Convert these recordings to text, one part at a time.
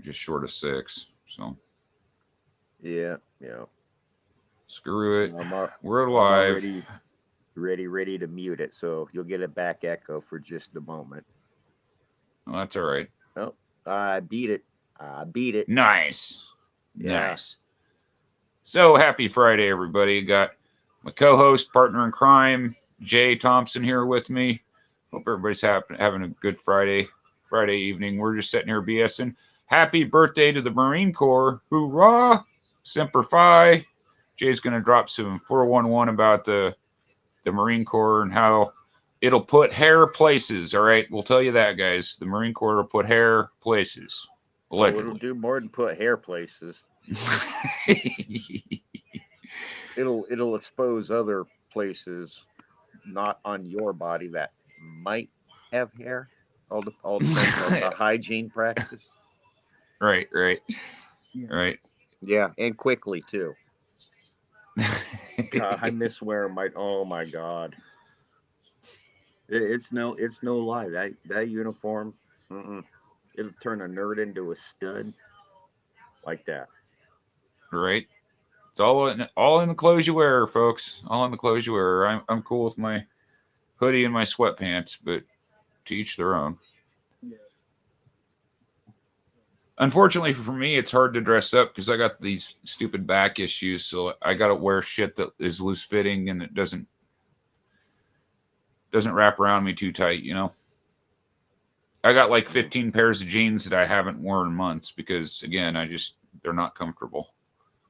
just short of 6. So Yeah. screw it. We're I'm alive. already ready to mute it, so you'll get a back echo for just a moment. Well, that's all right. Oh, I beat it. I beat it. Nice. Yeah. Nice. So happy Friday, everybody. Got my co-host, partner in crime, Jay Thompson here with me. Hope everybody's having a good Friday evening. We're just sitting here BSing. Happy birthday to the Marine Corps. Hoorah! Semper Fi. Jay's going to drop some 411 about the Marine Corps and how it'll put hair places. All right, we'll tell you that, guys. The Marine Corps will put hair places, Oh, it'll allegedly. do more than put hair places. It'll expose other places not on your body that might have hair. All depends on the hygiene practice. Right, right, Yeah. right. Yeah, and quickly too. God, I miss wearing my. Oh my God, it's no lie. That uniform, mm-mm, it'll turn a nerd into a stud like that. Right. It's all in the clothes you wear, folks. All in the clothes you wear. I'm cool with my hoodie and my sweatpants, but to each their own. Unfortunately for me, it's hard to dress up because I got these stupid back issues, so I got to wear shit that is loose fitting and it doesn't wrap around me too tight. I got like 15 pairs of jeans that I haven't worn in months because again, they're not comfortable.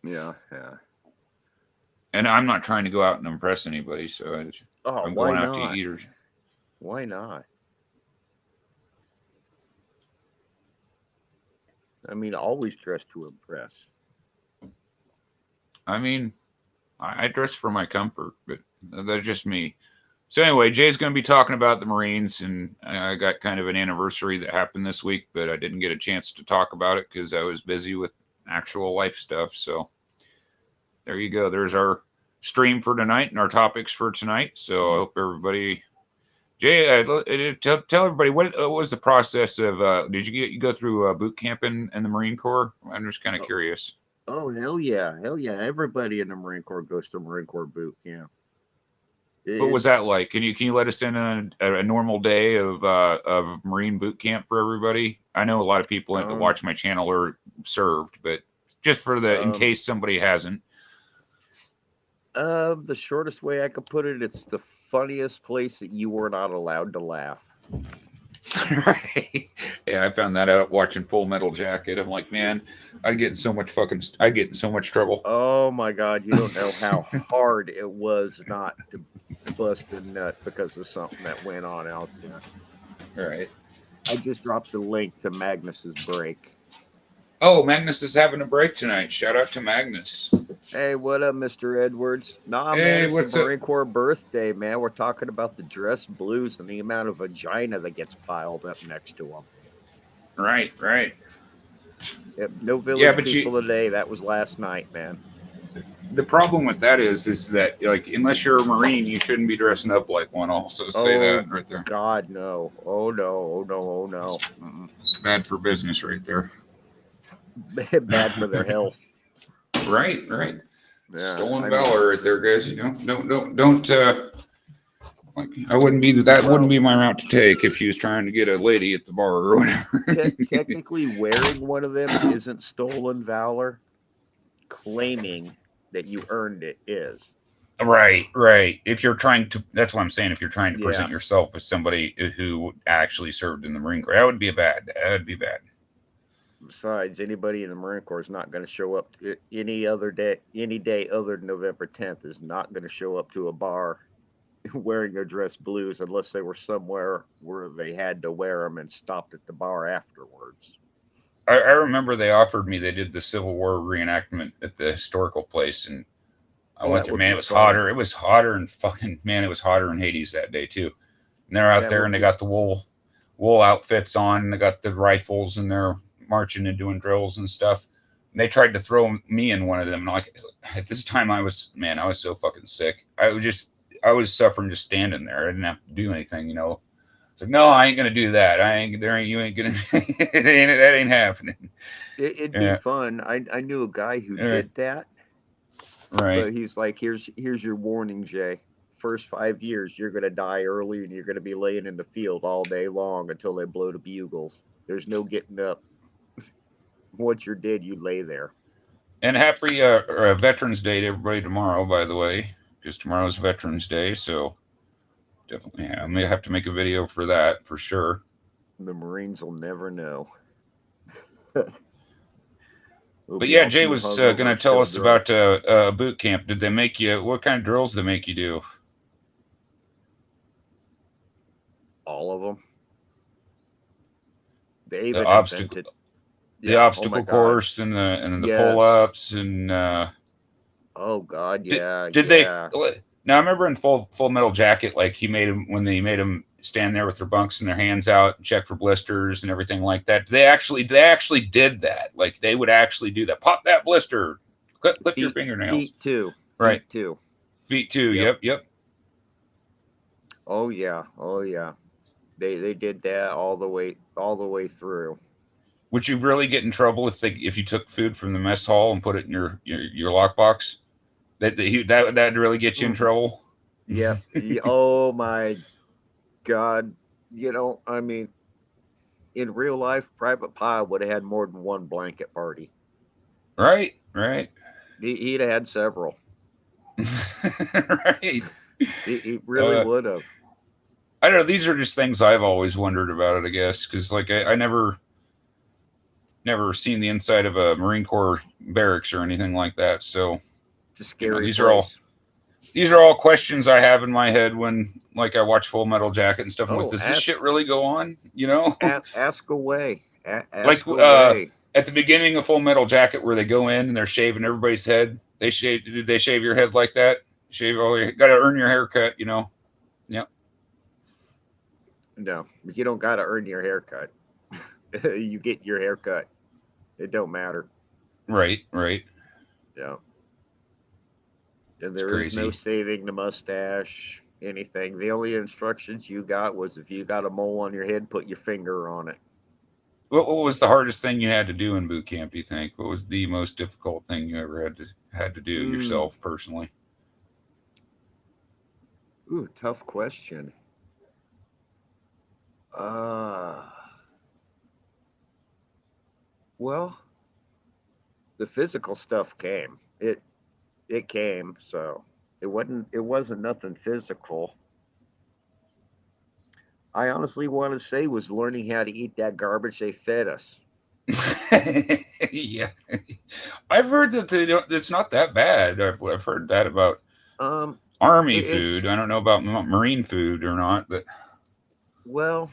Yeah, yeah. And I'm not trying to go out and impress anybody, so Oh, I'm why going out to not? eat. Why not? I mean, always dress to impress. I mean, I dress for my comfort, but that's just me. So anyway, Jay's going to be talking about the Marines, and I got kind of an anniversary that happened this week, but I didn't get a chance to talk about it because I was busy with actual life stuff. So there you go. There's our stream for tonight and our topics for tonight. So I hope everybody. Jay, tell everybody what was the process of? Did you go through boot camp in the Marine Corps? I'm just kind of Oh, curious. oh hell yeah, hell yeah! Everybody in the Marine Corps goes to Marine Corps boot camp. What was It's that like? Can you let us in on a normal day of Marine boot camp for everybody? I know a lot of people that um watch my channel are served, but just for the in um case somebody hasn't. the shortest way I could put it, it's the funniest place that you were not allowed to laugh. Right? Yeah, I found that out watching Full Metal Jacket. I'm like, man, I get in so much trouble. Oh my God, you don't know how hard it was not to bust a nut because of something that went on out there. Right. I just dropped a link to Magnus's break. Oh, Magnus is having a break tonight. Shout out to Magnus. Hey, what up, Mr. Edwards? Nah, man, Hey, it's the what's up? Marine Corps birthday, man. We're talking about the dress blues and the amount of vagina that gets piled up next to them. Right, right. Yep, no Yeah, village but you people today. That was last night, man. the problem with that is that like unless you're a Marine, you shouldn't be dressing up like one. I'll also say that Oh right there. God, no. Oh no. Oh no. Oh It's, no. Mm-mm. it's bad for business right there. Bad for their health. Right, right. Yeah, Stolen I mean, valor right there, guys. Don't. Like I wouldn't be that wouldn't well, be my route to take if she was trying to get a lady at the bar or whatever. technically, wearing one of them isn't stolen valor. Claiming that you earned it is. Right, right. If you're trying to, that's what I'm saying. If you're trying to Yeah. present yourself as somebody who actually served in the Marine Corps, that would be bad. That would be bad. Besides, anybody in the Marine Corps is not going to show up to any day other than November 10th is not going to show up to a bar wearing their dress blues unless they were somewhere where they had to wear them and stopped at the bar afterwards. I remember they offered me. They did the Civil War reenactment at the historical place, and I Oh, went that there. would Man, be it was fun. hotter. It was hotter and fucking man, it was hotter in Hades that day too. And they're out That there, and would they be. got the wool outfits on, and they got the rifles, and they're marching and doing drills and stuff. And they tried to throw me in one of them. And like at this time, I was so fucking sick. I was suffering just standing there. I didn't have to do anything. It's like, no, I ain't gonna do that. You ain't gonna. That ain't happening. It'd be Yeah. fun. I knew a guy who All right. did that, Right. but he's like, here's your warning, Jay. First 5 years, you're gonna die early, and you're gonna be laying in the field all day long until they blow the bugles. There's no getting up. Once you're dead, you lay there. And happy Veterans Day to everybody tomorrow, by the way, because tomorrow's Veterans Day. So definitely, I may have to make a video for that for sure. The Marines will never know. We'll But be yeah, all Jay too was going hungover, to tell still us drunk. about boot camp. Did they make you? What kind of drills did they make you do? All of them. They The even obstacle, invented. the Yeah. Oh my obstacle God. course, and the pull Yes. ups, and Oh God. did Yeah. did they? Yeah. Now I remember in Full Metal Jacket, like he made him when they made him stand there with their bunks and their hands out and check for blisters and everything like that. They actually did that. Like they would actually do that. Pop that blister. Clip your Feet. fingernails. Feet too. Right. Feet too. Feet too. Yep. Yep. Yep. Oh yeah. Oh yeah. They did that all the way through. Would you really get in trouble if you took food from the mess hall and put it in your lockbox? That'd really get you in Hmm. trouble. Yep. Oh my God. I mean, in real life, Private Pile would have had more than one blanket party. Right. Right. He'd have had several. Right. He really Uh, would have. I don't know. These are just things I've always wondered about it. I guess because like I never seen the inside of a Marine Corps barracks or anything like that. So It's a you know scary place. these are all questions I have in my head when like I watch Full Metal Jacket and stuff. I'm like, Oh, does this shit really go on? ask away. Like Ask away. at the beginning of Full Metal Jacket where they go in and they're shaving everybody's head. Did they shave your head like that? Shave all you got to earn your haircut. Yep. No, you don't got to earn your haircut. You get your haircut. It don't matter. Right, right. Yeah. And It's there is no crazy. saving the mustache, anything. The only instructions you got was if you got a mole on your head, put your finger on it. What was the hardest thing you had to do in boot camp, you think? What was the most difficult thing you ever had to do Mm. yourself personally? Ooh, tough question. Uh, well, the physical stuff came. It came, so it wasn't nothing physical. I honestly want to say was learning how to eat that garbage they fed us. Yeah. I've heard that it's not that bad. I've heard that about Um, army it's food. I don't know about marine food or not, but well,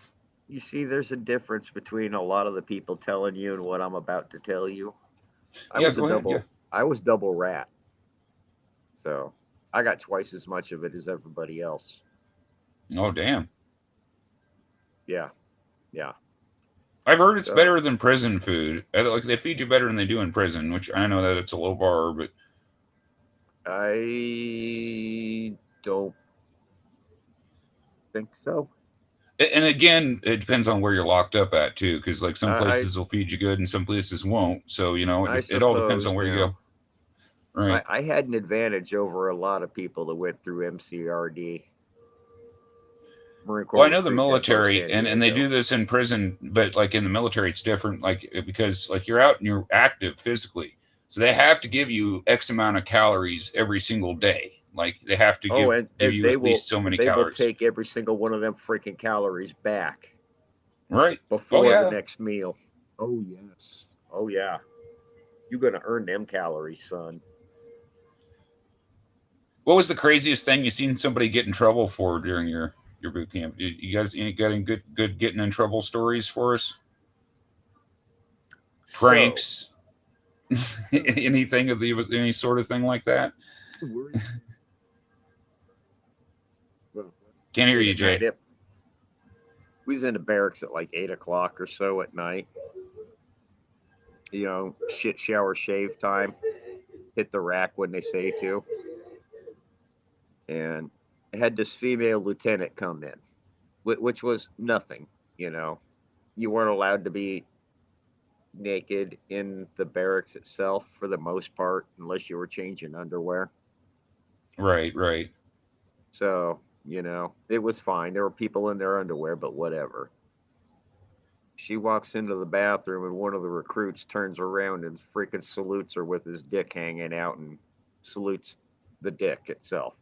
you see, there's a difference between a lot of the people telling you and what I'm about to tell you. I yeah, was a go ahead. Yeah. double I was double rat, so I got twice as much of it as everybody else. Oh, damn. Yeah, yeah. I've heard it's So better than prison food. Like they feed you better than they do in prison, which I know that it's a low bar, but I don't think so. and again, it depends on where you're locked up at too, because like some I places will feed you good and some places won't. So I it all depends on suppose where you go. I, Right. I had an advantage over a lot of people that went through MCRD, Marine Well, Corps I know the Recruit Depot, military, San and they do Diego. this in prison, but like in the military, it's different. Like because like you're out and you're active physically, so they have to give you X amount of calories every single day. Like they have to Oh, give and you they at will least so many they will calories. take every single one of them freaking calories back Right. Oh before the yeah. next meal. Oh yes. Oh yeah. You're gonna earn them calories, son. What was the craziest thing you seen somebody get in trouble for during your boot camp? You guys got any good getting in trouble stories for us? So Pranks, anything of the any sort of thing like that? we're well, Can't hear late you, at night. Jay. We was in the barracks at like 8 o'clock or so at night. Shit shower shave time. Hit the rack when they say to, and I had this female lieutenant come in. which was nothing. You know, you weren't allowed to be naked in the barracks itself for the most part, unless you were changing underwear. Right, right. So, it was fine. There were people in their underwear, but whatever. She walks into the bathroom, and one of the recruits turns around and freaking salutes her with his dick hanging out and salutes the dick itself.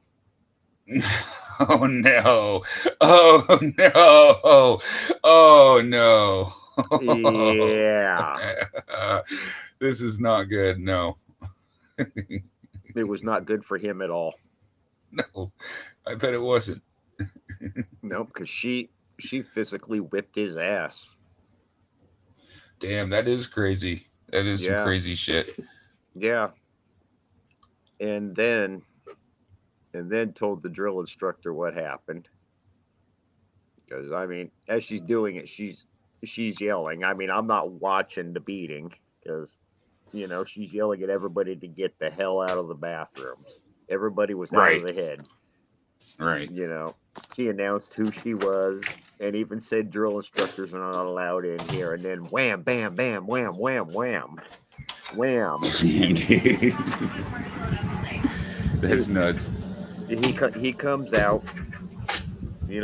Oh no. Oh no. Oh no. Yeah, This is not good. No. it was not good for him at all. No. I bet it wasn't. No, because she physically whipped his ass. Damn, that is crazy. That is some Yeah, crazy shit. yeah. And then told the drill instructor what happened. Because I mean, as she's doing it, she's yelling. I mean, I'm not watching the beating because she's yelling at everybody to get the hell out of the bathrooms. Everybody was out of Right. the head. Right. You know, she announced who she was and even said drill instructors are not allowed in here. And then wham, bam, bam, wham, wham, wham, wham. Dude. That's nuts. He comes out,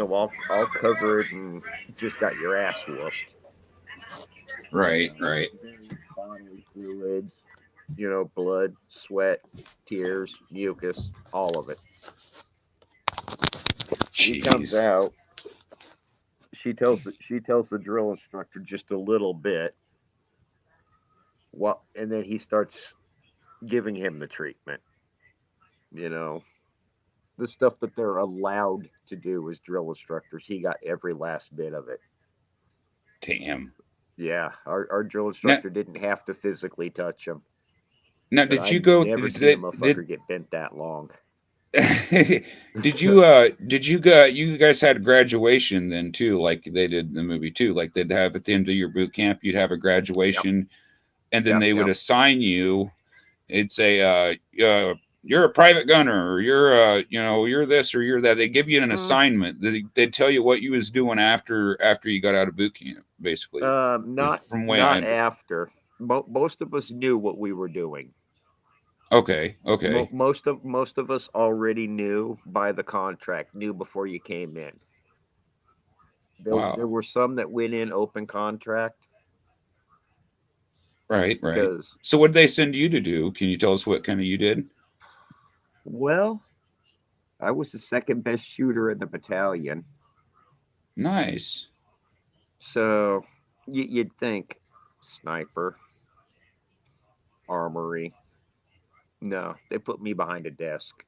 all covered and just got your ass whooped. Right, right. Various bodily fluids, blood, sweat, tears, mucus, all of it. He comes Jeez. out. She tells the drill instructor just a little bit. What, and then he starts giving him the treatment. You know, the stuff that they're allowed to do as drill instructors. He got every last bit of it. Damn. Yeah, our drill Now, instructor didn't have to physically touch him, now, but did you I'd go? never seen a motherfucker get bent that long. Did you guys had a graduation then too, like they did in the movie too? Like they'd have at the end of your boot camp, you'd have a Yep, graduation, and then yep, they would yep. assign you. It'd say, you're a private gunner, or you're this or you're that. They give you an Mm, assignment. They'd tell you what you was doing after you got out of boot camp, basically, not from way not I. after. Most of us knew what we were doing. Okay, okay, Most of us already knew by the contract, knew before you came in. There wow, were some that went in open contract right, right. because, So what did they send you to do? Can you tell us what kind of you did? well, I was the second best shooter in the battalion. Nice. So you'd think sniper, armory. No, they put me behind a desk.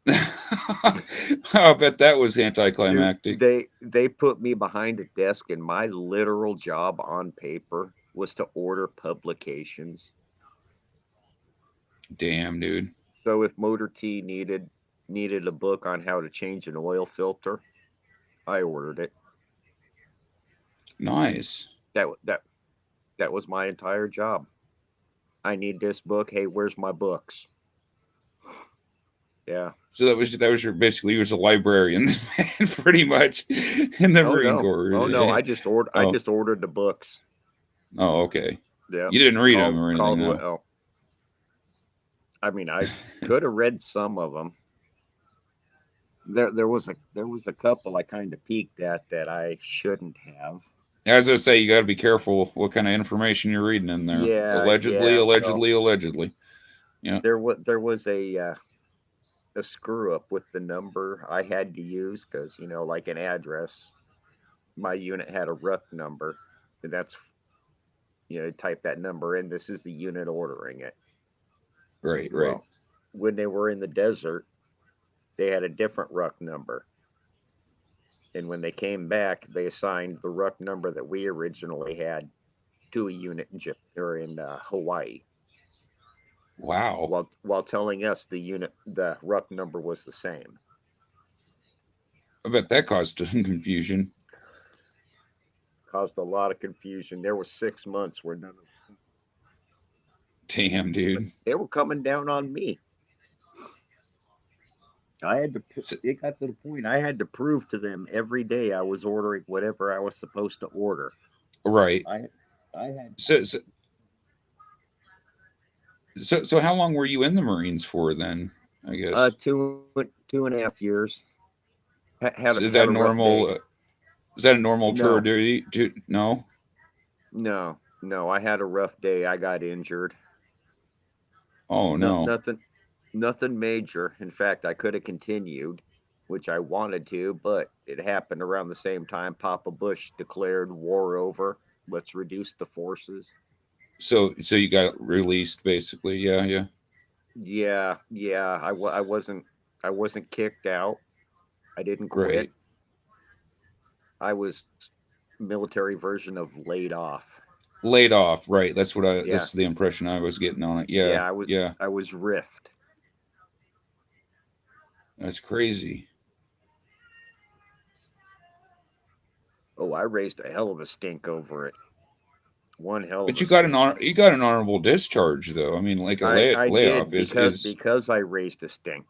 I bet that was Dude, anticlimactic. they put me behind a desk, and my literal job on paper was to order publications. Damn, dude. So if Motor T needed a book on how to change an oil filter, I ordered it. Nice. That was my entire job. I need this book. Hey, where's my books? Yeah. So that was your basically you was a librarian, pretty much, in the Oh Marine no. Corps. Oh no. I Oh, just ordered the books. oh, okay. Yeah. You didn't read them Called or anything, called no. what? Oh, I mean, I could have read some of them. There was a couple I kind of peeked at that I shouldn't have. As I say, you got to be careful what kind of information you're reading in there. Yeah, Allegedly, yeah. Well, allegedly, allegedly. Yeah. there was a screw up with the number I had to use because like an address, my unit had a RUC number, and that's type that number in. This is the unit ordering it. Right, right. Well, when they were in the desert, they had a different RUC number, and when they came back, they assigned the RUC number that we originally had to a unit in Hawaii, Wow. while telling us the RUC number was the same. I bet that caused some confusion. Caused a lot of confusion. There were 6 months where none of us, Damn, but dude. they were coming down on me. I had to. So, It got to the point I had to prove to them every day I was ordering whatever I was supposed to order. right. I, I had. So, so so how long were you in the Marines for then? I guess. 2.5 years. So is Had that a rough normal? day. Is that a normal tour of No, duty? No. no. I had a rough day. I got injured. Oh No, no. nothing major. In fact, I could have continued, which I wanted to, but it happened around the same time Papa Bush declared war over. Let's reduce the forces. So you got released basically. Yeah, yeah. Yeah. I wasn't kicked out. I didn't quit. Right. I was military version of laid off. Laid off. Right. That's what I. Yeah, That's the impression I was getting on it. Yeah. yeah. Yeah. I was riffed. That's crazy. Oh, I raised a hell of a stink over it. One hell of But a stink. you got an honorable discharge though. I mean, like a I layoff did is because I raised a stink.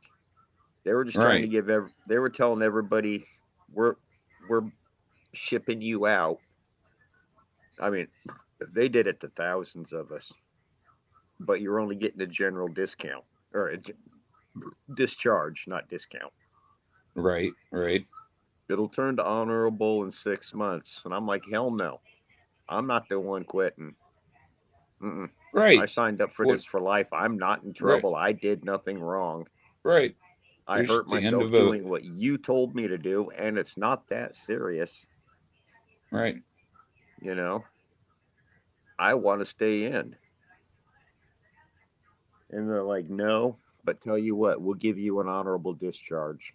They were just trying to right. give they were telling everybody we're we're shipping you out. I mean, they did it to thousands of us, but you're only getting a general discount or discharge, not discount. Right. Right. It'll turn to honorable in 6 months, and I'm like, hell no, I'm not the one quitting. Mm-mm. I Right. signed up for What? this for life. I'm not in Right. trouble. I did nothing wrong. Right. I There's hurt the end myself of a doing what you told me to do, and it's not that serious. right. You know, I want to stay in. And they're like, no, but tell you what, we'll give you an honorable discharge.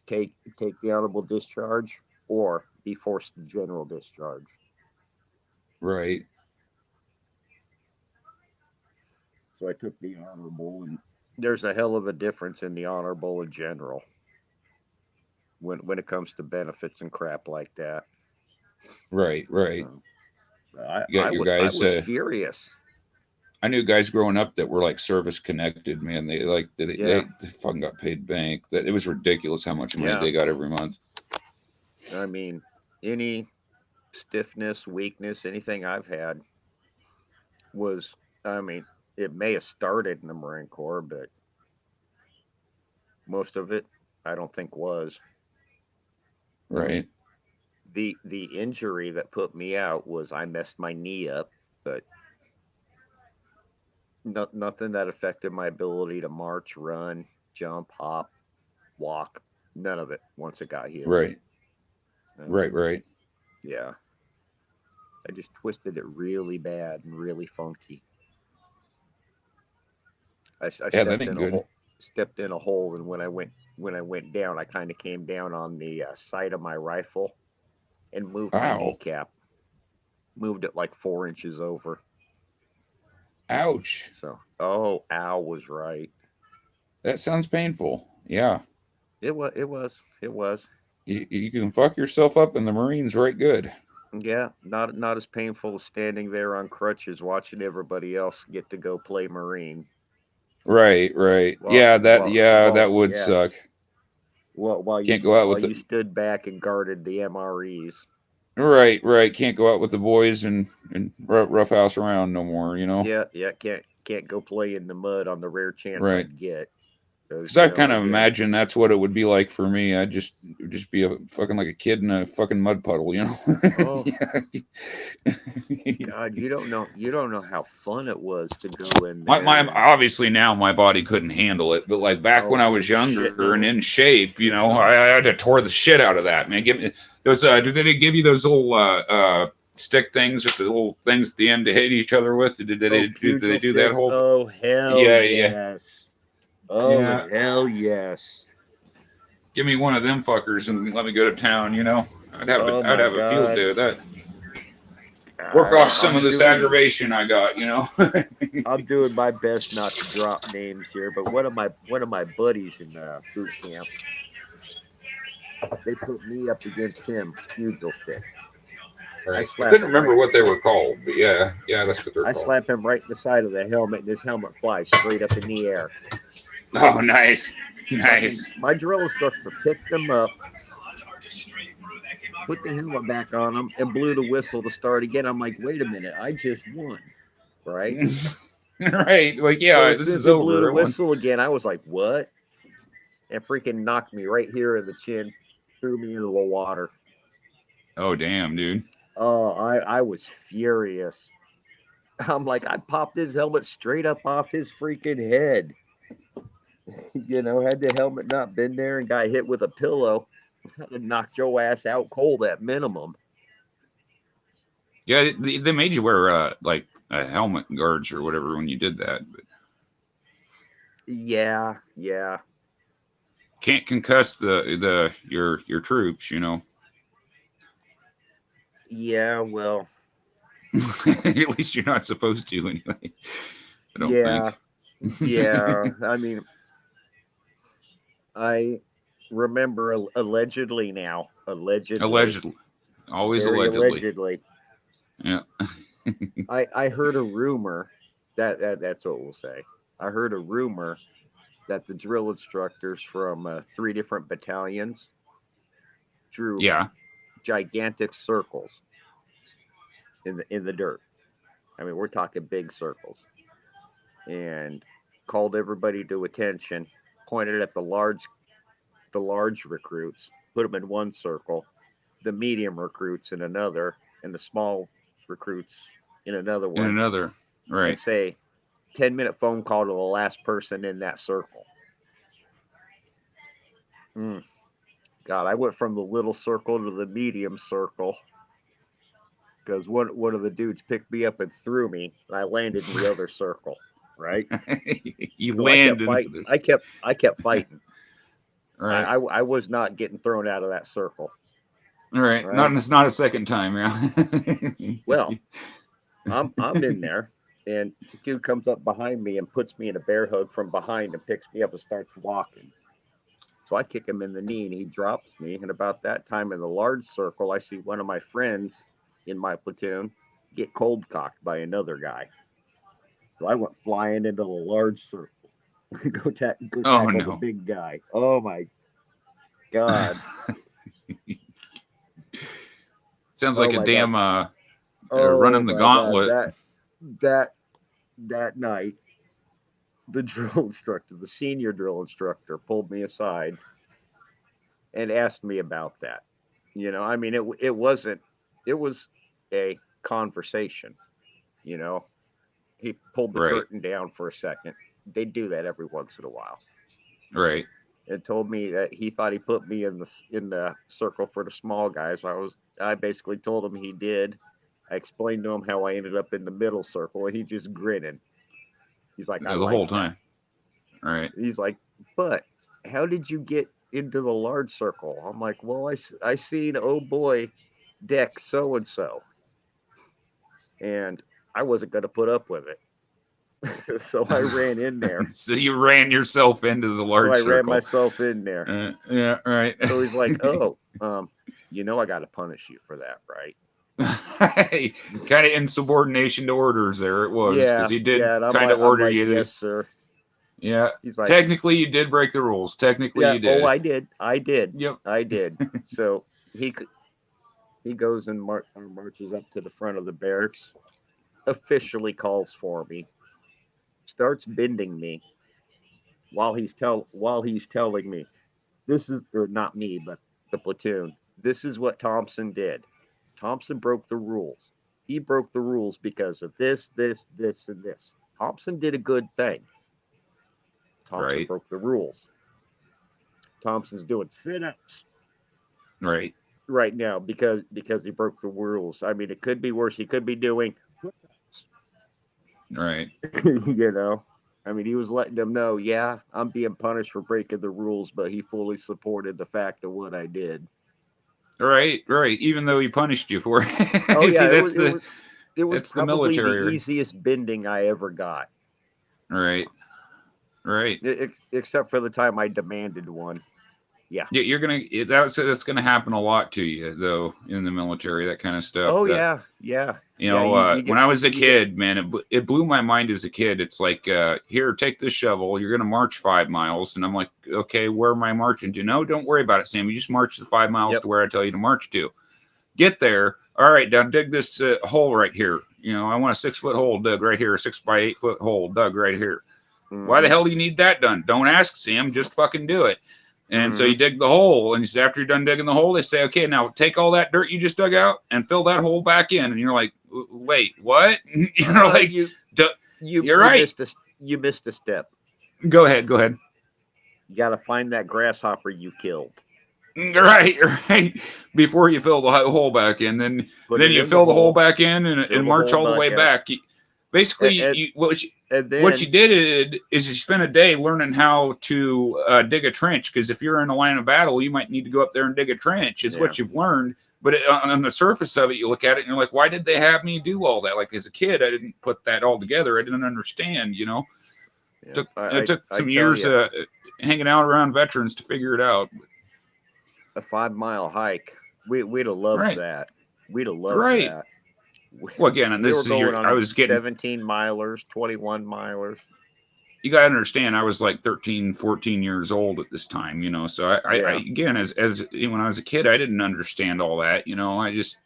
Take the honorable discharge or be forced to general discharge. Right. So I took the honorable, and there's a hell of a difference in the honorable and general when it comes to benefits and crap like that. Right. Right. So You got your I guys. was furious. I knew guys growing up that were like service connected. Man, they like Yeah, they fucking got paid bank. That it was ridiculous how much money yeah. they got every month. I mean, any stiffness, weakness, anything I've had was, I mean, it may have started in the Marine Corps, but most of it, I don't think was. I mean, Right. the injury that put me out was I messed my knee up, but nothing that affected my ability to march, run, jump, hop, walk. None of it once it got healed. Right. I Right. mean, Right. yeah, I just twisted it really bad and really funky. I Yeah, that ain't good. stepped in a hole, and when I went down, I kind of came down on the sight of my rifle and moved my Ow. kneecap, moved it like 4 inches over. Ouch. So, oh, Al was right. That sounds painful. Yeah. It was. You can fuck yourself up in the Marines right good. Yeah, not as painful as standing there on crutches watching everybody else get to go play Marine. Right. Right. Yeah, that would Yeah. suck. Can't go out While with you the stood back and guarded the MREs. right. Right. Can't go out with the boys and rough house around no more. Yeah, can't go play in the mud on the rare chance Right. I'd get. Because Because I kind of again, imagine that's what it would be like for me. I'd just be a fucking like a kid in a fucking mud puddle. oh Yeah. God, you don't know how fun it was to go in My there and obviously now my body couldn't handle it, but like back when oh I no was younger and shitting. in shape, I had to tore the shit out of that, man. Give me those. Did they give you those little stick things with the little things at the end to hit each other with? Oh, Did they pugil do that sticks. whole? Oh hell Yeah, yeah, yes. Oh yeah. hell yes. Give me one of them fuckers and let me go to town. Oh I'd my have a field God. day with that. Work off some of I'm this doing aggravation I got. I'm doing my best not to drop names here, but one of my buddies in boot camp, they put me up against him, pugil sticks. I Right. I slap couldn't him right remember in the what they side. were called, but yeah, that's what they're I called. slap him right in the side of the helmet, and his helmet flies straight up in the air. Oh, nice. Nice. My drill instructor picked them up, put the helmet back on them, and blew the whistle to start again. I'm like, wait a minute, I just won, right? Right. Like, So yeah, as this soon as is he blew over. the I won. whistle again, I was like, what? And freaking knocked me right here in the chin, threw me into the water. Oh, damn, dude. Oh, I was furious. I'm like, I popped his helmet straight up off his freaking head. Had the helmet not been there and got hit with a pillow, I'd have knocked your ass out cold at minimum. Yeah, they made you wear like a helmet guards or whatever when you did that, but Yeah. can't concuss your troops, Yeah, well, At least you're not supposed to anyway. I don't yeah. think. Yeah. I mean, I remember allegedly now, allegedly, Allegedly, always very allegedly. allegedly, Yeah. I heard a rumor that's what we'll say. I heard a rumor that the drill instructors from 3 different battalions drew Yeah. gigantic circles in the dirt. I mean, we're talking big circles, and called everybody to attention, pointed at the large recruits, put them in one circle, the medium recruits in another, and the small recruits in another In one, another. and Right. say 10-minute phone call to the last person in that circle. Mm. God, I went from the little circle to the medium circle because one of the dudes picked me up and threw me, and I landed in the other circle. Right. You So I land kept into fighting. this. I kept fighting. Right. I was not getting thrown out of that circle. All right. Right. It's not a second time, yeah. Well, I'm in there, and the dude comes up behind me and puts me in a bear hug from behind and picks me up and starts walking. So I kick him in the knee and he drops me. And about that time in the large circle, I see one of my friends in my platoon get cold cocked by another guy. So I went flying into the large circle. Go Oh tackle the no. big guy. Oh my God. Sounds Oh like a my God. damn Oh running the my God. gauntlet. That night, the drill instructor, the senior drill instructor, pulled me aside and asked me about that. I mean, it wasn't. It was a conversation. You know, he pulled the Right. curtain down for a second. They do that every once in a while. Right. And told me that he thought he put me in the circle for the small guys. I basically told him he did. I explained to him how I ended up in the middle circle, and he just grinning. He's like, I The like whole that. time. Right. He's like, but how did you get into the large circle? I'm like, well, I seen, oh boy, deck so and so, and I wasn't going to put up with it. So I ran in there. So you ran yourself into the So large I ran circle. myself in there. Yeah. Right. So he's like, oh, I got to punish you for that, right? Kind of insubordination to orders there it was because Yeah, he did yeah. And kind of I'm order like, you to. yes, sir. Yeah. He's like, Technically, you did break the rules. Technically, yeah. you Oh, did. I did. I did. Yep. I did. So he goes and marches up to the front of the barracks, officially calls for me, starts bending me while he's telling me this is, or not me, but the platoon. This is what Thompson did. Thompson broke the rules. He broke the rules because of this, and this. Thompson did a good thing. Thompson Right. broke the rules. Thompson's doing sit-ups Right. right now because he broke the rules. I mean, it could be worse. He could be doing push-ups. Right. I mean, he was letting them know, yeah, I'm being punished for breaking the rules, but he fully supported the fact of what I did. Right. Right. Even though he punished you for it. Oh You see, yeah, it was that's the probably the military. easiest bending I ever got. Right. Right. Except for the time I demanded one. Yeah. You're gonna that's gonna happen a lot to you though in the military. That kind of stuff. Oh That yeah, yeah, you yeah. know, You when get I was a you get kid, man, it blew my mind as a kid. It's like, here, take this shovel. You're gonna march 5 miles, and I'm like, okay, where am I marching to? No, don't worry about it, Sam. You just march the 5 miles yep. to where I tell you to march to. Get there. All right, now dig this hole right here. You know, I want a 6 foot hole dug right here, a 6 by 8 foot hole dug right here. Why the Mm-hmm. hell do you need that done? Don't ask, Sam. Just fucking do it. And so Mm-hmm. you dig the hole, and after you're done digging the hole, they say, okay, now take all that dirt you just dug out and fill that hole back in. And you're like, wait, what? You're like, You you're right. you missed a step. Go ahead, go ahead. You got to find that grasshopper you killed. Right, right. Before you fill the hole back in, then Put then it you in the fill the hole hole. back in Fill and the march hole all the way back out. back. Basically, And, and what you then did is you spent a day learning how to dig a trench, because if you're in a line of battle, you might need to go up there and dig a trench. Is yeah, what you've learned. But on the surface of it, you look at it and you're like, why did they have me do all that? Like as a kid, I didn't put that all together. I didn't understand. You know, yeah. it took I some tell years you, hanging out around veterans to figure it out. a 5 mile hike. We'd have loved Right, that. We'd have loved right. that. Well, again, and We were this is going I on was getting 17 milers, 21 milers. you got to understand, I was like 13, 14 years old at this time, you know. So I Yeah, again, as when I was a kid, I didn't understand all that, you know. I just,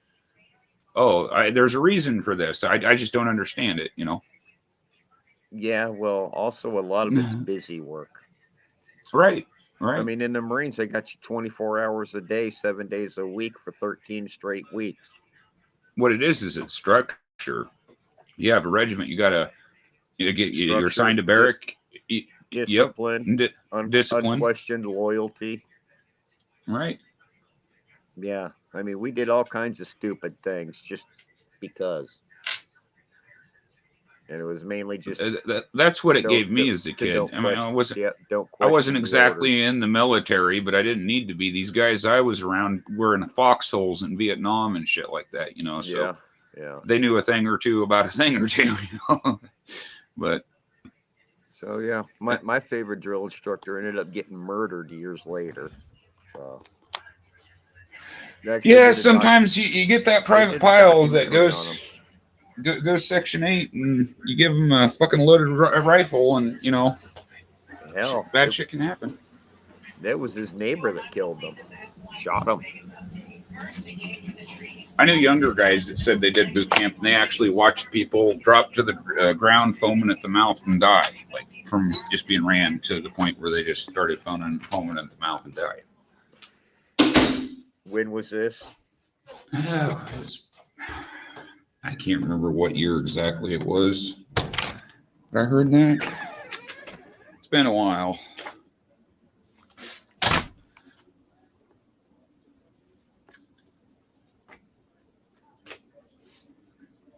there's a reason for this. I just don't understand it, you know. yeah. Well, also a lot of it's busy work. Right, I right. mean, in the Marines, they got you 24 hours a day, 7 days a week for 13 straight weeks. What it is it's structure. You have a regiment, you're assigned Structure, a barrack. Yep, discipline, discipline. unquestioned loyalty. Right. Yeah, I mean, we did all kinds of stupid things just because, and it was mainly just That's what it don't gave me don't, as a to kid. don't I mean, question. Yeah, don't I wasn't question the orders. exactly in the military, but I didn't need to be. These guys I was around were in the foxholes in Vietnam and shit like that, you know. So Yeah, yeah. they knew a thing or two about a thing or two, you know. But So yeah, my favorite drill instructor ended up getting murdered years later. So they actually yeah, did a doc. sometimes you get that They private did a pile that documentary on him. goes Section 8, and you give them a fucking loaded rifle, and you know, Hell, bad shit can happen. that was his neighbor that killed him. Shot him. I knew younger guys that said they did boot camp, and they actually watched people drop to the ground foaming at the mouth and die, like from just being ran to the point where they just started foaming at the mouth and died. When was this? I can't remember what year exactly it was, but I heard that. It's been a while.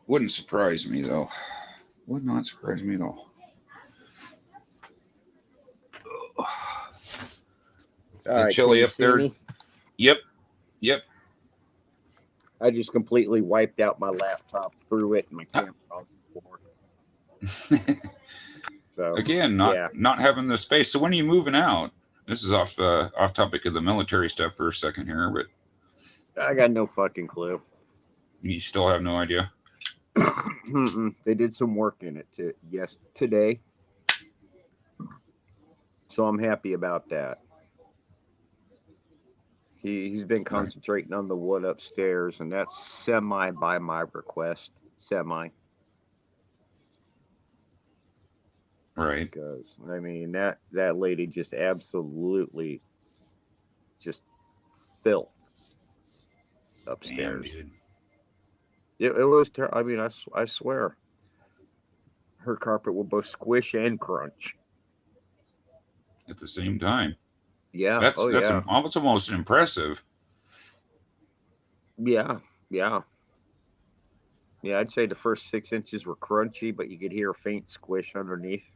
Wouldn't surprise me though. Would not surprise me at all. All The right, chili can you up see there. me? Yep, yep. I just completely wiped out my laptop, threw it, and my camera on the floor. So Again, yeah, not having the space. So when are you moving out? This is off topic of the military stuff for a second here, but I got no fucking clue. you still have no idea. They did some work in it today, so I'm happy about that. He's been Right, concentrating on the wood upstairs, and that's semi by my request. Semi, right. because I mean that lady just absolutely just filth Damn, upstairs. dude. It was I mean, I swear, her carpet will both squish and crunch. At the same time, Yeah. Oh that's yeah. almost impressive. Yeah. Yeah. Yeah. I'd say the first 6 inches were crunchy, but you could hear a faint squish underneath.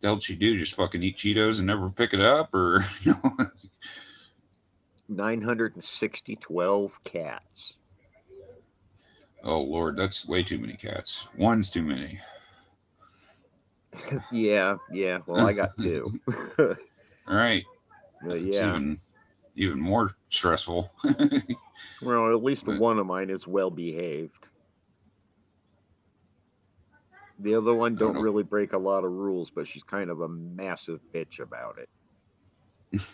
The hell she do? Just fucking eat Cheetos and never pick it up, or you know? 960 12 cats. Oh Lord, that's way too many cats. One's too many. Yeah. Yeah. Well, I got two. All right. It's Yeah. even more stressful. Well, at least But, one of mine is well behaved. The other one I don't don't know. really break a lot of rules, but she's kind of a massive bitch about it.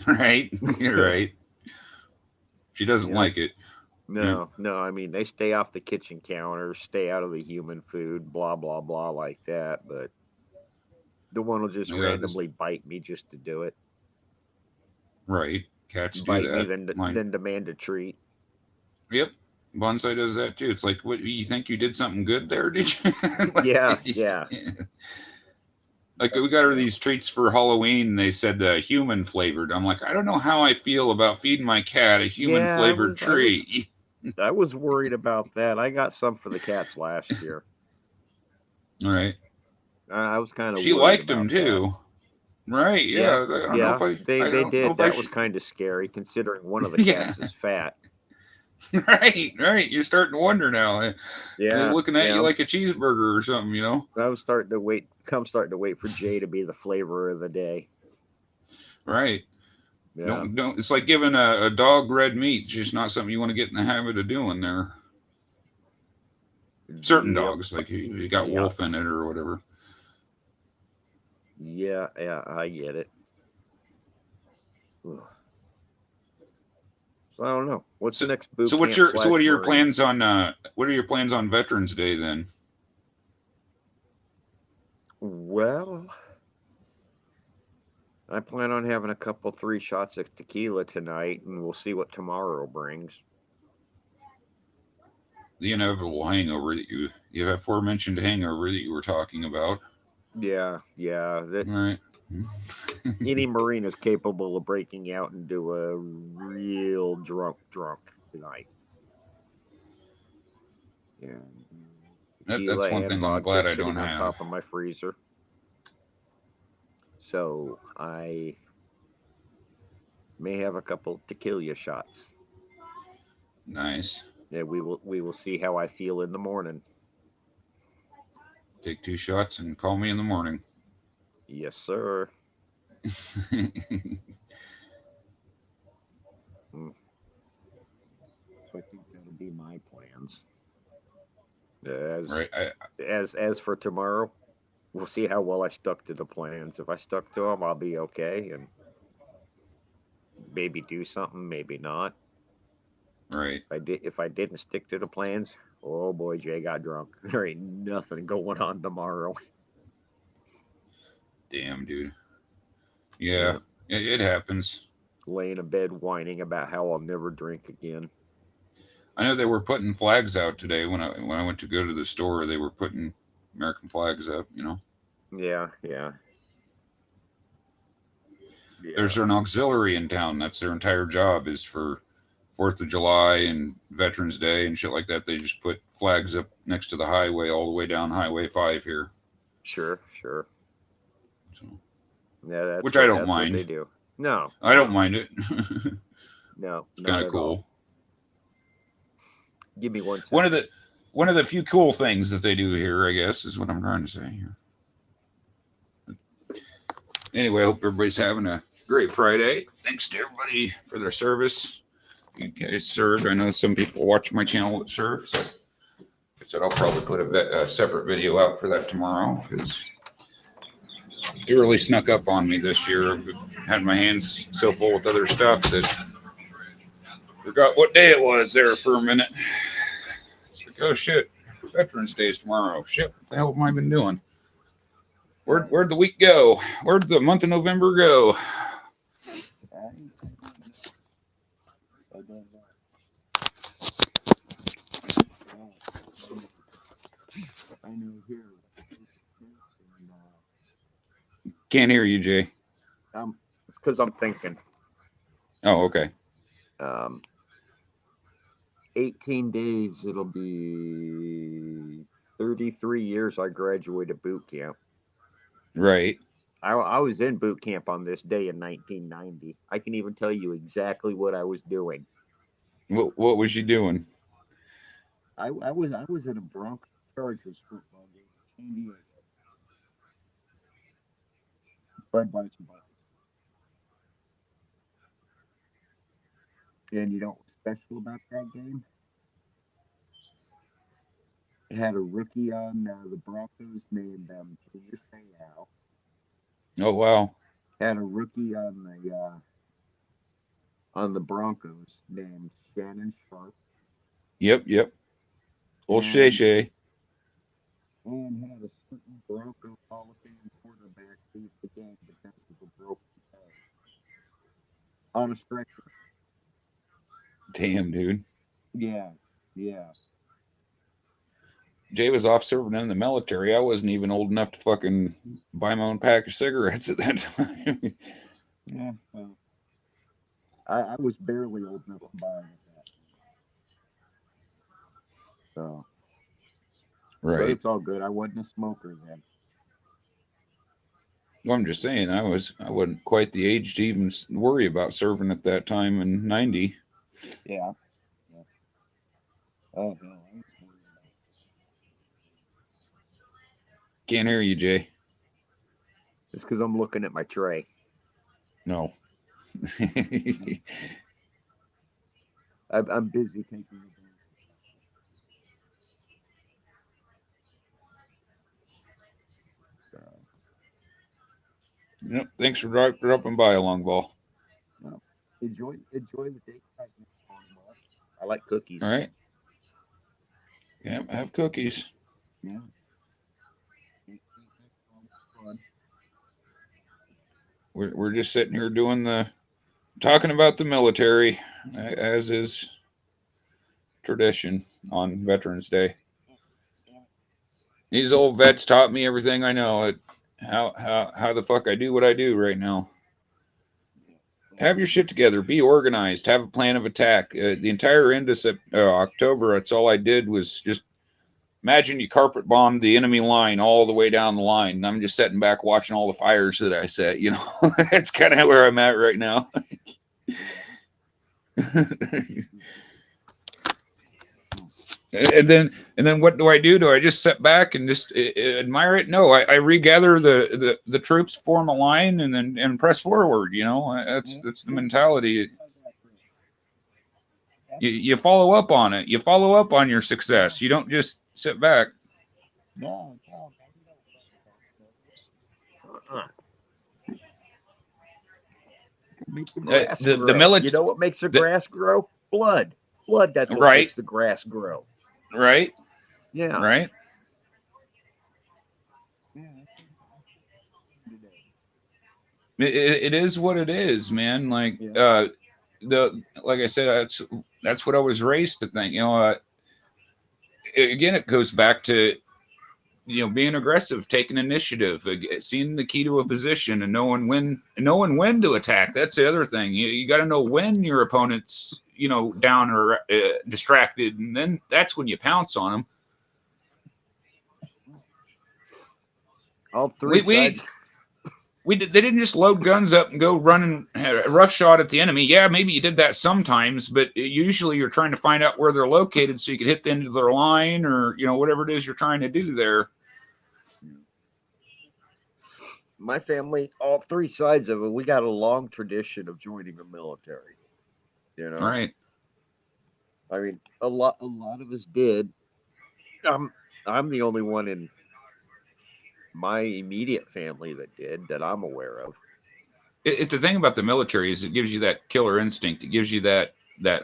Right? You're right. She doesn't You know, like it. Yeah. no. I mean, they stay off the kitchen counter, stay out of the human food, blah blah blah, like that. But the one will just Yeah. This randomly bite me just to do it. right. Cats do Bite me, that. Mine. then demand a treat. Yep. Bonsai does that too. It's like, what, you think you did something good there? Did you? Yeah, yeah. Like we got her these treats for Halloween. And they said human flavored. I'm like, I don't know how I feel about feeding my cat a human Yeah, flavored treat. I was worried about that. I got some for the cats last year. All right. I was kind of She worried liked them about that. too. Right. Yeah, Yeah. I don't know if yeah, I. I they don't know did. if I That was should. kind of scary, considering one of the Yeah. cats is fat. Right. Right. You're starting to wonder now. They're Yeah, looking at yeah. you like a cheeseburger or something. I was starting to wait. I'm starting to wait for Jay to be the flavor of the day. Right. Yeah, Don't. It's like giving a dog red meat. It's just not something you want to get in the habit of doing there. Certain yep, dogs, like you got yeah, wolf in it or whatever. yeah. I get it. Ugh. So I don't know. What's So, next boot so what's camp your so slash what are your Marine? plans on what are your plans on Veterans Day then? Well, I plan on having a couple 3 shots of tequila tonight, and we'll see what tomorrow brings. The inevitable hangover that you have aforementioned hangover that you were talking about. Yeah, yeah. That All right. any Marine is capable of breaking out into a real drunk tonight. Yeah, That's tequila one and thing I'm vodka glad I don't sitting on have. top of my freezer. So I may have a couple tequila shots. Nice. Yeah, we will see how I feel in the morning. Take 2 shots and call me in the morning. Yes, sir. Mm. So I think that'll be my plans. As Right. as for tomorrow, we'll see how well I stuck to the plans. If I stuck to them, I'll be okay, and maybe do something, maybe not. Right. If I didn't stick to the plans, oh boy, Jay got drunk. There ain't nothing going on tomorrow. Damn, dude. Yeah. Yeah, It happens. laying in bed whining about how I'll never drink again. I know they were putting flags out today when I went to go to the store. They were putting American flags up. Yeah, yeah, yeah. There's an auxiliary in town. That's their entire job is for Fourth of July and Veterans Day and shit like that. They just put flags up next to the highway all the way down Highway 5 here. Sure, sure. So, Yeah, which I don't that's what they mind. do. No, I don't no, mind it. It's no, not kind of at all. cool. Give me one One of second. the one of the few cool things that they do here, I guess, is what I'm trying to say here. Anyway, I hope everybody's having a great Friday. Thanks to everybody for their service. You guys served. I know some people watch my channel that serve. So I said I'll probably put a separate video out for that tomorrow because it really snuck up on me this year. I've had my hands so full with other stuff that forgot what day it was there for a minute. It's like, oh shit, Veterans Day is tomorrow. Shit, what the hell have I been doing? Where'd the week go? Where'd the month of November go? I know here. Can't hear you, Jay. It's because I'm thinking. Oh, okay. Um, 18 days. It'll be 33 years. I graduated boot camp. Right. I was in boot camp on this day in 1990. I can even tell you exactly what I was doing. What was you doing? I was at a Broncos Chargers football game in San Diego. Budweiser bar. And you know what was special about that game? It had a rookie on the Broncos named Junior Seau. Oh wow. Had a rookie on the Broncos named Shannon Sharp. Yep. Old Shay And Shay. had a certain Bronco Hall of Fame quarterback leave the game because of a broken toe on a stretcher. Damn, dude. Yeah, yeah. Jay was off serving in the military. I wasn't even old enough to fucking buy my own pack of cigarettes at that time. Yeah, well, I was barely old enough to buy it at that. So, but Right. it's all good. I wasn't a smoker then. Well, I'm just saying, I wasn't quite the age to even worry about serving at that time in '90. Yeah. Yeah. Oh, hell, I was worried about Can't hear you, Jay. It's because I'm looking at my tray. No. I'm busy taking advantage. So, Yep. Thanks for dropping by, Long Ball. well, enjoy the day. I like cookies. All right. Yeah, have cookies. Yeah. It's fun. We're just sitting here talking about the military, as is tradition on Veterans Day. These old vets taught me everything I know. How the fuck I do what I do right now. Have your shit together. Be organized. Have a plan of attack. The entire end of October, that's all I did was just imagine you carpet bombed the enemy line all the way down the line. And I'm just sitting back watching all the fires that I set. You know, that's kind of where I'm at right now. And then what do? Do I just sit back and just admire it? No, I regather the troops, form a line, and press forward. You know, that's the mentality. You follow up on it. You follow up on your success. You don't just sit back. No. Make the grass grow. You know what makes the grass grow? Blood. That's what makes the grass grow. Right. Yeah. Right. It is what it is, man. Like like I said, that's what I was raised to think. You know, again, it goes back to being aggressive, taking initiative, seeing the key to a position, and knowing when to attack. That's the other thing. You got to know when your opponent's down or distracted, and then that's when you pounce on them. All three sides. They didn't just load guns up and go running a rough shot at the enemy. Yeah, maybe you did that sometimes, but usually you're trying to find out where they're located so you can hit the end of their line, or whatever it is you're trying to do there. My family, all three sides of it, we got a long tradition of joining the military. Right. I mean, a lot of us did. I'm the only one in my immediate family that I'm aware of. It's the thing about the military is it gives you that killer instinct. It gives you that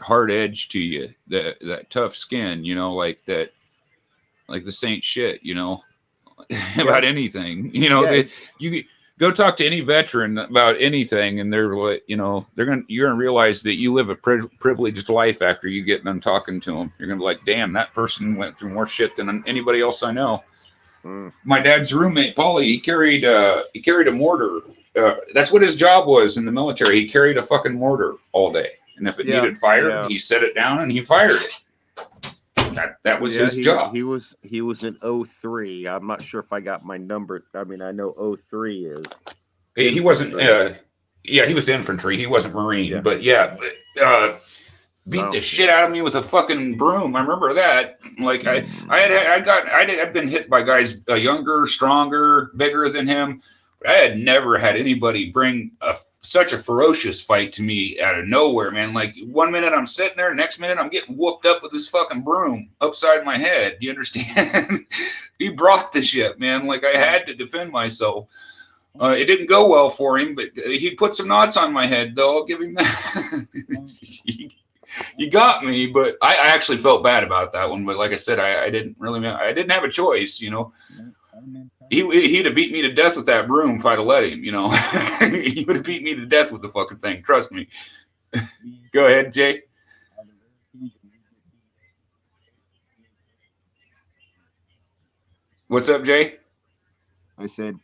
hard edge to you, that tough skin, like that, like the Saint shit, about anything. You go talk to any veteran about anything, and they're like, you're gonna realize that you live a privileged life after you get done talking to them. You're gonna be like, damn, that person went through more shit than anybody else I know. My dad's roommate, Paulie, he carried a mortar. That's what his job was in the military. He carried a fucking mortar all day, and if it needed fired, he set it down and he fired it. That was his job. He was in 03. I'm not sure if I got my number. I mean, I know 03 is. He wasn't. He was infantry. He wasn't Marine, but beat the shit out of me with a fucking broom. I remember that. Like I'd been hit by guys younger, stronger, bigger than him. But I had never had anybody bring a such a ferocious fight to me out of nowhere, man. Like 1 minute I'm sitting there, next minute I'm getting whooped up with this fucking broom upside my head. You understand? He brought the shit, man. Like I had to defend myself. It didn't go well for him, but he put some knots on my head, though. I'll give him that. He got me, but I actually felt bad about that one. But like I said, I didn't have a choice, you know. He'd have beat me to death with that broom if I'd have let him, you know. He would have beat me to death with the fucking thing. Trust me. Go ahead, Jay. What's up, Jay? I said,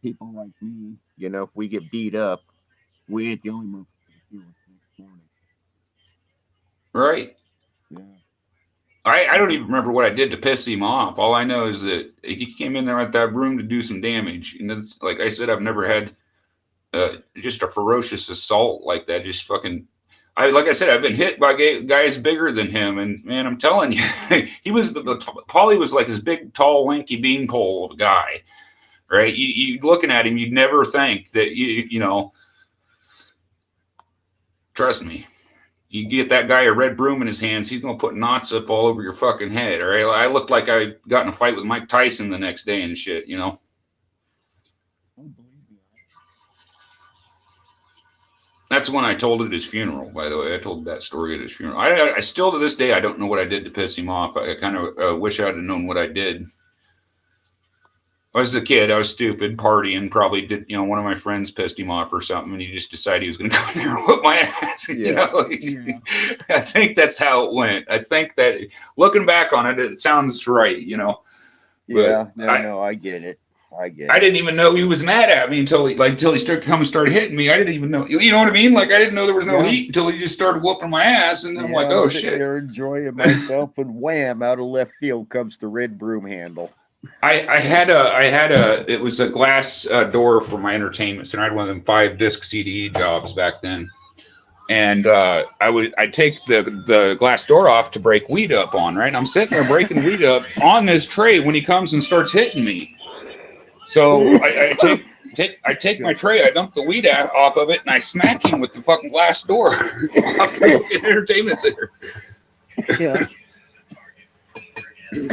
people like me, you know, if we get beat up, we ain't the only one. Right. Yeah. I don't even remember what I did to piss him off. All I know is that he came in there with that broom to do some damage. And it's like I said, I've never had just a ferocious assault like that. Just fucking, like I said, I've been hit by guys bigger than him. And man, I'm telling you, Paulie was like this big, tall, lanky beanpole of a guy, right? You looking at him, you'd never think that you know, trust me. You get that guy a red broom in his hands, he's going to put knots up all over your fucking head, all right? I looked like I got in a fight with Mike Tyson the next day and shit, you know? That's when I told at his funeral, by the way. I told that story at his funeral. I still, to this day, I don't know what I did to piss him off. I kind of wish I'd have known what I did. I was a kid. I was stupid, partying. Probably did, you know, one of my friends pissed him off or something, and he just decided he was going to go in there and whip my ass. You know? I think that's how it went. I think that looking back on it, it sounds right, you know. Yeah, no, I get it. I didn't even know he was mad at me until he started hitting me. I didn't even know, you know what I mean? Like I didn't know there was no heat until he just started whooping my ass, and then I'm like, oh shit. They're enjoying myself, and wham! Out of left field comes the red broom handle. I had it was a glass door for my entertainment center. I had one of them 5-disc CDE jobs back then, and I'd take the glass door off to break weed up on. Right, and I'm sitting there breaking weed up on this tray when he comes and starts hitting me. So I take my tray, I dump the weed off of it, and I smack him with the fucking glass door off the entertainment center. Yeah.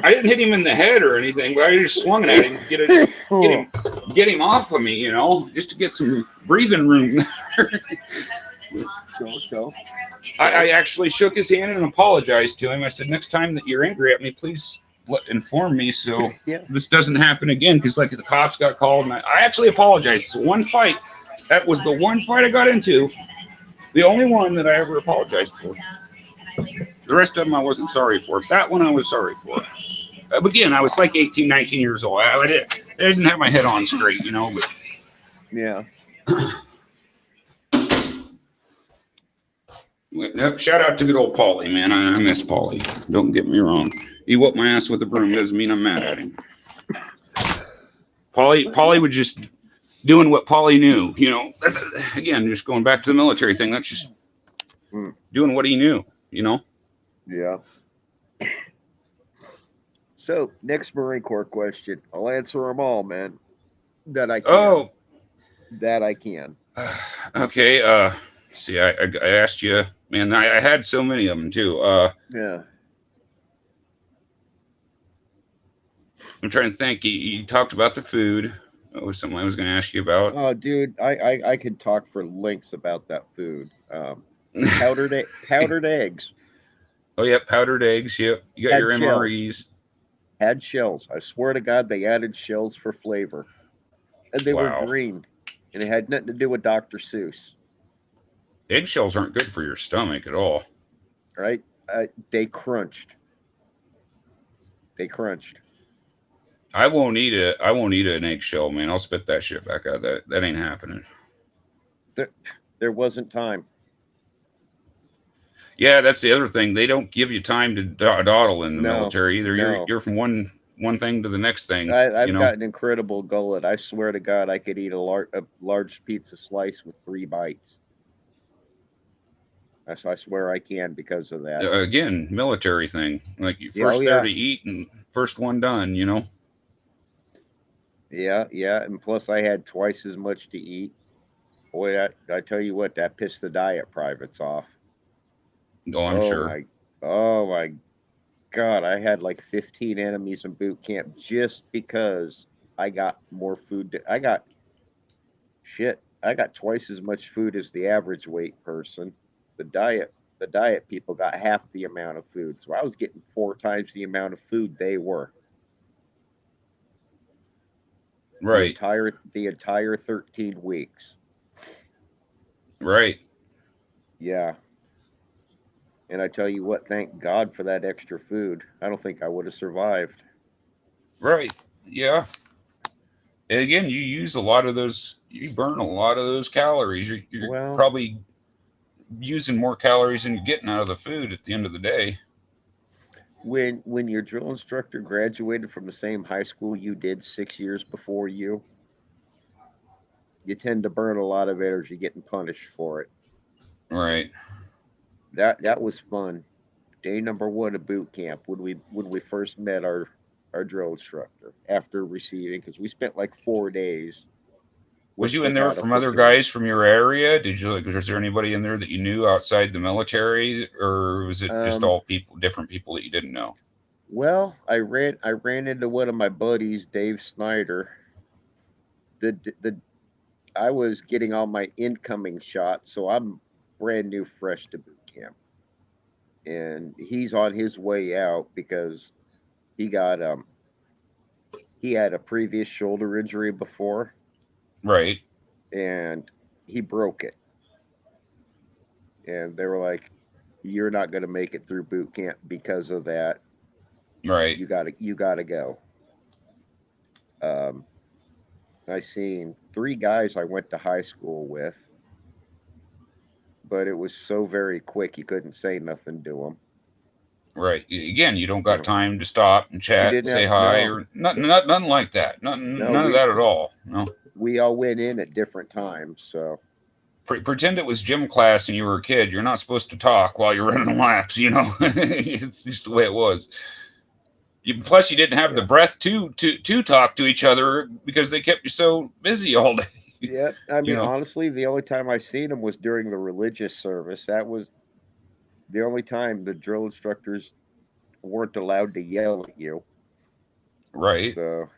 I didn't hit him in the head or anything, but I just swung at him to get him off of me, you know, just to get some breathing room. I actually shook his hand and apologized to him. I said, next time that you're angry at me, please inform me so this doesn't happen again, because like the cops got called, and I actually apologized. It's one fight. That was the one fight I got into. The only one that I ever apologized for. The rest of them I wasn't sorry for. That one I was sorry for. But again, I was like 18, 19 years old. I didn't have my head on straight, you know. But yeah. Shout out to good old Paulie, man. I miss Paulie. Don't get me wrong. He whooped my ass with a broom. Doesn't mean I'm mad at him. Paulie was just doing what Paulie knew. You know, again, just going back to the military thing. That's just doing what he knew. You know. Yeah. So next Marine Corps question. I'll answer them all, man. That I can. Oh. That I can. Okay. See, I asked you, man. I had so many of them too. Yeah. I'm trying to think. You talked about the food. That was something I was going to ask you about. Oh, dude, I could talk for lengths about that food. Powdered eggs. Oh, yeah, powdered eggs. Yep. You got your MREs. Had shells. I swear to God, they added shells for flavor. And they were green. And it had nothing to do with Dr. Seuss. Eggshells aren't good for your stomach at all. Right? They crunched. I won't eat an eggshell, man. I'll spit that shit back out. That ain't happening. There wasn't time. Yeah, that's the other thing. They don't give you time to dawdle in the military either. You're from one thing to the next thing. I've got an incredible gullet. I swear to God, I could eat a large pizza slice with 3 bites. I swear I can because of that. Again, military thing. Like you first there to eat and first one done, you know. Yeah, and plus I had twice as much to eat. Boy, I tell you what, that pissed the diet privates off. Oh, I'm Oh sure. my, oh my God, I had like 15 enemies in boot camp just because I got more food. I got shit. I got twice as much food as the average weight person. The diet people got half the amount of food, so I was getting 4 times the amount of food they were. The Right. entire 13 weeks. Right. Yeah, and I tell you what, thank God for that extra food. I don't think I would have survived. Right. Yeah. And again, you use a lot of those. You burn a lot of those calories. You're Well, probably using more calories than you're getting out of the food at the end of the day. when your drill instructor graduated from the same high school you did 6 years before you tend to burn a lot of energy getting punished for it. Right. That was fun. Day number one of boot camp when we first met our drill instructor after receiving because we spent like 4 days Was you in there without a from other platoon. guys from your area? Did you like? Was there anybody in there that you knew outside the military, or was it just Um, all people, different people that you didn't know? well, I ran into one of my buddies, Dave Snyder. The I was getting all my incoming shots, so I'm brand new, fresh to boot camp, and he's on his way out because he got he had a previous shoulder injury before, Right. and he broke it, and they were like, "You're not going to make it through boot camp because of that. Right. You gotta go." Um, I seen 3 guys I went to high school with, but it was so very quick you couldn't say nothing to them. Right. Again, you don't You got know, time to stop and you chat, didn't say have hi, no, or nothing. no, Nothing like that. Nothing. no. None of We that at all. No. we all went in at different times, so Pretend it was gym class and you were a kid. You're not supposed to talk while you're running laps. You know, it's just the way it was. Plus, you didn't have the yeah, breath to talk to each other because they kept you so busy all day. yeah. I You mean, know. honestly, the only time I seen them was during the religious service. That was the only time the drill instructors weren't allowed to yell at you. Right. So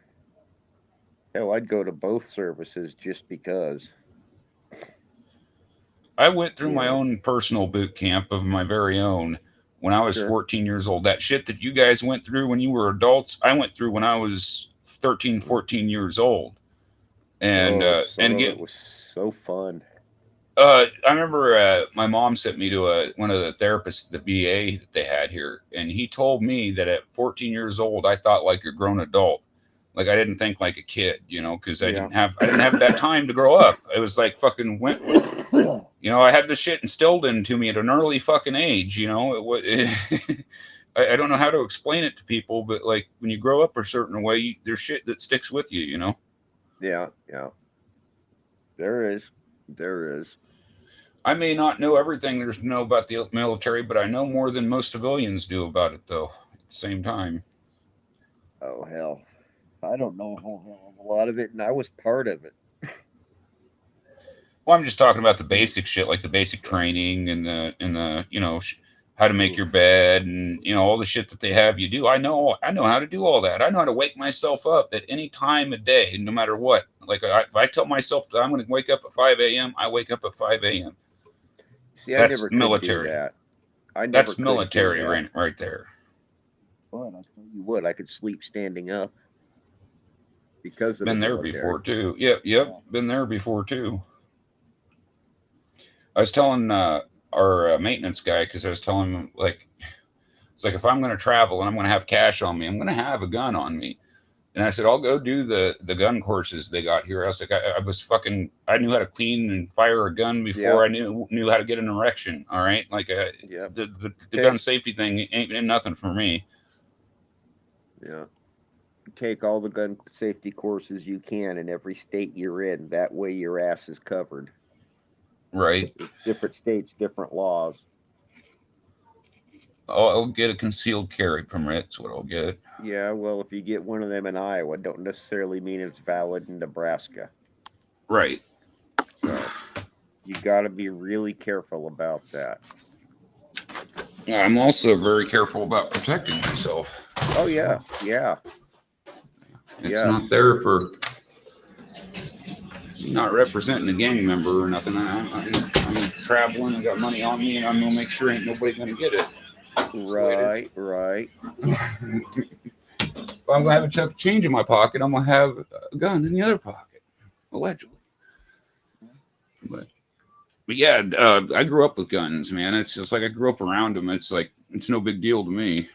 hell, I'd go to both services just because. I went through You my know, own personal boot camp of my very own when I was sure. 14 years old. That shit that you guys went through when you were adults, I went through when I was 13, 14 years old. Oh, And some of it again, was so fun. I remember my mom sent me to one of the therapists at the VA that they had here, and he told me that at 14 years old, I thought like a grown adult. Like I didn't think like a kid, you know, because Yeah. I didn't have that time to grow up. It was like fucking went, you know, I had this shit instilled into me at an early fucking age, you know. I don't know how to explain it to people, but like when you grow up a certain way, there's shit that sticks with you, you know. Yeah, yeah. There is. There is. I may not know everything there's to know about the military, but I know more than most civilians do about it, though. At the same time, Oh hell. I don't know a whole hell of a lot of it, and I was part of it. well, I'm just talking about the basic shit, like the basic training and the you know how to make Oof. your bed and you know all the shit that they have you do. I know how to do all that. I know how to wake myself up at any time of day, no matter what. Like if I tell myself that I'm going to wake up at 5 a.m., I wake up at 5 a.m. See, I That's never could do military. that. I never That's could do military that. right there. But I tell you what, I could sleep standing up because of the Been there military. before too. Yep. Yeah. Been there before too. I was telling our maintenance guy because I was telling him like it's like if I'm going to travel and I'm going to have cash on me, I'm going to have a gun on me. And I said I'll go do the gun courses they got here. I was like I was fucking I knew how to clean and fire a gun before Yep. I knew how to get an erection. All right, like Yep. the gun Take safety thing ain't nothing for me. yeah. Take all the gun safety courses you can in every state you're in. That way your ass is covered. Right. Because there's different states, different laws. I'll get a concealed carry permit. That's what I'll get. Yeah, well, if you get one of them in Iowa, don't necessarily mean it's valid in Nebraska. Right. So You got to be really careful about that. I'm also very careful about protecting myself. Oh yeah, yeah, It's yeah. not there for not representing a gang member or nothing. I'm traveling. I got money on me, and I'm gonna make sure ain't nobody gonna get it. Right, right. If I'm gonna have a chunk of change in my pocket, I'm gonna have a gun in the other pocket, allegedly. But yeah, I grew up with guns, man. It's just like I grew up around them. It's like it's no big deal to me.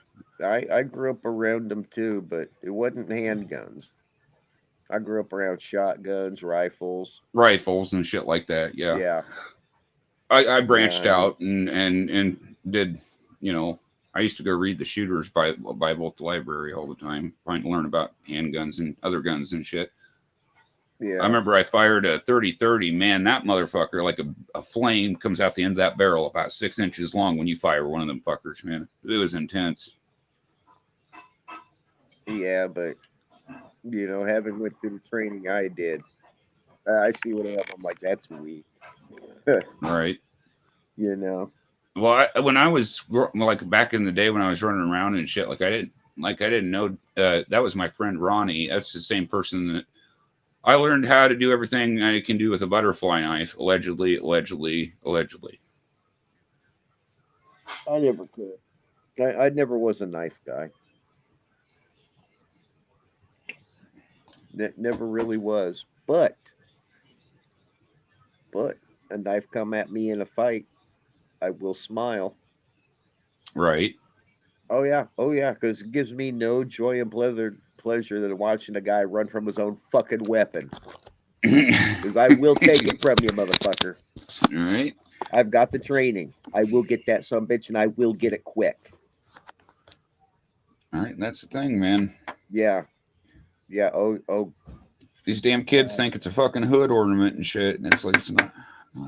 I grew up around them too, but it wasn't handguns. I grew up around shotguns, rifles. Rifles and shit like that. Yeah, Yeah, I yeah. branched I mean, out and did, you know, I used to go read the Shooter's Bible at the library all the time, trying to learn about handguns and other guns and shit. I yeah. remember I fired a 30-30. Man, that motherfucker, like a flame comes out the end of that barrel about 6 inches long when you fire one of them fuckers, man. It was intense. Yeah, but having went through the training I did, I see what I'm like. That's weak. All right. you know. Well, when I was like back in the day when I was running around and shit, I didn't know that was my friend Ronnie. That's the same person that I learned how to do everything I can do with a butterfly knife. Allegedly, allegedly, allegedly. I never could. I never was a knife guy. Never really was. But a knife come at me in a fight, I will smile. Right. Oh yeah, because it gives me no joy and pleasure than watching a guy run from his own fucking weapon. All Because I will take it from you, motherfucker. right. I've got the training. I will get that some bitch, and I will get it quick. All right. That's the thing, man. Yeah, yeah. Oh, These damn kids think it's a fucking hood ornament and shit, and it's like it's not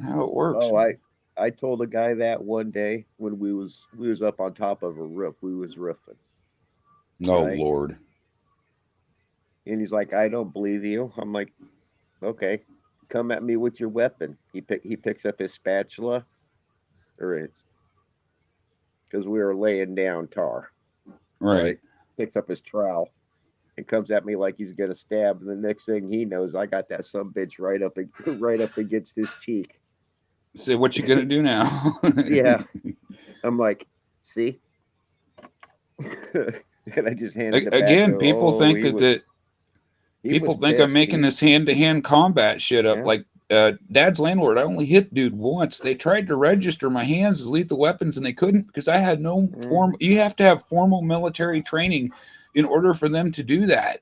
how it works, oh. man. I told a guy that one day when we was up on top of a roof. We was roofing, Oh right? Lord. And he's like, I don't believe you. I'm like, okay, come at me with your weapon. He picks up his spatula, or his, because we were laying down tar, Right. right? Picks up his trowel and comes at me like he's gonna stab. And the next thing he knows, I got that some bitch right up against his cheek. So what you gonna do now? Yeah, I'm like, see, and I just handed it back. Again, people Oh, think that he was people think I'm pissed. making this hand-to-hand combat shit up. Yeah. Like Dad's landlord, I only hit dude once. They tried to register my hands as lethal weapons and they couldn't because I had no form. Mhm. You have to have formal military training in order for them to do that.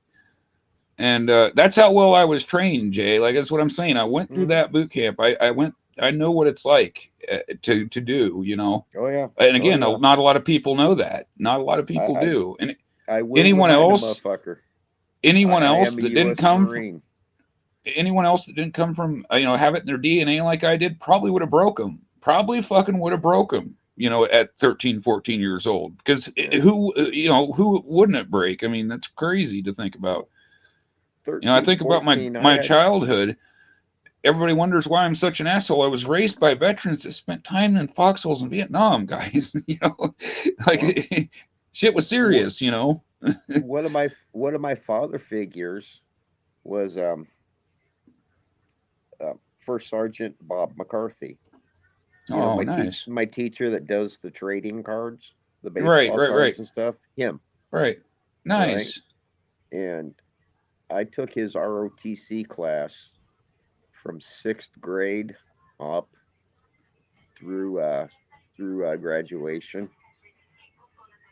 And that's how well I was trained, Jay. Like that's what I'm saying. I went through Mhm. that boot camp. I went. I know what it's like to do. You know. Oh yeah. And Oh again, yeah. not a lot of people know that. Not a lot of I, people I do. And I will anyone remind a else, motherfucker. anyone I else am a that didn't U.S. come Marine. anyone else that didn't come from have it in their DNA like I did probably would have broke them. Probably fucking would have broke them. At 13, 14 years old, because Yeah. who wouldn't it break? I mean, that's crazy to think about. Well, I 13, think about 14. I my had. childhood. Everybody wonders why I'm such an asshole. I was raised by veterans that spent time in foxholes in Vietnam, guys. Well, Like shit was what serious. one of my father figures was First Sergeant Bob McCarthy. Oh, nice. My teacher that does the trading cards, the Right, baseball right, right, cards and stuff. Him, right. right? Nice. And I took his ROTC class from 6th grade up through graduation.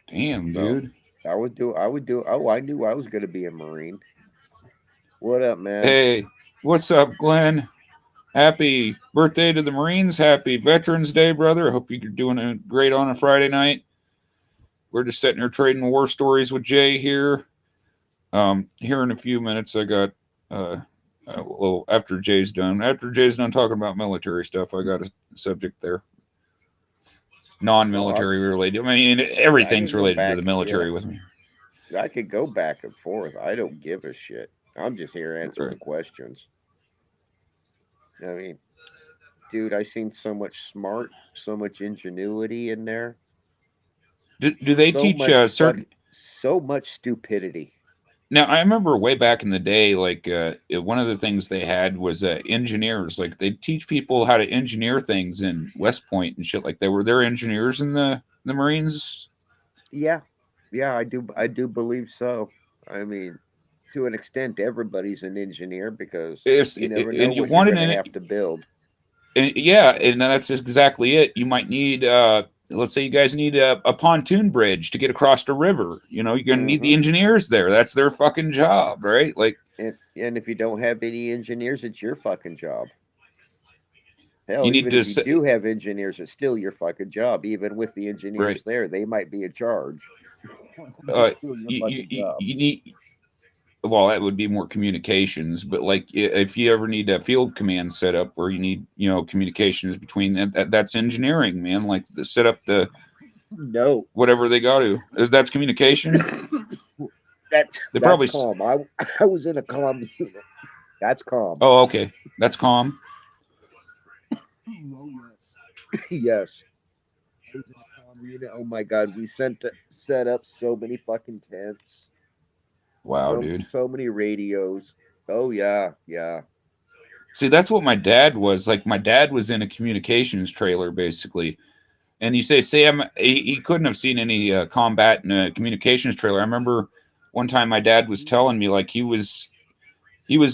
Damn, So dude. I would do. Oh, I knew I was going to be a Marine. What up, man? Hey, what's up, Glenn? Happy birthday to the Marines. Happy Veterans Day, brother. I hope you're doing great on a Friday night. We're just sitting here trading war stories with Jay here. Here in a few minutes, I got well, after Jay's done talking about military stuff, I got a subject there, Oh, non-military related. I mean, I everything's can go related to the back. Yeah, military with me. I could go back and forth. I don't give a shit. I'm just here answering Right. questions. I mean, Dude, I seen so much smart, so much ingenuity in there. Do they So teach much certain? so much stupidity. Now, I remember way back in the day, like one of the things they had was engineers. Like they teach people how to engineer things in West Point and shit. Like they were their engineers in the Marines. Yeah. Yeah, I do believe so. I mean, to an extent everybody's an engineer because you never know And you what you're want going to an have to build. yeah, and that's exactly it. You might need let's say you guys need a pontoon bridge to get across the river. You know, you're gonna need the Mhm. engineers there. That's their fucking job, right? Like And if you don't have any engineers, it's your fucking job. you Hell, need even to if you do have engineers, it's still your fucking job. Even with the right. engineers there, they might be in charge. Uh, It's still your you, fucking job. you need well, that would be more communications, but like if you ever need a field command set up where you need communications between that's engineering, man. Like the set up the No, whatever they got to. That's communication. They that's probably. calm. I was in a calm unit. That's calm. Oh, okay. That's calm. Oh yes, yes. I was in a calm unit. Oh my god, we set up so many fucking tents, Wow, dude. so many radios. Oh yeah, yeah. See, that's what my dad was. Like, my dad was in a communications trailer, basically. And you say, Sam, he couldn't have seen any combat in a communications trailer. I remember one time my dad was telling me, like, he was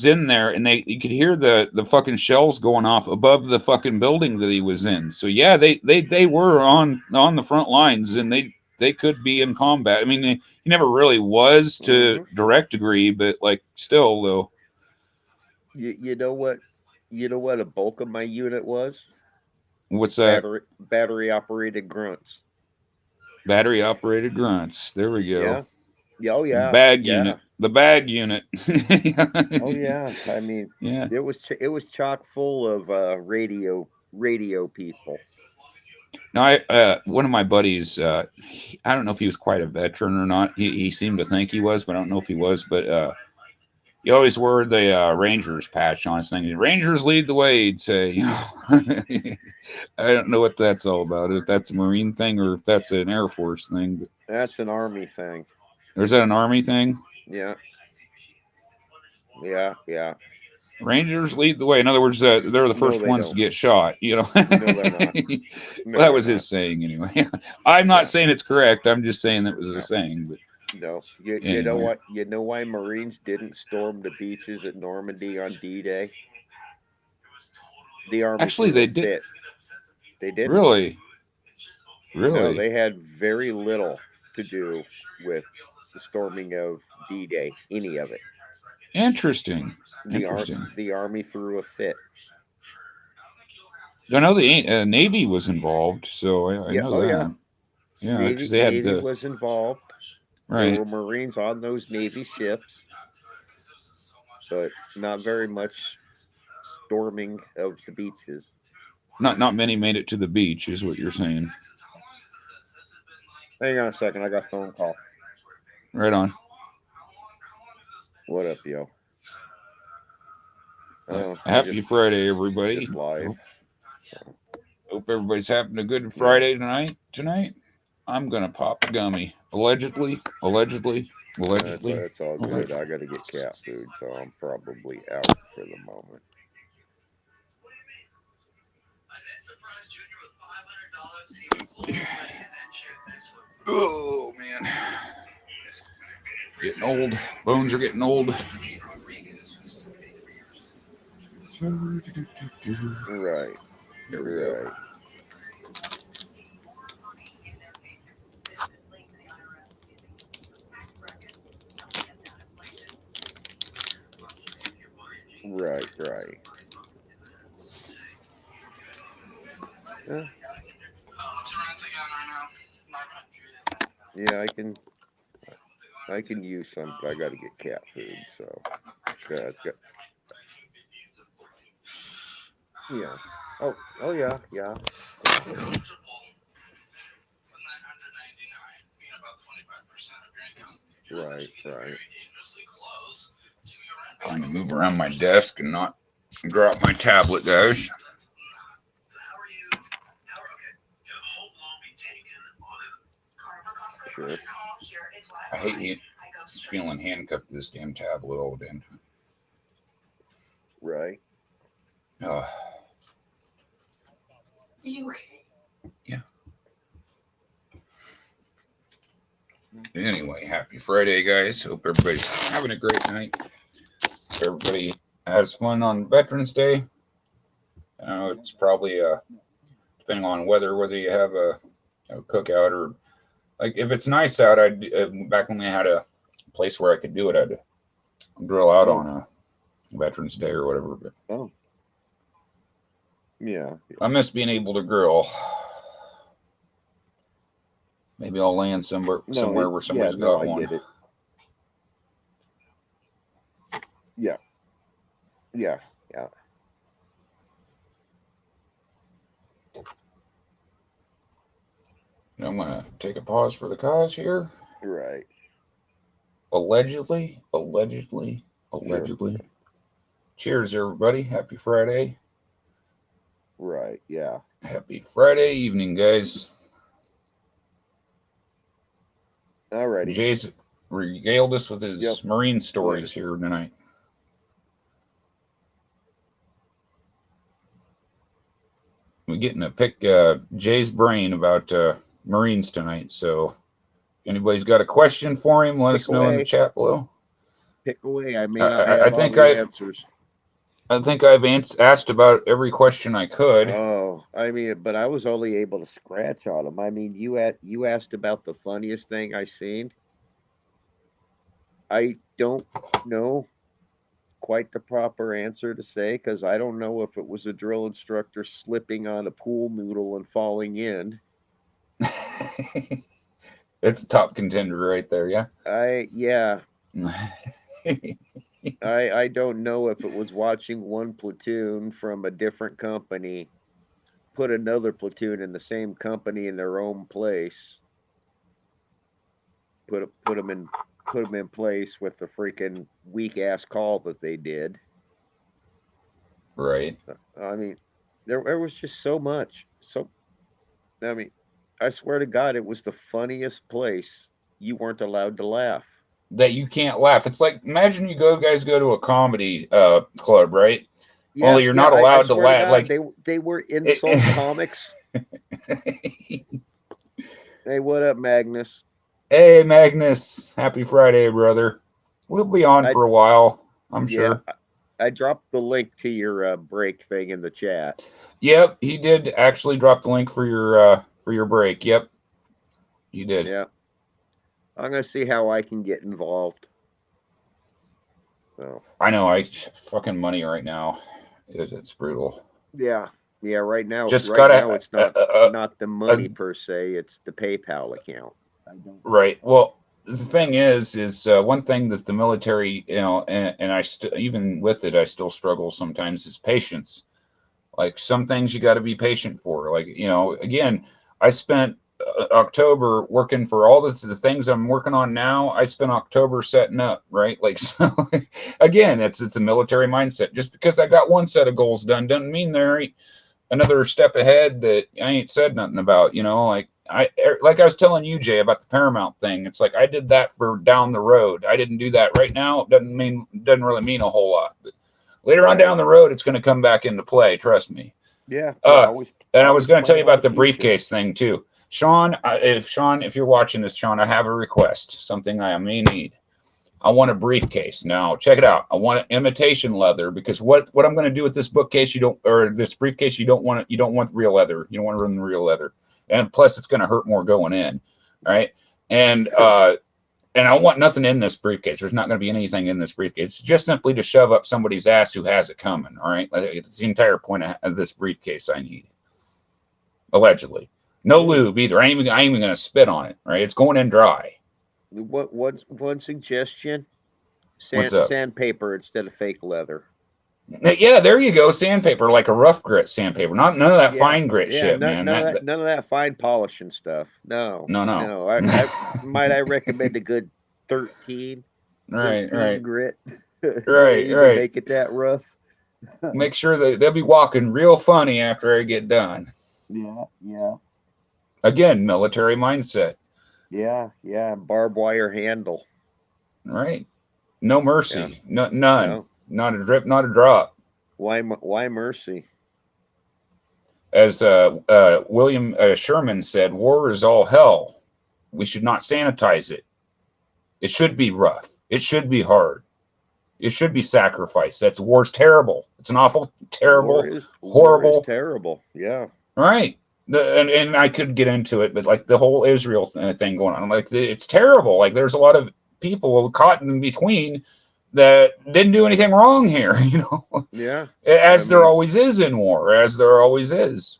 in there, and you could hear the fucking shells going off above the fucking building that he was in. So yeah, they were on the front lines, and they could be in combat. I mean, he never really was to Hmm. direct degree, but like still though. You know what? You know what a bulk of my unit was? What's that? Battery operated grunts. Battery operated grunts. There we go. Yeah. Yeah. Oh The yeah. bag Yeah. unit. The bag unit. Oh yeah. I mean, Yeah. it was chock full of radio people. Now, one of my buddies, I don't know if he was quite a veteran or not. He seemed to think he was, but I don't know if he was. But he always wore the Rangers patch on his thing. Rangers lead the way, he'd say. I don't know what that's all about. If that's a Marine thing or if that's an Air Force thing. But, That's an army thing. or is that an Army thing? Yeah. Yeah. Yeah. Rangers lead the way. In other words, they're the No, first they ones to don't. get shot. You know. No, they're not. Well, No, that they're was not. his saying anyway. I'm not Yeah. saying it's correct. I'm just saying that was a No. saying. But No. You know anyway, what? You know why Marines didn't storm the beaches at Normandy on D-Day? The army actually, threw a they did. fit. They didn't. Really, No, really they had very little to do with the storming of D-Day, any of it. interesting. Interesting. The army threw a fit. I know the Navy was involved, so I Yeah, know oh yeah. that. Yeah, because Navy they had Navy the was involved. There right. were Marines on those Navy ships, but not very much storming of the beaches. Not many made it to the beach, is what you're saying. Hang on a second, I got a phone call. Right on. What up, yo? Oh, I Happy Friday, everybody. just live. Hope everybody's having a good Friday tonight. I'm gonna pop a gummy. Allegedly. That's all good. I got to get cat food, so I'm probably out for the moment. Oh man, getting old. Bones are getting old. Right. There we go. Right. Right. Right. Yeah, I can use some, but I got to get cat food. So, yeah. Oh yeah, yeah. Right, right. Trying to move around my desk and not drop my tablet, guys. sure. I hate feeling handcuffed to this damn tablet all day. Right. Are you okay? Yeah. Anyway, happy Friday, guys. Hope everybody's having a great night. Everybody has fun on Veterans Day. I know it's probably depending on whether you have a cookout or like if it's nice out. Back when they had a place where I could do it, I'd grill out on a Veterans Day or whatever. But yeah, I miss being able to grill. Maybe I'll land somewhere where somebody's got one. I get it. Yeah. I'm gonna take a pause for the cause here. Right. Allegedly. Sure. Cheers, everybody. Happy Friday. Right. Yeah. Happy Friday evening, guys. Alrighty. Jay's regaled us with his Marine stories here tonight. We're getting to pick Jay's brain about Marines tonight. So, if anybody's got a question for him, let us know in the chat below. Pick away. I may not have all the answers. I think I've asked about every question I could. Oh, I mean, but I was only able to scratch on them. I mean, you asked about the funniest thing I seen. I don't know quite the proper answer to say because I don't know if it was a drill instructor slipping on a pool noodle and falling in. It's a top contender right there, yeah. I don't know if it was watching one platoon from a different company put another platoon in the same company in their own place. Put them in place with the freaking weak ass call that they did. Right. I mean, there was just so much. I mean, I swear to God, it was the funniest place. You weren't allowed to laugh. That you can't laugh. It's like imagine you guys go to a comedy club, right? Yeah, only you're not allowed to laugh. God, like they were insult comics. Hey, what up, Magnus? Hey, Magnus. Happy Friday, brother. We'll be on for a while, I'm sure. I dropped the link to your break thing in the chat. Yep, he did actually drop the link for your break. Yep, you did. Yeah, I'm gonna see how I can get involved. So I know, fucking money right now. It's brutal. Yeah. Right now, it's not the money per se; it's the PayPal account. Right. Well, the thing is one thing that the military, and I even with it, I still struggle sometimes is patience. Like some things you got to be patient for. Like again, I spent October working for all the things I'm working on now. I spent October setting up, right? Like, so again, it's a military mindset. Just because I got one set of goals done doesn't mean there ain't another step ahead that I ain't said nothing about. Like I was telling you, Jay, about the Paramount thing. It's like I did that for down the road. I didn't do that right now. It doesn't really mean a whole lot. But later on down the road, it's going to come back into play. Trust me. Yeah. And I was going to tell you about the briefcase thing too. Sean, if you're watching this, Sean, I have a request, something I may need. I want a briefcase. Now, check it out. I want imitation leather because what I'm going to do with this bookcase, this briefcase, you don't want real leather. You don't want to run the real leather. And plus it's going to hurt more going in. Right. And I want nothing in this briefcase. There's not going to be anything in this briefcase. It's just simply to shove up somebody's ass who has it coming. All right. It's the entire point of this briefcase I need. Allegedly. No lube either. I ain't even going to spit on it. Right. It's going in dry. One suggestion? Sandpaper instead of fake leather. Yeah, there you go. Sandpaper, like a rough grit sandpaper. None of that fine grit shit, man. None of that fine polishing stuff. No. I recommend a good 13. Right. Grit. Right. Make it that rough. Make sure that they'll be walking real funny after I get done. Yeah. Again, military mindset. Yeah, yeah. Barbed wire handle. Right? No Yeah. mercy, none, No. not a drip, not a drop. Why mercy? As William Sherman said, war is all hell. We should not sanitize it. It should be rough. It should be hard. It should be sacrifice. That's war's terrible. It's an awful, terrible, War is horrible. terrible. Yeah. Right. And I could get into it, but like the whole Israel thing going on, I'm like, it's terrible. Like there's a lot of people caught in between that didn't do anything wrong here, Yeah. I as there mean, always is in war, as there always is.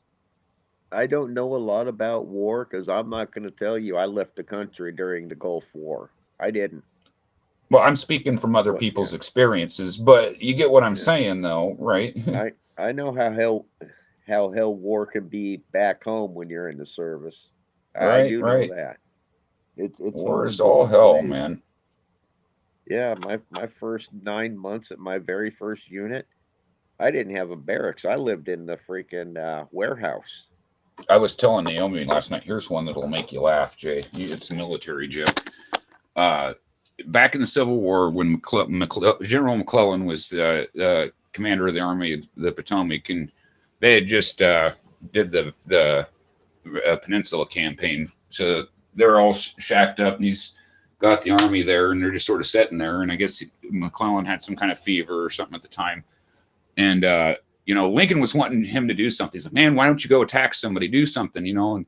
I don't know a lot about war because I'm not going to tell you I left the country during the Gulf War. I didn't. Well, I'm speaking from other But people's yeah, experiences, but you get what I'm yeah. saying, though, right? I know how hell war can be back home when you're in the service. I Right, do know right. that. It's War is all horrible hell, place. man. Yeah, my first 9 months at my very first unit, I didn't have a barracks. I lived in the freaking warehouse. I was telling Naomi last night. Here's one that'll make you laugh, Jay. It's a military joke. Uh, Back in the Civil War, when General McClellan was commander of the Army of the Potomac, and they had just did the Peninsula campaign, so they're all shacked up, and he's got the army there, and they're just sort of sitting there. And I guess McClellan had some kind of fever or something at the time, and Lincoln was wanting him to do something. He's like, man, why don't you go attack somebody, do something, and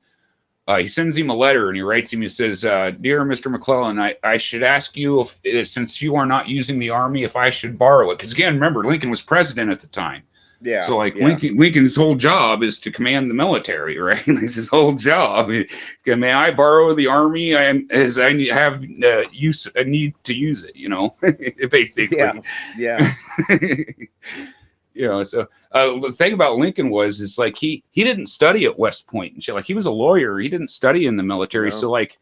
he sends him a letter and he writes him. He says, "Dear Mr. McClellan, I should ask you if, since you are not using the army, if I should borrow it." Because again, remember, Lincoln was president at the time, Yeah, so like yeah, Lincoln's whole job is to command the military, right? That's his whole job. May I borrow the army? As I have use, I need to use it. yeah, Basically. yeah. So the thing about Lincoln was, is like he didn't study at West Point and shit. Like he was a lawyer, he didn't study in the military. So No, like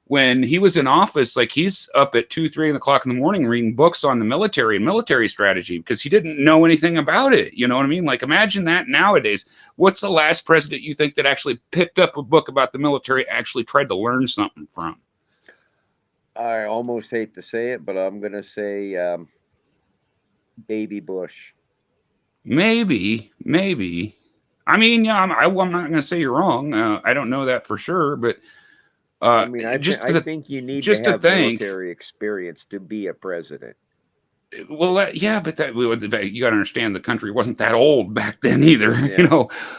when he was in office, like he's up at 2, 3 o'clock in the morning reading books on the military and military strategy because he didn't know anything about it. You know what I mean? Like imagine that nowadays. What's the last president you think that actually picked up a book about the military, actually tried to learn something from? I almost hate to say it, but I'm gonna say Baby Bush. Maybe. I mean, yeah, I'm not going to say you're wrong. I don't know that for sure, but I mean, I think you need to just to have think. military experience to be a president. Well, yeah, but you got to understand the country wasn't that old back then either, Yeah.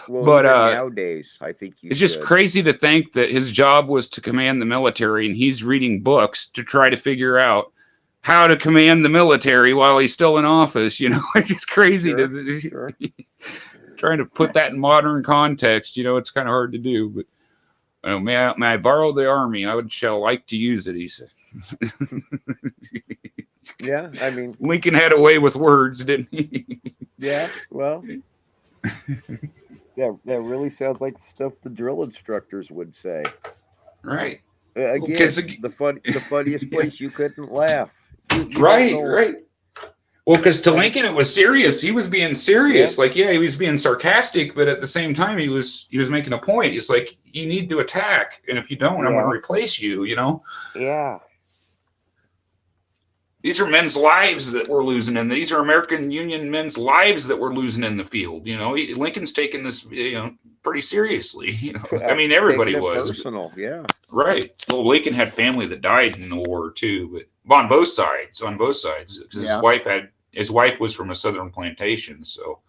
Well, But even nowadays, I think you it's just should. crazy to think that his job was to command the military, and he's reading books to try to figure out how to command the military while he's still in office. It's just crazy Sure, to sure. trying to put that in modern context. It's kind of hard to do, but. May I borrow the army? Shall like to use it, he said. Yeah, I mean, Lincoln had a way with words, didn't he? yeah. Well, that really sounds like the stuff the drill instructors would say. Right. Again, the funniest Yeah. place you couldn't laugh. You don't Right, know. right. Well, because to And Lincoln it was serious. He was being yeah, serious. Like, yeah, he was being sarcastic, but at the same time, he was making a point. He's like, you need to attack, and if you don't, I'm going to yeah, replace you. yeah, These are men's lives that we're losing, and these are American Union men's lives that we're losing in the field. Lincoln's taking this, pretty seriously. I mean, taking everybody it was, personal. Yeah, right. Well, Lincoln had family that died in the war too, but on both sides, because yeah, his wife was from a southern plantation. So,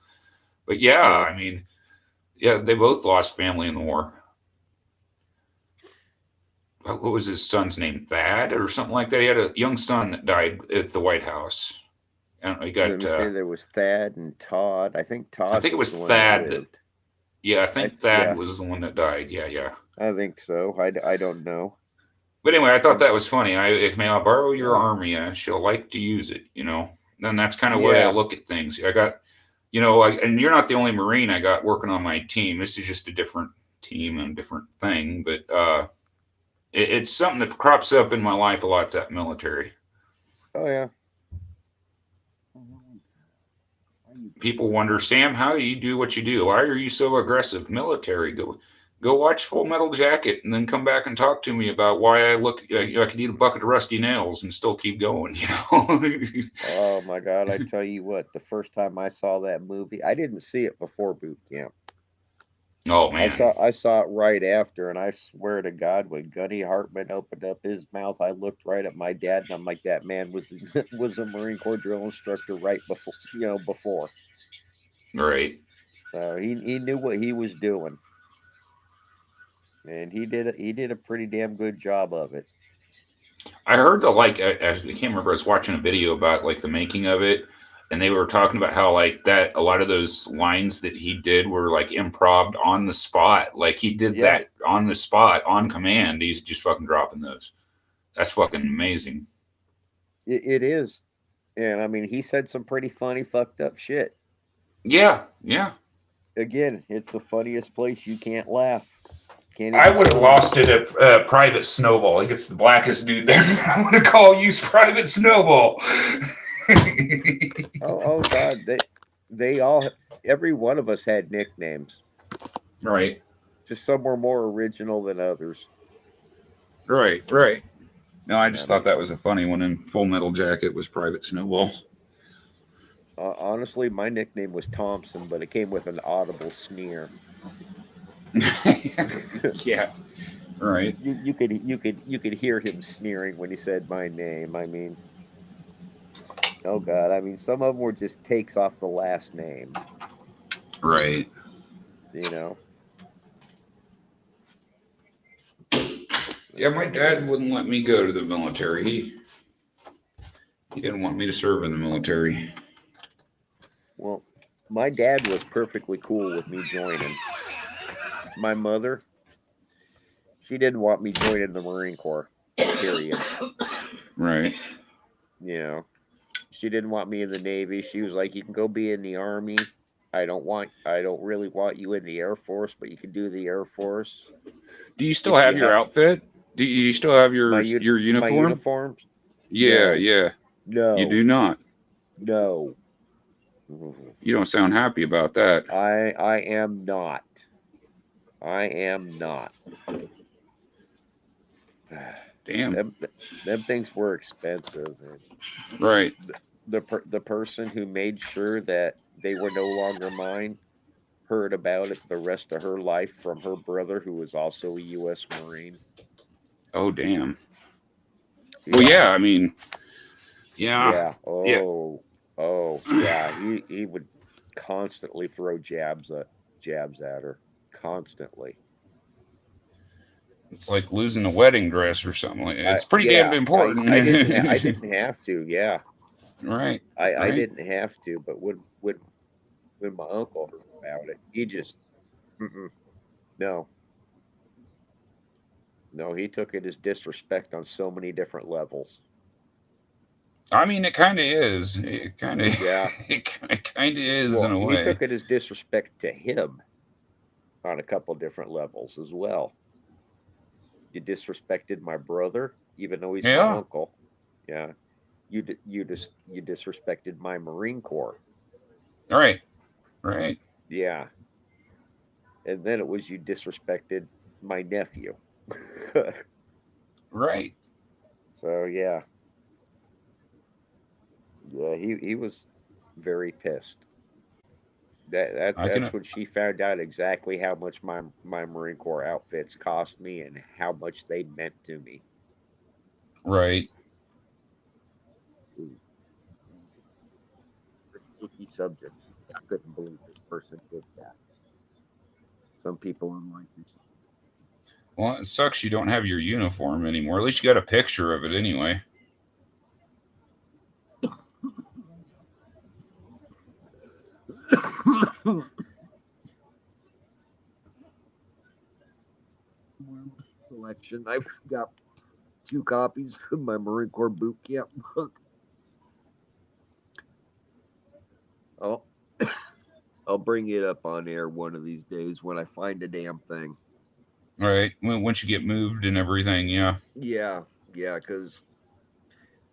but yeah, yeah. I mean, yeah, they both lost family in the war. What was his son's name? Thad or something like that. He had a young son that died at the White House. I don't know. He Let got. me say there was Thad and Todd. I think I Todd think it was was the one that Thad that. lived. Yeah, I think Thad Yeah, was the one that died. Yeah, yeah. I think so. I don't know. But anyway, I thought Um, that was funny. If may I borrow your yeah, army, I shall like to use it. And that's kind of the way I yeah. look at things. I got, and you're not the only Marine I got working on my team. This is just a different team and a different thing, but it's something that crops up in my life a lot. That military. Oh yeah. People wonder, Sam, how do you do what you do? Why are you so aggressive? Military go. Go watch Full Metal Jacket, and then come back and talk to me about why I look. I could eat a bucket of rusty nails and still keep going. You know. Oh my God! I tell you what, the first time I saw that movie, I didn't see it before boot camp. Oh I man. saw it right after, and I swear to God, when Gunny Hartman opened up his mouth, I looked right at my dad, and I'm like, that man was was a Marine Corps drill instructor right before, before. Right. So he knew what he was doing, and he did a pretty damn good job of it. I heard the I can't remember. I was watching a video about like the making of it, and they were talking about how like that a lot of those lines that he did were like improv on the spot. Like he did Yeah, that on the spot, on command. He's just fucking dropping those. That's fucking amazing. it is, and I mean, he said some pretty funny, fucked up shit. Yeah, yeah. Again, it's the funniest place you can't laugh. Can't I even would have say anything. lost it at Private Snowball. He gets the blackest dude there. I would have called you Private Snowball. Oh God, they all, every one of us had nicknames. Right, Just some were more original than others. right, right. No, I I just thought mean, that was a funny one. In Full Metal Jacket was Private Snowball. honestly, my nickname was Thompson, but it came with an audible sneer. Yeah, right. You could hear him sneering when he said my name. I mean, oh God, I mean, some of them were just takes off the last name. Right. You know, Yeah, my I mean, dad wouldn't let me go to the military. He didn't want me to serve in the military. well, my dad was perfectly cool with me joining. My mother, she didn't want me joining the Marine Corps. Period. Right. You know, she didn't want me in the Navy. She was like, "You can go be in the Army. I don't really want you in the Air Force, but you can do the Air Force Do you still if have you your have outfit? Do you still have my your my uniform? uniforms." Yeah, No, yeah. You no, do not. no. Mhm. You don't sound happy about that. I am not. I am not. Damn. them them things were expensive, and Right. the person who made sure that they were no longer mine heard about it the rest of her life from her brother, who was also a U.S. Marine. Oh, damn. Well, Yeah, yeah. I mean, yeah, yeah. yeah. Oh, yeah. He would constantly throw jabs at her, constantly. It's like losing a wedding dress or something. Like it's pretty damn Yeah. I important. didn't have to. Yeah, Right. I Right. didn't have to. But when my uncle heard about it, he just mm-mm, no, no. He took it as disrespect on so many different levels. I mean, it kind of is. It kind of, Yeah. it kind of is in Well, a he way. took it as disrespect to him on a couple different levels as well. You disrespected my brother, even though he's my Yeah. uncle. Yeah. You disrespected my Marine Corps. Right. Right. Yeah. And then it was you disrespected my nephew. Right. So yeah. Yeah, he was very pissed. I That's can. when she found out exactly how much my Marine Corps outfits cost me and how much they meant to me. Right. Ooh, icky subject. I couldn't believe this person did that. Some people are like this. Well, it sucks you don't have your uniform anymore. At least you got a picture of it anyway. Collection. I've got two copies of my Marine Corps boot camp book. I'll I'll bring it up on air one of these days when I find a damn thing. Right. Once you get moved and everything, yeah. Yeah, yeah, because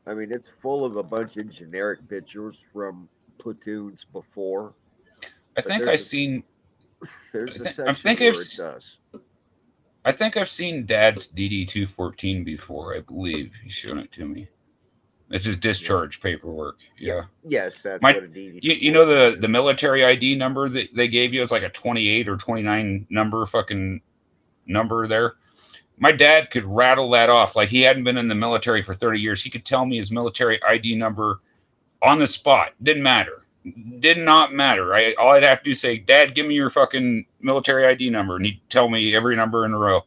I mean it's full of a bunch of generic pictures from platoons before, I but think I seen. there's a I section think I've. where it does. I think I've seen Dad's DD-214 before. I believe he's shown it to me. This is Yeah. discharge paperwork. Yeah. Yeah. Yes, that's My, what a DD you know 14 the is. military ID number that they gave you is like a 28 or 29 number fucking number there. My dad could rattle that off like he hadn't been in the military for 30 years. He could tell me his military ID number on the spot. Didn't matter. Did not matter. All I'd have to do is say, "Dad, give me your fucking military ID number," and he'd tell me every number in a row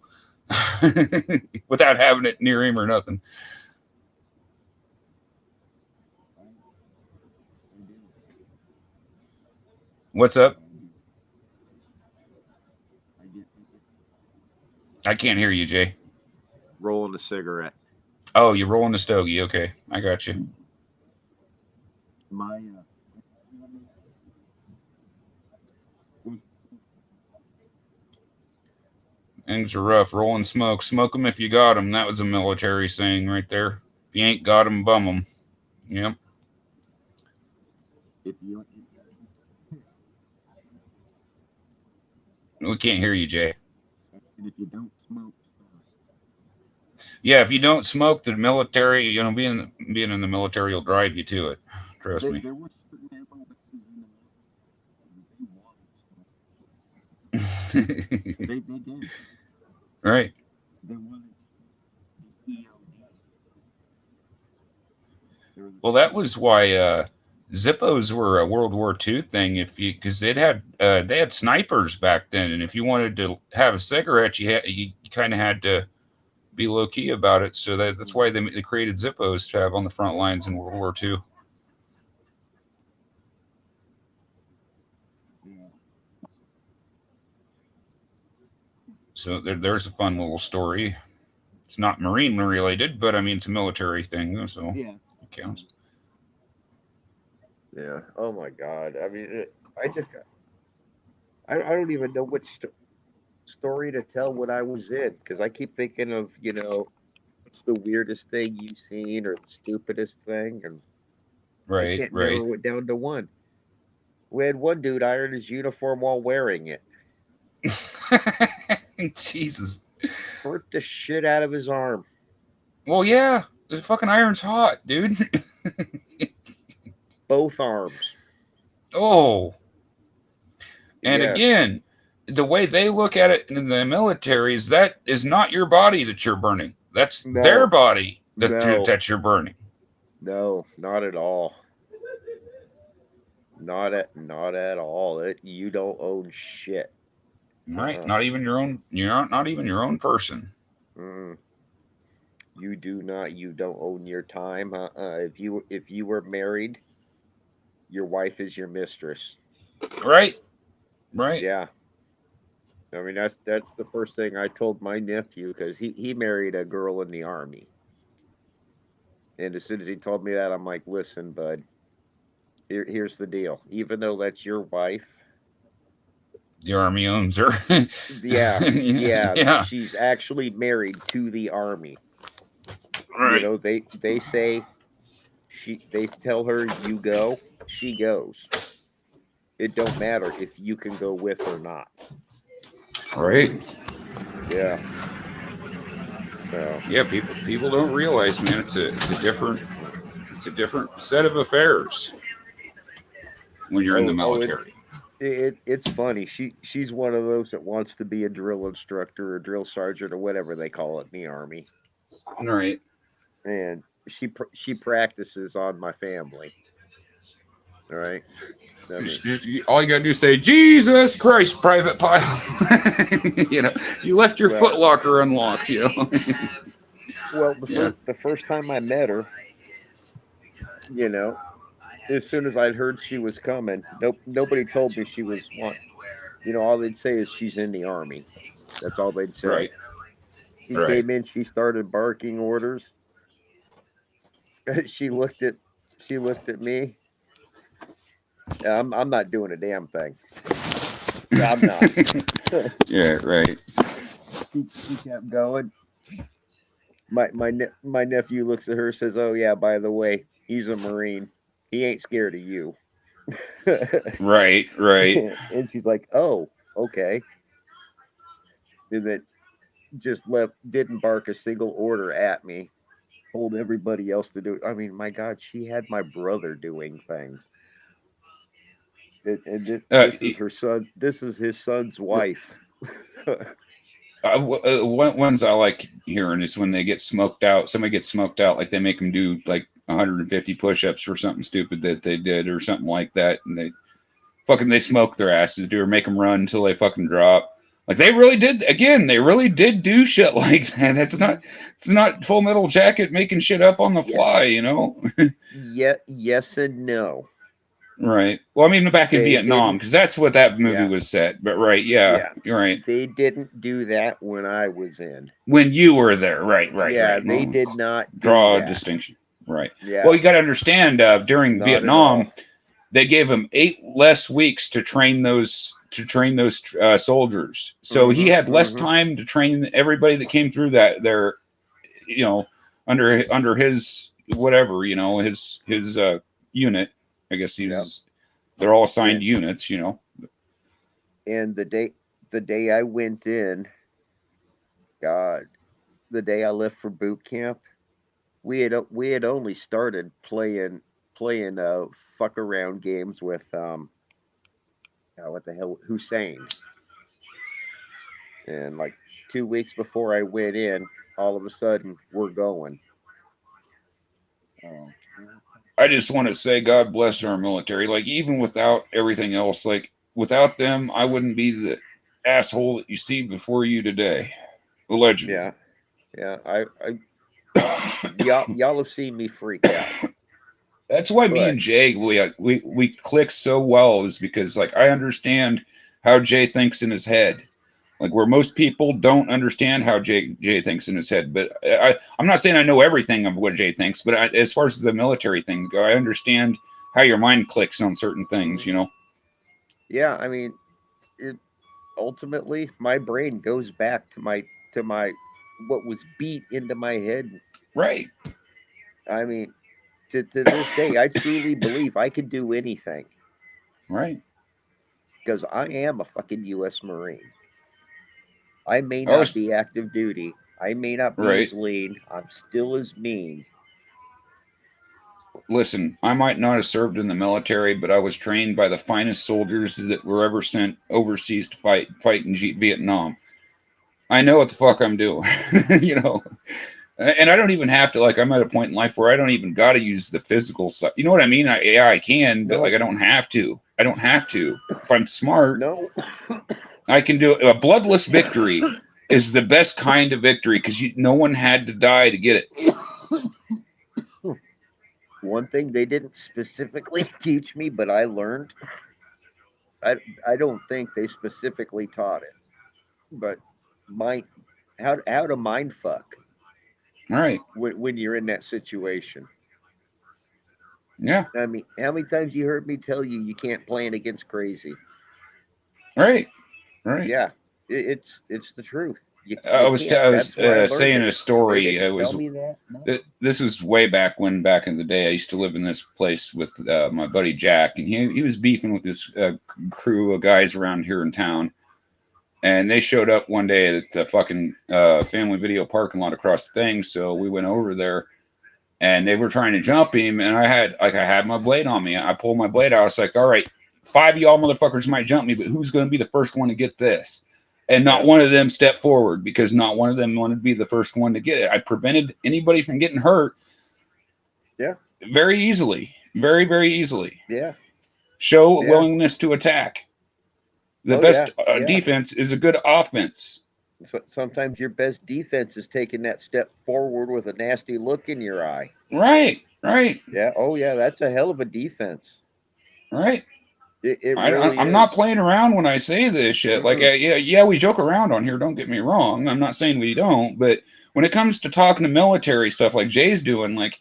without having it near him or nothing. What's up? I can't hear you, Jay. Rolling a cigarette. Oh, you're rolling the stogie. Okay, I got you. My Things are rough. Rolling smoke. Smoke 'em if you got 'em. That was a military saying right there. If you ain't got 'em, bum 'em. Yep. if you We can't hear you, Jay. if you don't smoke, Yeah, if you don't smoke, the military, being in the military will drive you to it. Trust me. there were certain ammo mixes in the they did. Right. They wanted EOD. Well, that was why Zippos were a World War II thing. If you because they had snipers back then, and if you wanted to have a cigarette, you kind of had to be low key about it. So that's why they created Zippos to have on the front lines in World War II. So there's a fun little story. It's not Marine related, but I mean it's a military thing, so Yeah. it counts. Yeah. Oh my God. I mean, I just I don't even know which story to tell when I was in because I keep thinking of what's the weirdest thing you've seen or the stupidest thing, and I Right, can't right. narrow it down to one. We had one dude iron his uniform while wearing it. Jesus. Burnt the shit out of his arm. Well, yeah, the fucking iron's hot, dude. Both arms. Oh, and Yes. again, the way they look at it in the military is that is not your body that you're burning. That's their No. body No. that you're burning. No. Not at all. Not at all. You don't own shit. Right? Uh-uh. Not even your own. You're not even your own person. Mm-mm. You do not. You don't own your time. If you were married, your wife is your mistress. Right? Right? Yeah. I mean that's the first thing I told my nephew because he married a girl in the army. And as soon as he told me that, I'm like, listen, bud, here's the deal. Even though that's your wife, The army owns her. yeah, yeah, Yeah. she's actually married to the army. Right. They say they tell her you go, she goes. It don't matter if you can go with or not. Right. Yeah. So Yeah. People don't realize, man. It's a different set of affairs when you're in the oh it's military. it's funny. She's one of those that wants to be a drill instructor or drill sergeant or whatever they call it in the army, Right. and she practices on my family. All right. I mean, All you gotta do is say, "Jesus Christ, Private Pile." You left your well, Foot Locker unlocked. well, Yeah. the first time I met her, you know, as soon as I'd heard she was coming, nobody told me she was one. All they'd say is she's in the army. That's all they'd say. Right. She Right. came in, she started barking orders. she looked at she looked at me. I'm not doing a damn thing. I'm not. Yeah. Right. She kept going. My nephew looks at her, says, "Oh yeah, by the way, he's a Marine. He ain't scared of you." Right. Right. And she's like, "Oh, okay." And then just didn't bark a single order at me. Told everybody else to do it. I mean, my God, she had my brother doing things. This is her son. This is his son's wife. Ones I like hearing is when they get smoked out. Somebody gets smoked out, like they make them do like 150 push-ups for something stupid that they did or something like that, and they smoke their asses, do or make them run until they fucking drop. Like they really did. Again, they really did do shit like that. It's not Full Metal Jacket making shit up on the fly, you know. Yeah, yes and no. Right. Well, I mean, back in Vietnam, because that's what that movie was set. But right, yeah, you're right. They didn't do that when I was in. When you were there, right. Yeah, right. they did not draw a distinction. Right. Yeah. Well, you got to understand, during Not Vietnam, they gave him 8 less weeks to train those soldiers. So he had less time to train everybody that came through there, you know, under his whatever, you know, his unit. I guess they're all assigned units, you know. And the day I went in, God, the day I left for boot camp, we had only started playing fuck around games with what the hell, Hussein. And like 2 weeks before I went in, all of a sudden we're going. I just want to say God bless our military. Like, even without everything else, like without them, I wouldn't be the asshole that you see before you today. Allegedly. Yeah. Y'all have seen me freak out. That's why me and Jay we click so well, is because like I understand how Jay thinks in his head. Like where most people don't understand how Jay thinks in his head. But I'm not saying I know everything of what Jay thinks, but as far as the military thing go, I understand how your mind clicks on certain things, you know? Yeah, I mean, ultimately, my brain goes back to my what was beat into my head. Right. I mean, to this day, I truly believe I can do anything. Right. Because I am a fucking U.S. Marine. I may not be active duty. I may not be as lean. I'm still as mean. Listen, I might not have served in the military, but I was trained by the finest soldiers that were ever sent overseas to fight in Vietnam. I know what the fuck I'm doing, you know. And I don't even have to, like, I'm at a point in life where I don't even got to use the physical stuff. You know what I mean? I can, but like I don't have to. I don't have to. If I'm smart, no, I can do it. A bloodless victory is the best kind of victory because no one had to die to get it. One thing they didn't specifically teach me, but I learned. I don't think they specifically taught it, but how to mind fuck. Right. When you're in that situation. Yeah. I mean, how many times you heard me tell you can't plan against crazy? Right. Yeah, it's the truth. I was saying a story. It was this was way back in the day. I used to live in this place with my buddy Jack, and he was beefing with this crew of guys around here in town. And they showed up one day at the fucking Family Video parking lot across the thing. So we went over there, and they were trying to jump him. And I had my blade on me. I pulled my blade out. I was like, all right, 5 of y'all motherfuckers might jump me, but who's going to be the first one to get this? And not one of them stepped forward because not one of them wanted to be the first one to get it. I prevented anybody from getting hurt. Yeah. Very easily. Very, very easily. Yeah. Show willingness to attack. The best defense is a good offense. So sometimes your best defense is taking that step forward with a nasty look in your eye. Right. Right. Yeah. Oh, yeah. That's a hell of a defense. Right. It really I'm not playing around when I say this shit. Like, we joke around on here. Don't get me wrong. I'm not saying we don't. But when it comes to talking to military stuff like Jay's doing, like,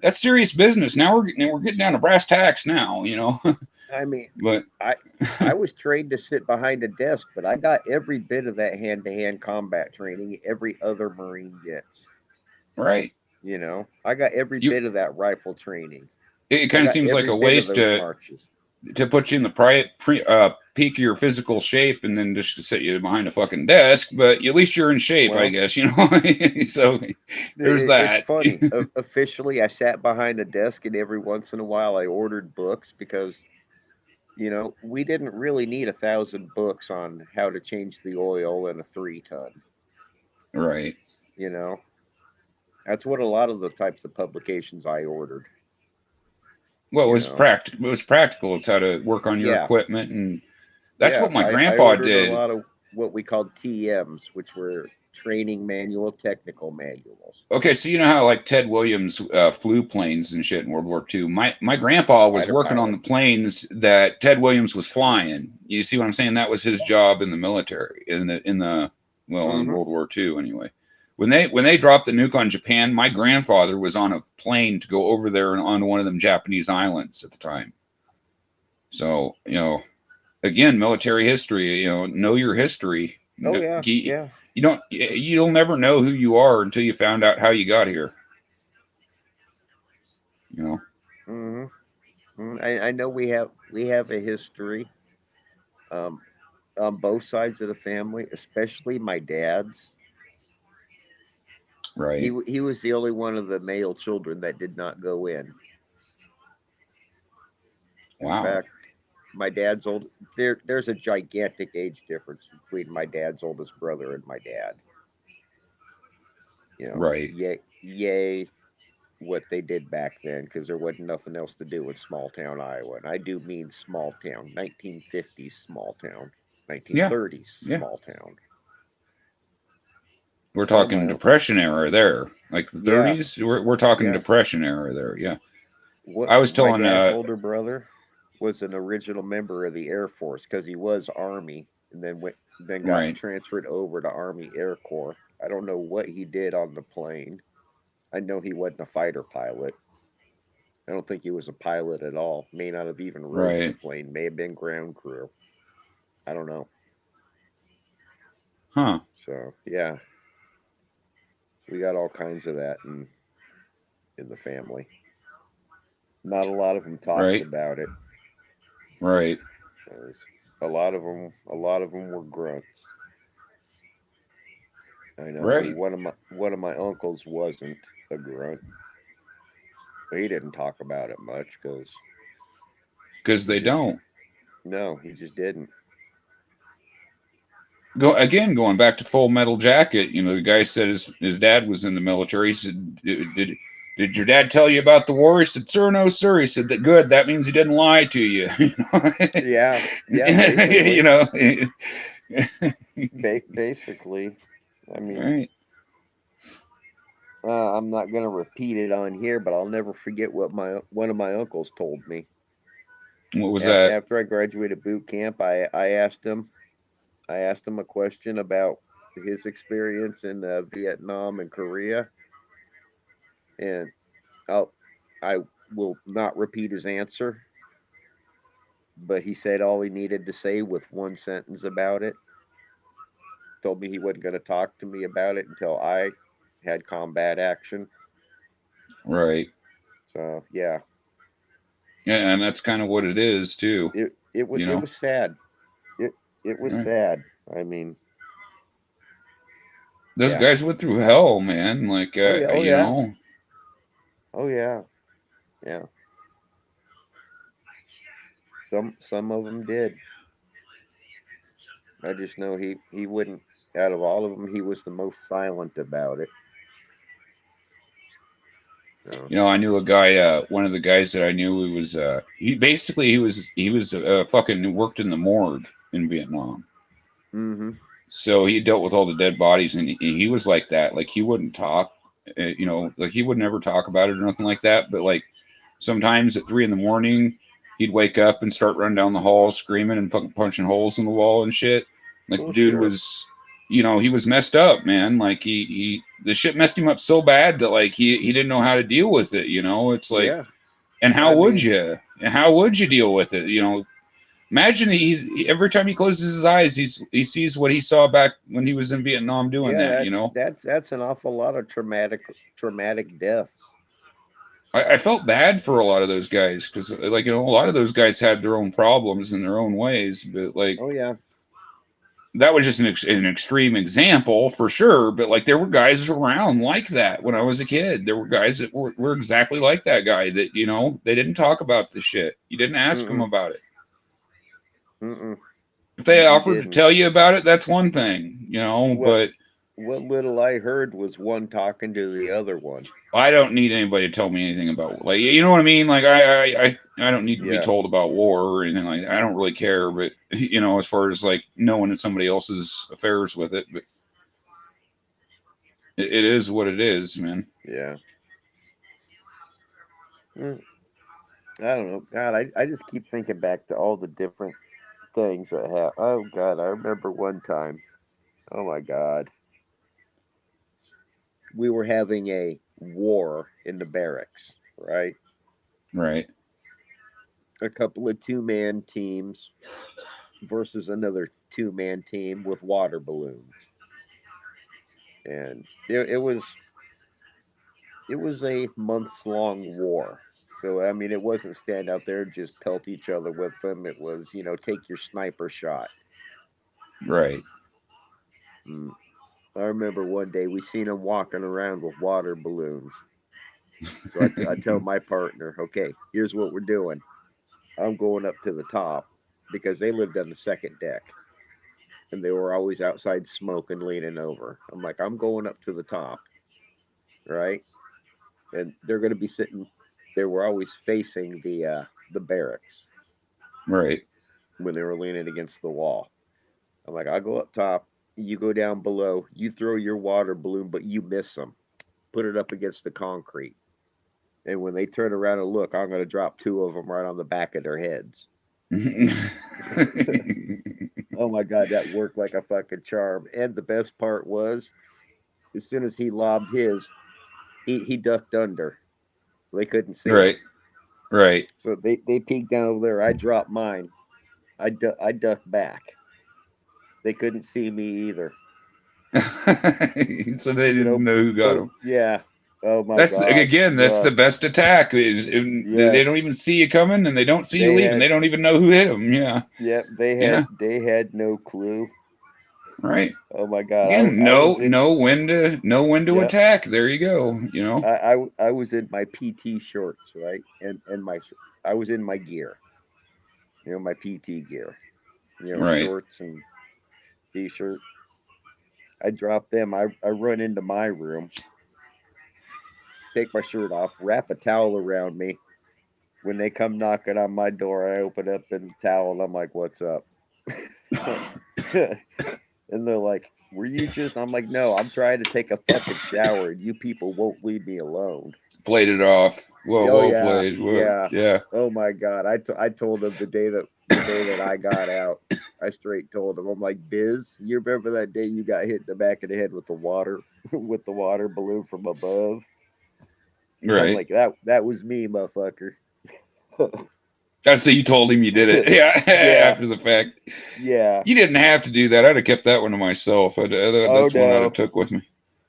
that's serious business. Now we're getting down to brass tacks now, you know. I mean, but I was trained to sit behind a desk, but I got every bit of that hand-to-hand combat training every other Marine gets. Right. You know, I got every bit of that rifle training. It kind of seems like a waste to put you in the peak of your physical shape and then just to sit you behind a fucking desk, but at least you're in shape, I Well, guess, you know. So there's it's that. funny. Officially, I sat behind a desk, and every once in a while, I ordered books because we didn't really need 1,000 books on how to change the oil in a 3-ton. Right. You know, that's what a lot of the types of publications I ordered. Well, You know, it was practical. It's how to work on your yeah, equipment, and that's yeah. what my I grandpa ordered a did. lot of what we called TMs, which were training manual, technical manuals. Okay, so you know how like Ted Williams flew planes and shit in World War II. My grandpa was Fighter working on pilot. the planes that Ted Williams was flying. You see what I'm saying? That was his job in the military in Mm-hmm. World War II anyway. When they dropped the nuke on Japan, my grandfather was on a plane to go over there and onto one of them Japanese islands at the time. So again, military history. Know your history. Oh yeah, yeah. You'll never know who you are until you found out how you got here. Mm-hmm. I know we have a history on both sides of the family, especially my dad's. Right. He was the only one of the male children that did not go in. In Wow. fact, my dad's old there's a gigantic age difference between my dad's oldest brother and my dad. Right. Yay what they did back then, because there wasn't nothing else to do in small town Iowa. And I do mean small town, 1950s small town, Yeah. 1930s Yeah. small town. We're talking Depression era there, like the 30s. We're talking Depression era there. Yeah. I was My telling dad's older brother was an original member of the Air Force because he was Army and then got right. transferred over to Army Air Corps. I don't know what he did on the plane. I know he wasn't a fighter pilot. I don't think he was a pilot at all. May not have even rode the plane. May have been ground crew. I don't know. Huh. So yeah, we got all kinds of that in the family. Not a lot of them talked about it. Right. A lot of them were grunts. I know. Right. One of my uncles wasn't a grunt. He didn't talk about it much because they don't. No, he just didn't. Going back to Full Metal Jacket. The guy said his dad was in the military. He said, Did your dad tell you about the war? He said, sir, no, sir. He said, that good. That means he didn't lie to you. Yeah. Basically. I mean, right. I'm not going to repeat it on here, but I'll never forget what one of my uncles told me. What was that? After I graduated boot camp, I asked him a question about his experience in Vietnam and Korea, and I will not repeat his answer, but he said all he needed to say with one sentence about it. Told me he wasn't going to talk to me about it until I had combat action. Right. So yeah. Yeah, and that's kind of what it is too. It was sad. It was sad. I mean, those guys went through hell, man. Like, oh yeah. know. Oh yeah. Yeah. Some of them did. I just know he wouldn't. Out of all of them, he was the most silent about it. So. I knew a guy. One of the guys that I knew, he was fucking worked in the morgue in Vietnam. Mm-hmm. So he dealt with all the dead bodies, and he was like that. Like he wouldn't talk. Like he would never talk about it or nothing like that. But like sometimes at 3 a.m, he'd wake up and start running down the hall screaming and fucking punching holes in the wall and shit. Like the dude was, he was messed up, man. Like the shit messed him up so bad that like he didn't know how to deal with it. It's like, and how would you deal with it? Imagine every time he closes his eyes, he sees what he saw back when he was in Vietnam doing that. That's an awful lot of traumatic death. I felt bad for a lot of those guys because, like, a lot of those guys had their own problems in their own ways, but like Oh yeah. that was just an extreme example for sure. But like, there were guys around like that when I was a kid. There were guys that were exactly like that guy that, they didn't talk about the shit. You didn't ask them Mm-mm. about it. Mm-mm. If they You offered to didn't. tell you about it, that's one thing, What but what little I heard was one talking to the other one. I don't need anybody to tell me anything about, like, you know what I mean? Like, I don't need to be Yeah. told about war or anything like that. I don't really care, but as far as like knowing somebody else's affairs with it, but it is what it is, man. Yeah. Mm, I don't know. God, I just keep thinking back to all the different things that happened. Oh God, I remember one time. Oh my God, we were having a war in the barracks, right? Right. A couple of two-man teams versus another two-man team with water balloons, and it was a months-long war. So I mean, it wasn't stand out there and just pelt each other with them. It was, take your sniper shot. Right. Mm. I remember one day we seen them walking around with water balloons. So I tell my partner, okay, here's what we're doing. I'm going up to the top because they lived on the second deck and they were always outside smoking, leaning over. I'm like, I'm going up to the top, right? And they're going to be sitting. They were always facing the barracks Right. when they were leaning against the wall. I'm like, I'll go up top. You go down below. You throw your water balloon, but you miss them. Put it up against the concrete. And when they turn around and look, I'm going to drop two of them right on the back of their heads. Oh my God, that worked like a fucking charm. And the best part was, as soon as he lobbed his, he ducked under, so they couldn't see him. Right. Right. So they peeked down over there. I dropped mine. I ducked back. They couldn't see me either. So they You didn't know, know who got but them. yeah. Oh my That's God. again, that's the Yes. best attack. Is they Yes. don't even see you coming, and they don't see you They leaving. had. They don't even know who hit them. Yeah. Yep. Yeah. They had no clue. Right. Oh my God. Again, I was in. know when to Yep. attack. There you go. You know. I was in my PT shorts, right, and I was in my gear, my PT gear, Right. shorts and t-shirt. I drop them. I run into my room, take my shirt off, wrap a towel around me. When they come knocking on my door, I open up in the towel and I'm like, "What's up?" And they're like, "Were you just?" I'm like, "No, I'm trying to take a fucking shower, and you people won't leave me alone." Played it off. Oh Well yeah, played. Well, yeah. yeah. Oh my God, I told him the day that I got out. I straight told him, I'm like, Biz, you remember that day you got hit in the back of the head with the water with the water balloon from above? I'm Right. like, that was me, motherfucker. That's so you told him you did it. Yeah. Yeah, After the fact, yeah. you didn't have to do that. I'd have kept that one to myself. Oh That's the one I'd have no, took with me.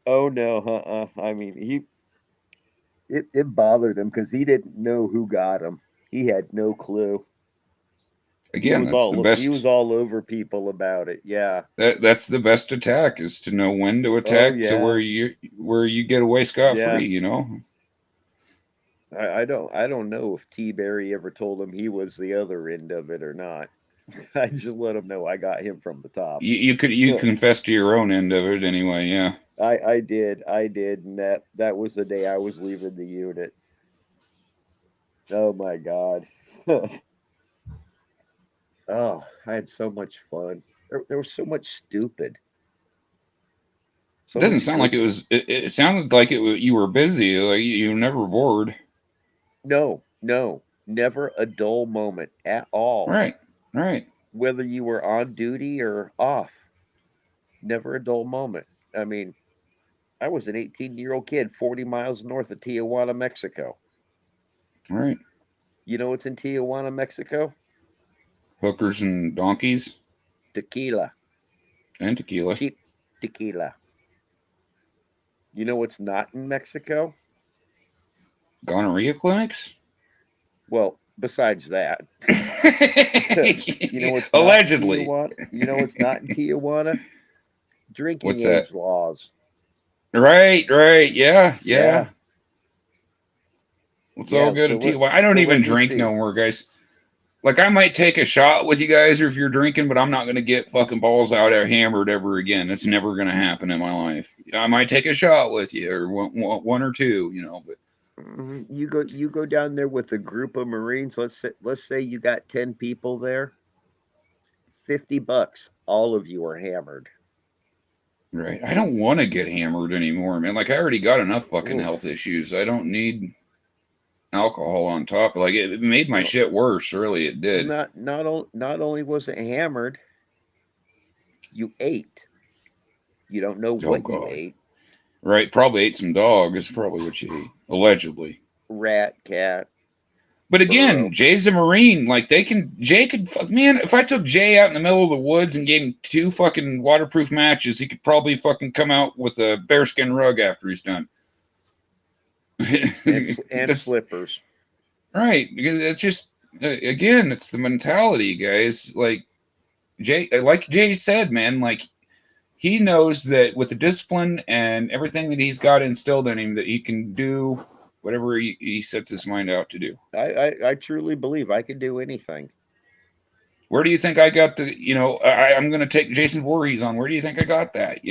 oh no, I mean, it bothered him because he didn't know who got him. He had no clue. He Again, was that's the all he best. was all over people about it. Yeah. That's the best attack is to know when to Oh attack to yeah. where you get away scot Yeah. free. You know. I don't know if T Berry ever told him he was the other end of it or not. I just let him know I got him from the top. You confess to your own end of it anyway. Yeah. I did, and that was the day I was leaving the unit. Oh my God. Oh, I had so much fun. There was so much stupid, It so doesn't much sound like good. it was. It sounded like you were busy. Like you were never bored. No, no, never a dull moment at all. Right. Right. Whether you were on duty or off, never a dull moment. I mean, I was an 18-year-old kid 40 miles north of Tijuana, Mexico. Right. You know what's in Tijuana, Mexico? Hookers and donkeys Tequila. and tequila. Cheap tequila. You know what's not in Mexico? Gonorrhea clinics? Well, besides that, it's not in Allegedly. Tijuana. It's not in Tijuana. Drinking What's that? age laws. Right, right. Yeah, yeah. Yeah, It's all yeah. good So at TY. I don't let even me drink see. no more, guys. Like, I might take a shot with you guys or if you're drinking, but I'm not going to get fucking balls out or hammered ever again. That's never going to happen in my life. I might take a shot with you or one or two, but You go down there with a group of Marines. Let's say you got 10 people there. $50. All of you are hammered. right. I don't want to get hammered anymore, man. Like, I already got enough fucking Oof. health issues. I don't need alcohol on top. Like, it made my Well, shit worse. Really, it did. not only was it hammered, you ate. You don't know Oh, what you God. ate. Right. Probably ate some dog, is probably what you ate, allegedly. Rat, cat, But again, burrow. Jay's a Marine. Like Jay could, man, if I took Jay out in the middle of the woods and gave him 2 fucking waterproof matches, he could probably fucking come out with a bearskin rug after he's done. And That's slippers. right. Because it's just, again, it's the mentality, guys. Like Jay said, man, like he knows that with the discipline and everything that he's got instilled in him, that he can do whatever he sets his mind out to do. I truly believe I can do anything. Where do you think I got the? I'm going to take Jason Voorhees on. Where do you think I got that?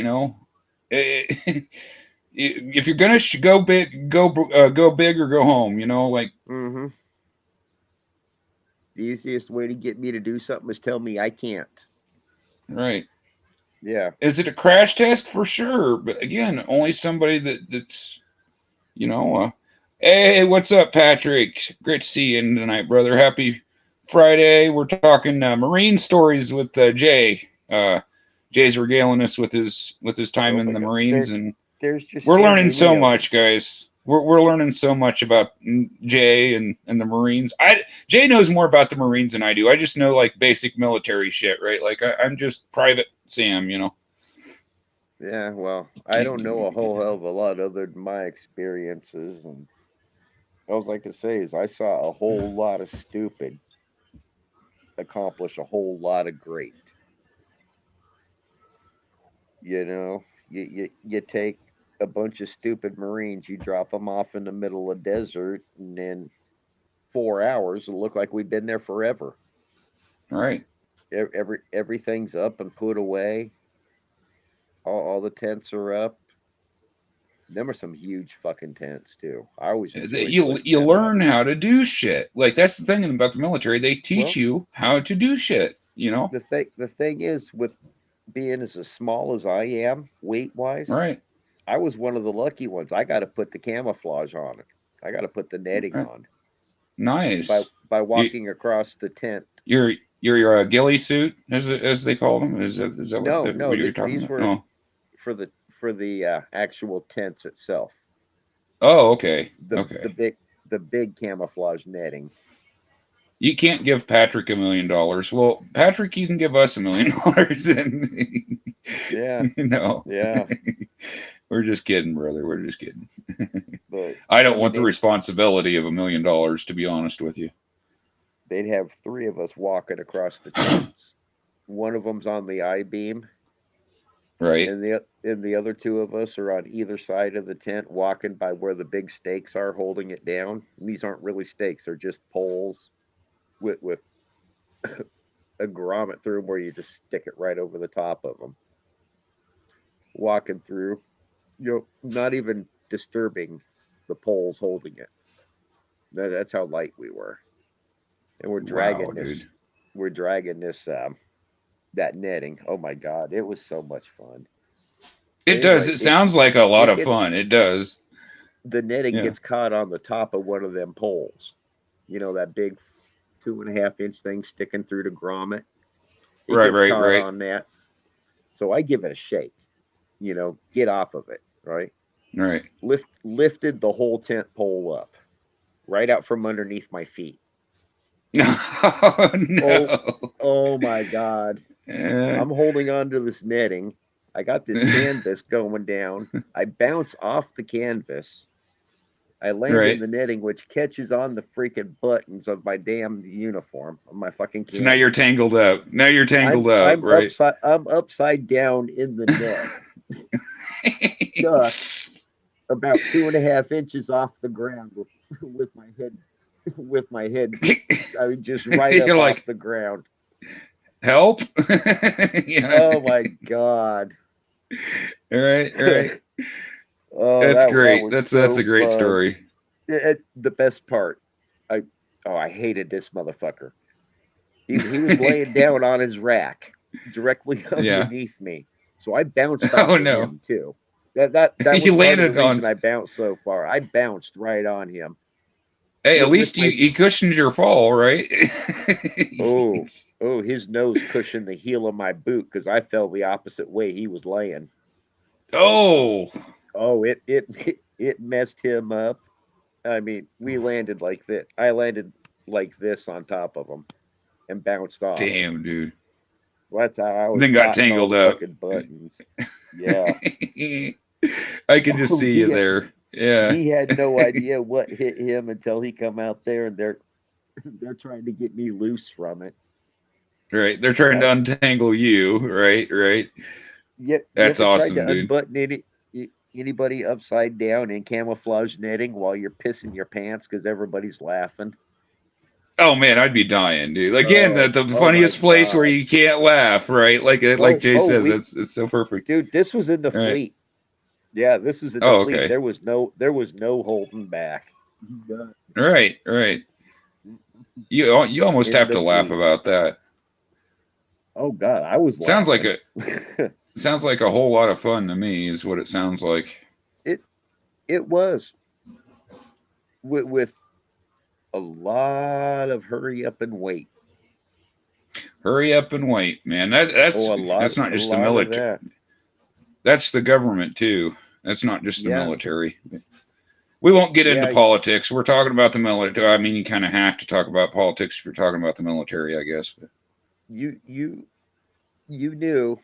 If you're going to go big, go big or go home. Like Mm-hmm. The easiest way to get me to do something is tell me I can't. right. Yeah. Is it a crash test for sure? But again, only somebody that's you know. Hey, what's up, Patrick? Great to see you tonight, brother. Happy Friday. We're talking Marine stories with Jay. Jay's regaling us with his time Oh in my the God. Marines, and There's just we're so learning many so of them. much, guys. We're learning so much about Jay and the Marines. Jay knows more about the Marines than I do. I just know like basic military shit, right? Like I'm just Private Sam. Yeah, well, I don't know a whole hell of a lot other than my experiences, and all I can say is I saw a whole lot of stupid accomplish a whole lot of great. You take a bunch of stupid Marines, you drop them off in the middle of desert, and in 4 hours, it'll look like we've been there forever. All right. Everything's up and put away. All the tents are up. Them are some huge fucking tents too. I always enjoyed putting You them up. learn how to do shit. Like that's the thing about the military. They teach Well, you how to do shit. the thing is, with being as small as I am, weight wise, Right. I was one of the lucky ones. I got to put the camouflage on it. I got to put the netting Right. on by Nice. by You, walking across the tent. your ghillie suit, as they call them. Is that what, No, no, what you're talking these about? were Oh. for the actual tents itself. Oh, okay. The the Okay. big the big camouflage netting. You can't give Patrick $1 million. Well, Patrick, you can give us $1 million, and Yeah, no, yeah, we're just kidding, brother. We're just kidding. but I I don't mean want the responsibility of $1 million, to be honest with you. they'd have three of us walking across the tents. One of them's on the I beam, Right. and the other two of us are on either side of the tent, walking by where the big stakes are, holding it down. And these aren't really stakes; they're just poles with a grommet through them where you just stick it right over the top of them. Walking through, not even disturbing the poles holding it. That's how light we were, and we're Wow, dragging this. dude. We're dragging this that netting. Oh my god, it was so much fun. But It does. anyway, It sounds like a lot it of gets fun. It does. the netting Yeah. gets caught on the top of one of them poles. That big 2.5 inch thing sticking through the grommet. It Right, gets right, caught right, on that. So I give it a shake. Get off of it, right? right. Lifted the whole tent pole up, right out from underneath my feet. No, Oh, no. oh my God. Uh, I'm holding on to this netting. I got this canvas going down. I bounce off the canvas. I land Right. in the netting, which catches on the freaking buttons of my damn uniform, of my fucking So now you're camo. tangled up. Now you're tangled up, right? I'm upside down in the net, stuck about 2.5 inches off the ground with my head with my head. I mean, just right up You're off like, the ground. help. Yeah. Oh my god. All right, all right. Oh, That's that great. was That's so a great fun. story. The best part, I I hated this motherfucker. He was laying down on his rack directly Yeah. underneath me, so I bounced Oh off of no. him too. That You was part of the landed on. reason I bounced so far. I bounced right on him Hey, at with least my you cushioned your fall, right? oh his nose cushioned the heel of my boot because I fell the opposite way he was laying. Oh, Oh, it messed him up. I mean, we landed like this. I landed like this on top of him and bounced off. damn, dude. So that's how I was Then got dotting all tangled the up. fucking buttons. Yeah. I could just Oh, see you there. Yeah. he had no idea what hit him until he come out there and they're trying to get me loose from it. Right. They're trying Uh, to untangle you. Right. Right. you That's ever tried awesome, to dude. unbutton anybody upside down in camouflage netting while you're pissing your pants because everybody's laughing? Oh man, I'd be dying, dude. Again, Oh, the oh my funniest place where god. you can't laugh, right? Like Oh, Jay oh, says, we it's so perfect. dude, this was in the Right. fleet. Yeah, this was in the Oh, fleet. okay. There was no holding back. Right. Right. You almost In have the to laugh fleet. about that. Oh god, I was Sounds like laughing. a sounds like a whole lot of fun to me. Is what it sounds like. it it was with a lot of hurry up and wait. Hurry up and wait, man. Oh, That's not a just the lot of military. that. That's the government too. That's not just the Yeah, military. We won't get into yeah. politics. We're talking about the military. I mean, you kind of have to talk about politics if you're talking about the military, I guess. You you you knew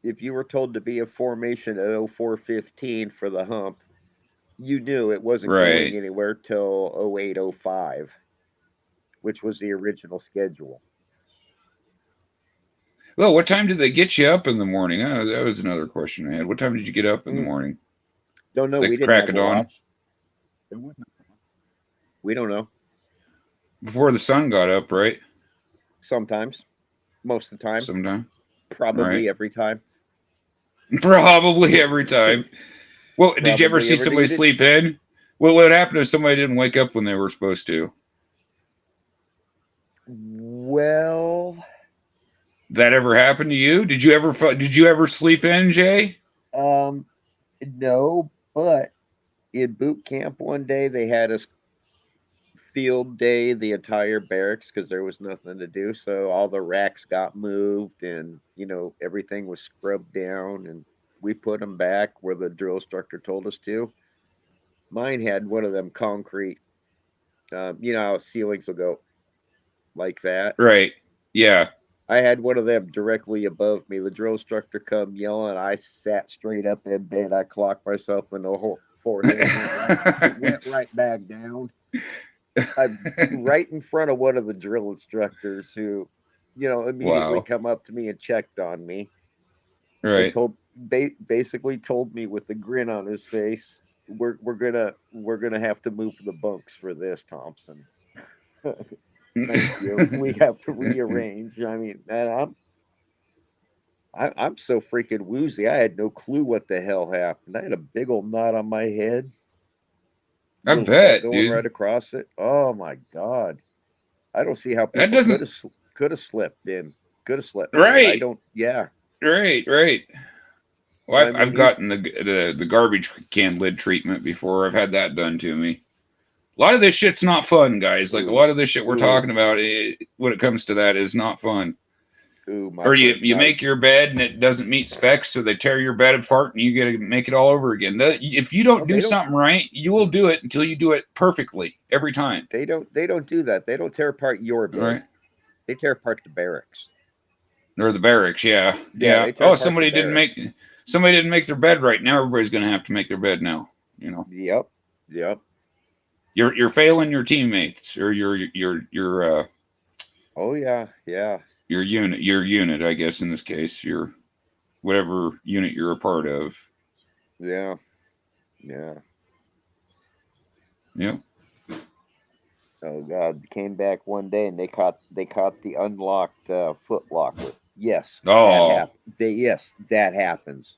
if you were told to be a formation at 0415 for the hump, you knew it wasn't going Right. anywhere till 0805, which was the original schedule. Well, what time did they get you up in the morning? That was another question I had. What time did you get up in the Mm, morning? don't know. We Like didn't crack have of a dawn? watch. We don't know. Before the sun got up, right? Sometimes, most of the time, Sometime. Right. probably every time. Probably every time. Well, did you ever Probably see every somebody you did. sleep in? What would happen if somebody didn't wake up when they were supposed to? Well, That ever happened to you? Did you ever sleep in, Jay? um, no, but in boot camp one day they had us field day the entire barracks because there was nothing to do. So all the racks got moved and everything was scrubbed down and we put them back where the drill instructor told us to. Mine had one of them concrete, how ceilings will go like that. Right. Yeah. I had one of them directly above me. The drill instructor come yelling. I sat straight up in bed. I clocked myself in the forehead. It went right back down. I'm right in front of one of the drill instructors who, immediately Wow. come up to me and checked on me and Right. basically told me with a grin on his face, we're gonna have to move the bunks for this, Thompson. Thank you. We have to rearrange. I mean, man, I'm so freaking woozy. I had no clue what the hell happened. I had a big old knot on my head, I little cut bet, going dude. right across it. Oh my god! I don't see how That people doesn't. could have slipped in. Could have slipped in. I Right. don't. Yeah. Right. Right. Well, I I've mean, it. gotten the garbage can lid treatment before. I've had that done to me. A lot of this shit's not fun, guys. Like a Ooh, lot of this shit we're ooh, talking about, when it comes to that, is not fun. ooh. My Or first you night. make your bed and it doesn't meet specs, so they tear your bed apart and you got to make it all over again. If you Oh, don't do they don't. something right, you will do it until you do it perfectly every time. They don't. They don't do that. They don't tear apart your All right. bed. They tear apart the barracks. Or the barracks, yeah, Yeah, yeah. they tear Oh, apart the barracks. somebody didn't make their bed right. Now everybody's gonna have to make their bed now. Yep. Yep. You're failing your teammates or Oh yeah, yeah, your unit, I guess in this case, your whatever unit you're a part of. yeah, yeah. Yep. Oh God, came back one day and they caught the unlocked foot locker. Yes, that Oh. happened. Yes, that happens.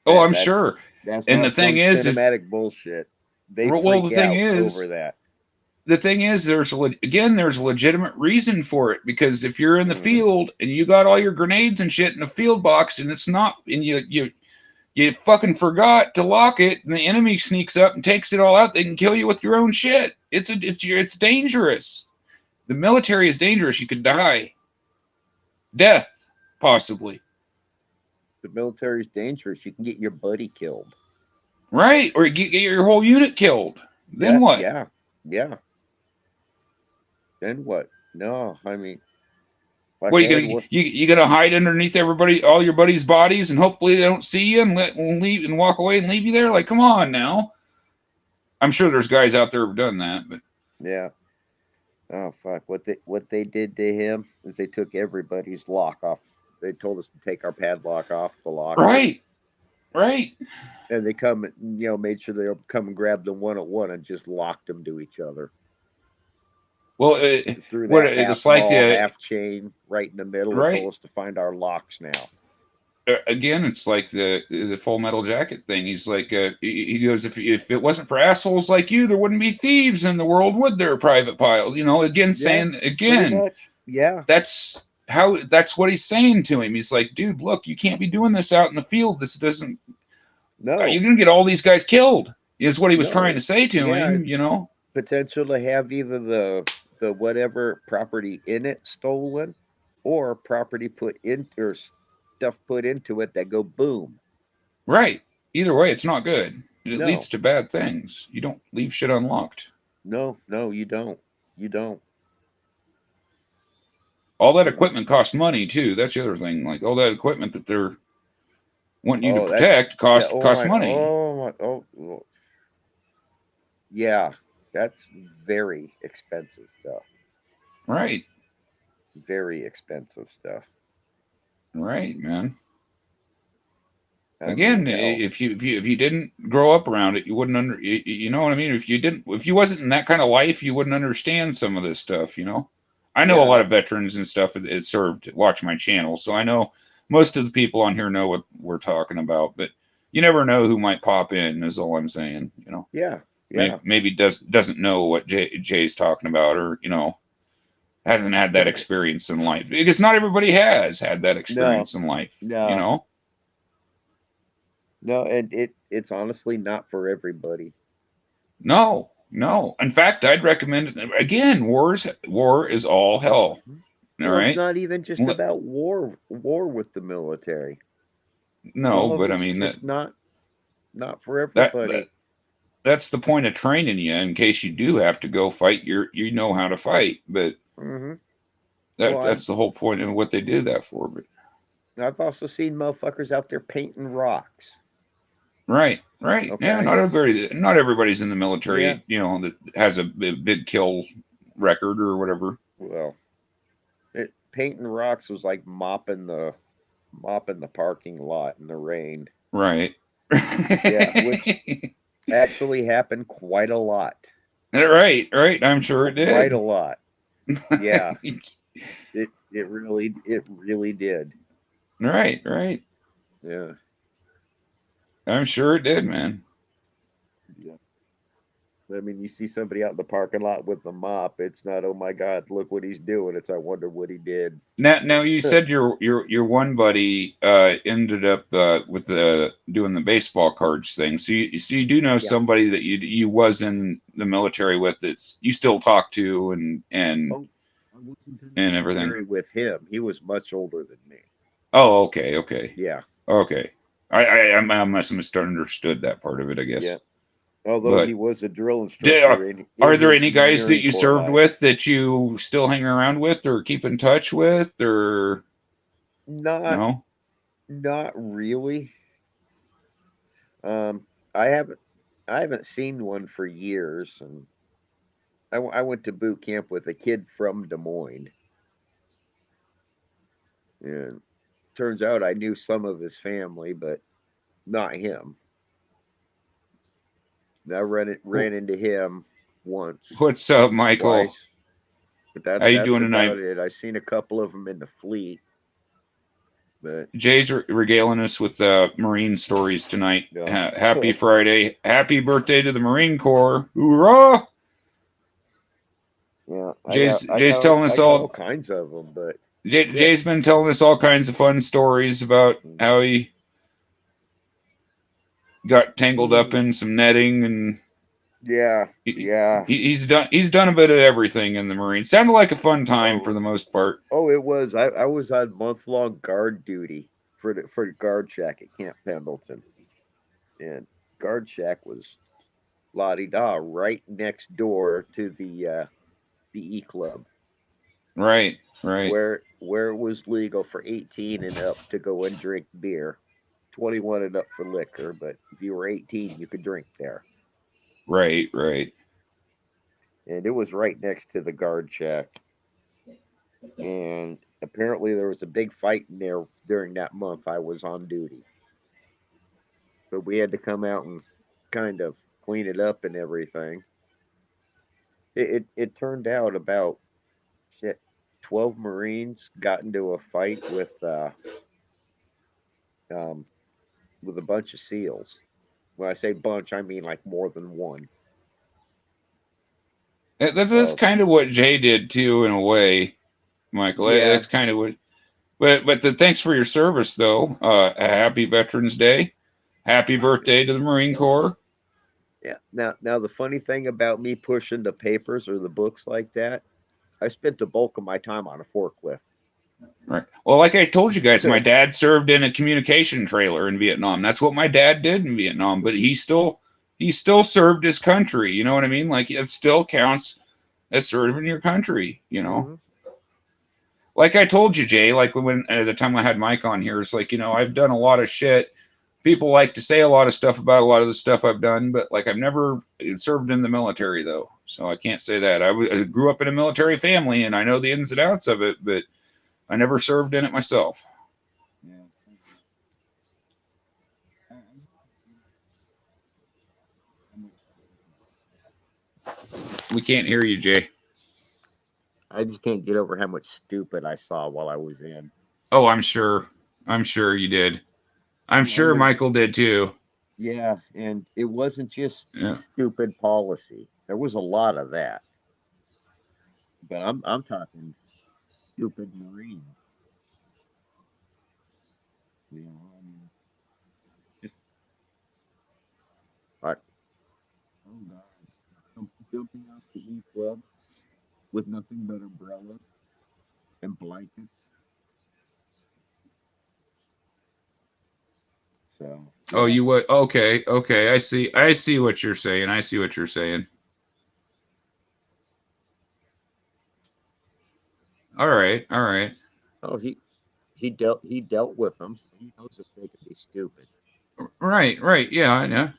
Oh, That I'm that's sure. that's And the not thing some is cinematic bullshit. They well, freak out over that. the thing is, there's a legitimate reason for it because if you're in the Hmm. field and you got all your grenades and shit in a field box and it's not, and you fucking forgot to lock it, and the enemy sneaks up and takes it all out, they can kill you with your own shit. It's dangerous. The military is dangerous. You could die, death, possibly. The military's dangerous. You can get your buddy killed. Right, or get your whole unit killed. Then Yeah, what? yeah, yeah. Then what? No, I mean, like What I had one. you gonna hide underneath everybody, all your buddies' bodies, and hopefully they don't see you and leave and walk away and leave you there? Like, come on now. I'm sure there's guys out there who've done that, but Yeah. Oh fuck! What they did to him is they took everybody's lock off. They told us to take our padlock off the locker, right, right. and they come, made sure they come and grabbed them one at one and just locked them to each other. Well, Threw what that half it's like ball, the half chain right in the middle and right told us to find our locks now. again. It's like the Full Metal Jacket thing. He's like, he goes, if it wasn't for assholes like you, there wouldn't be thieves in the world, would there, Private Pile? Again, Yeah, saying pretty again, much. Yeah. that's what he's saying to him. He's like, dude, look, you can't be doing this out in the field. This doesn't. No. You're gonna get all these guys killed. Is what he was trying No. to say to Yeah, him. it's potential to have either the whatever property in it stolen, or property put in or stuff put into it that go boom. Right. Either way, it's not good. It No, leads to bad things. You don't leave shit unlocked. no, no, you don't. You don't. All that equipment costs money too. That's the other thing. Like all that equipment that they're wanting you to Oh, that's protect yeah. costs money. Oh my. Oh, yeah. That's very expensive stuff. Right. Very expensive stuff. Right, man. I mean, Again, hell. if you didn't grow up around it, you wouldn't you know what I mean? If you wasn't in that kind of life, you wouldn't understand some of this stuff. I know a lot Yeah. of veterans and stuff that served watch my channel, so I know most of the people on here know what we're talking about, but you never know who might pop in, is all I'm saying. Yeah. Yeah. Maybe doesn't know what Jay's talking about, or hasn't had that experience in life, because not everybody has had that No. experience in life you No. know No. And it's honestly not for everybody. No, no. In fact, I'd recommend it again. War is all hell. All Well, it's right. not even just about war with the military. No, Some of but I it's mean just not for that everybody. that's the point of training you in case you do have to go fight. You know how to fight, but Hmm. Well, that's the whole point of what they do that for. But I've also seen motherfuckers out there painting rocks. right, right. Yeah, Okay. not everybody's in the Yeah. military. That has a big kill record or whatever. Well, painting rocks was like mopping the parking lot in the rain. Right. Yeah, which actually happened quite a lot. Right, right. I'm sure it Quite a did. lot. Yeah. It really did. Right, right. Yeah. I'm sure it did, man. Yeah. I mean, you see somebody out in the parking lot with the mop. It's not, oh my God, look what he's doing. It's, I wonder what he did. Now you said your one buddy ended up with the doing the baseball cards thing. So you do know Yeah. somebody that you was in the military with that's you still talk to Oh, I wasn't in the and everything. military with him. He was much older than me. Oh, okay, okay, Yeah. okay. I must have misunderstood that part of it, I guess. Yeah. Although he But was a drill did, instructor in are there his any guys that Marine you Corps served life. with that you still hang around with or keep in touch with or Not no? not really. Um, I haven't seen one for years, and I went to boot camp with a kid from Des Moines, and turns out I knew some of his family, but not him. And I ran into him once, What's up, Michael? twice, but How you that's doing about tonight? it. I've seen a couple of them in the fleet, but Jay's regaling us with Marine stories tonight. no. Happy Friday. Happy birthday to the Marine Corps. Hoorah! Yeah, Jay's telling I us got all all. kinds of them, but shit. Jay's been telling us all kinds of fun stories about how he got tangled up Mm. in some netting, and Yeah, he, yeah. he's done a bit of everything in the Marines. Sounded like a fun time for Oh, the most part. oh, it was. I was on month-long guard duty for the guard shack at Camp Pendleton, and guard shack was la di da right next door to the E Club, Right, right, where it was legal for 18 and up to go and drink beer, 21 and up for liquor, but if you were 18, you could drink there. right. And it was right next to the guard shack. And apparently there was a big fight in there during that month I was on duty. So we had to come out and kind of clean it up and everything. It turned out about shit 12 Marines got into a fight um with a bunch of SEALs. When I say bunch, I mean like more than one. That's So kind of what Jay did too, in a way, Michael. yeah, That's kind of what. Thanks for your service, though. A happy Veterans Day. Happy birthday to the Marine Corps. yeah. Now the funny thing about me pushing the papers or the books like that, I spent the bulk of my time on a forklift. Right. Well, like I told you guys, my dad served in a communication trailer in Vietnam. That's what my dad did in Vietnam. But he still served his country. You know what I mean? Like it still counts as serving your country. You know. Hmm. Like I told you, Jay. Like when at the time I had Mike on here, it's like I've done a lot of shit. People like to say a lot of stuff about a lot of the stuff I've done, but like I've never served in the military though, so I can't say that. I grew up in a military family and I know the ins and outs of it, but I never served in it myself. Yeah. We can't hear you, Jay. I just can't get over how much stupid I saw while I was in. Oh, I'm sure. I'm sure you did. I'm Yeah, sure and Michael did too. yeah, and it wasn't just Yeah. stupid policy. There was a lot of that, but I'm talking stupid Marines. You know, I mean, just like, oh god, jumping off the E Club with nothing but umbrellas and blankets. So Oh, yeah, you what? Okay, okay. I see. I see what you're saying. I see what you're saying. All right, all right. oh he dealt with them, so he knows that they can be stupid. Right, right. Yeah, I know.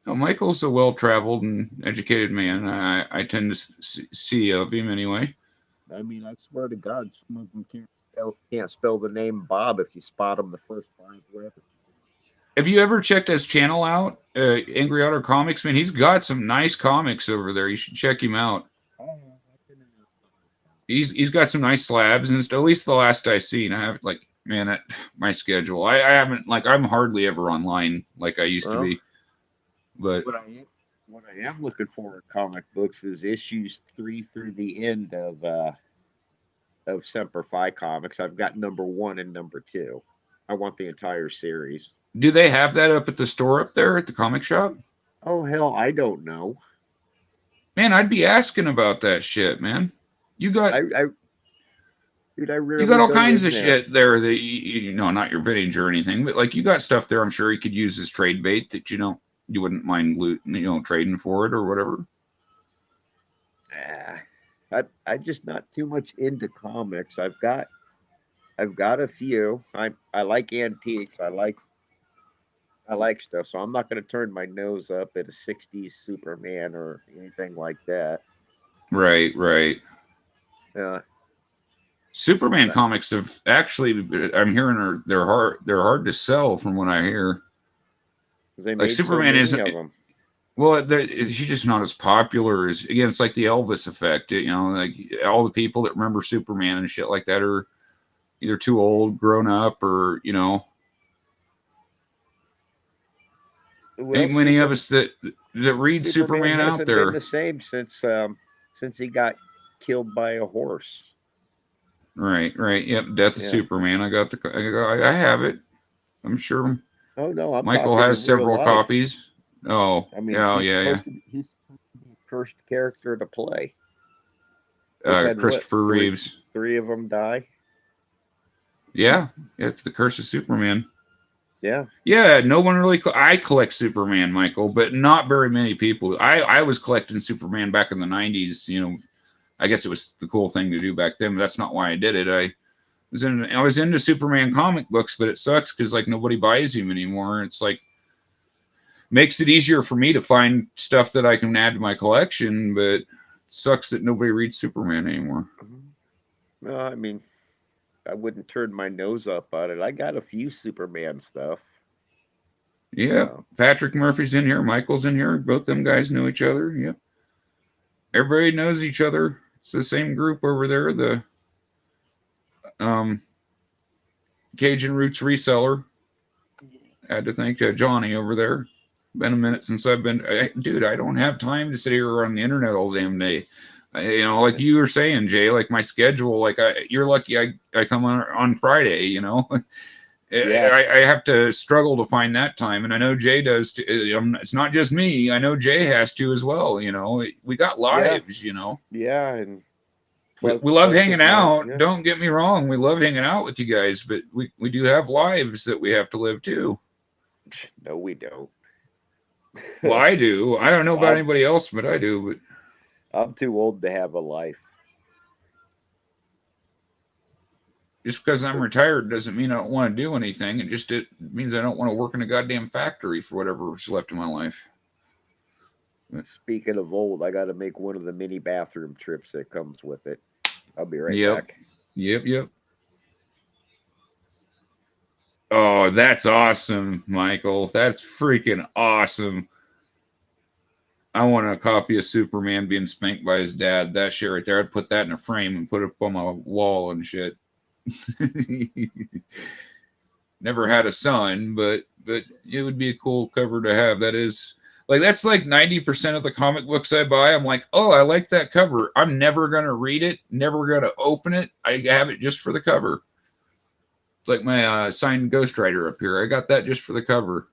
No, Michael's a well-traveled and educated man. I tend to see of him anyway. I mean, I swear to God, some of them can't spell the name Bob if you spot them the first 5 letters. Have you ever checked his channel out, Angry Otter Comics? Man, he's got some nice comics over there. You should check him out. Oh, I've been in there. He's got some nice slabs, and at least the last I seen, I have like man, my schedule. I haven't like I'm hardly ever online like I used to Well, be. But what I am looking for in comic books is issues 3 through the end of Semper Fi comics. I've got number 1 and number 2. I want the entire series. do they have that up at the store up there at the comic shop? Oh hell, I don't know. Man, I'd be asking about that shit, man. You got I dude, I you got rarely all go kinds in of there. shit there that you know, not your vintage or anything, but like you got stuff there. I'm sure you could use as trade bait that you wouldn't mind trading for it or whatever. Ah, I just not too much into comics. I've got a few. I like antiques. I like stuff, so I'm not going to turn my nose up at a '60s Superman or anything like that. Right, right. Uh, Superman but comics have actually, I'm hearing they're hard to sell from what I hear. 'cause they Like made so Superman many isn't, of them. well, she's just not as popular as, again, it's like the Elvis effect. Like all the people that remember Superman and shit like that are either too old, grown up, or, Well, ain't many of us that read Superman Superman out hasn't been there. the same since he got killed by a horse. Right, right. Yep, Death of Yeah. Superman. I have it. I'm sure Oh no, I'm Michael talking has in real several life. copies. Oh, I mean, yeah, yeah, yeah. he's supposed to be a cursed character to play. They've had what Christopher Reeves. three of them die. Yeah, it's the Curse of Superman. Yeah. Yeah, no one really. I collect Superman, Michael, but not very many people. I was collecting Superman back in the '90s. I guess it was the cool thing to do back then, but that's not why I did it. I was into Superman comic books, but it sucks because like nobody buys them anymore. It's like makes it easier for me to find stuff that I can add to my collection, but it sucks that nobody reads Superman anymore. No, I mean, I wouldn't turn my nose up at it. I got a few Superman stuff. Yeah, Patrick Murphy's in here, Michael's in here. Both them guys know each other. Yep, everybody knows each other. It's the same group over there. The Cajun Roots reseller. I had to thank Johnny over there. Been a minute since I've been. Dude, I don't have time to sit here on the internet all damn day. Like you were saying, Jay. Like my schedule. Like you're lucky I come on Friday. Yeah. I have to struggle to find that time, and I know Jay does. It's not just me. I know Jay has to as well. We got lives. Yeah, and we love hanging out. Yeah. Don't get me wrong. We love hanging out with you guys, but we do have lives that we have to live too. No, we don't. Well, I do. I don't know about anybody else, but I do. But I'm too old to have a life. Just because I'm retired doesn't mean I don't want to do anything. It means I don't want to work in a goddamn factory for whatever's left of my life. But speaking of old, I got to make one of the mini bathroom trips that comes with it. I'll be right back. Yep. Oh, that's awesome, Michael. That's freaking awesome. I want a copy of Superman being spanked by his dad. That shit right there. I'd put that in a frame and put it up on my wall and shit. Never had a son, but it would be a cool cover to have. That's like 90% of the comic books I buy. I'm like, oh, I like that cover. I'm never gonna read it, never gonna open it. I have it just for the cover. It's like my signed Ghost Rider up here. I got that just for the cover.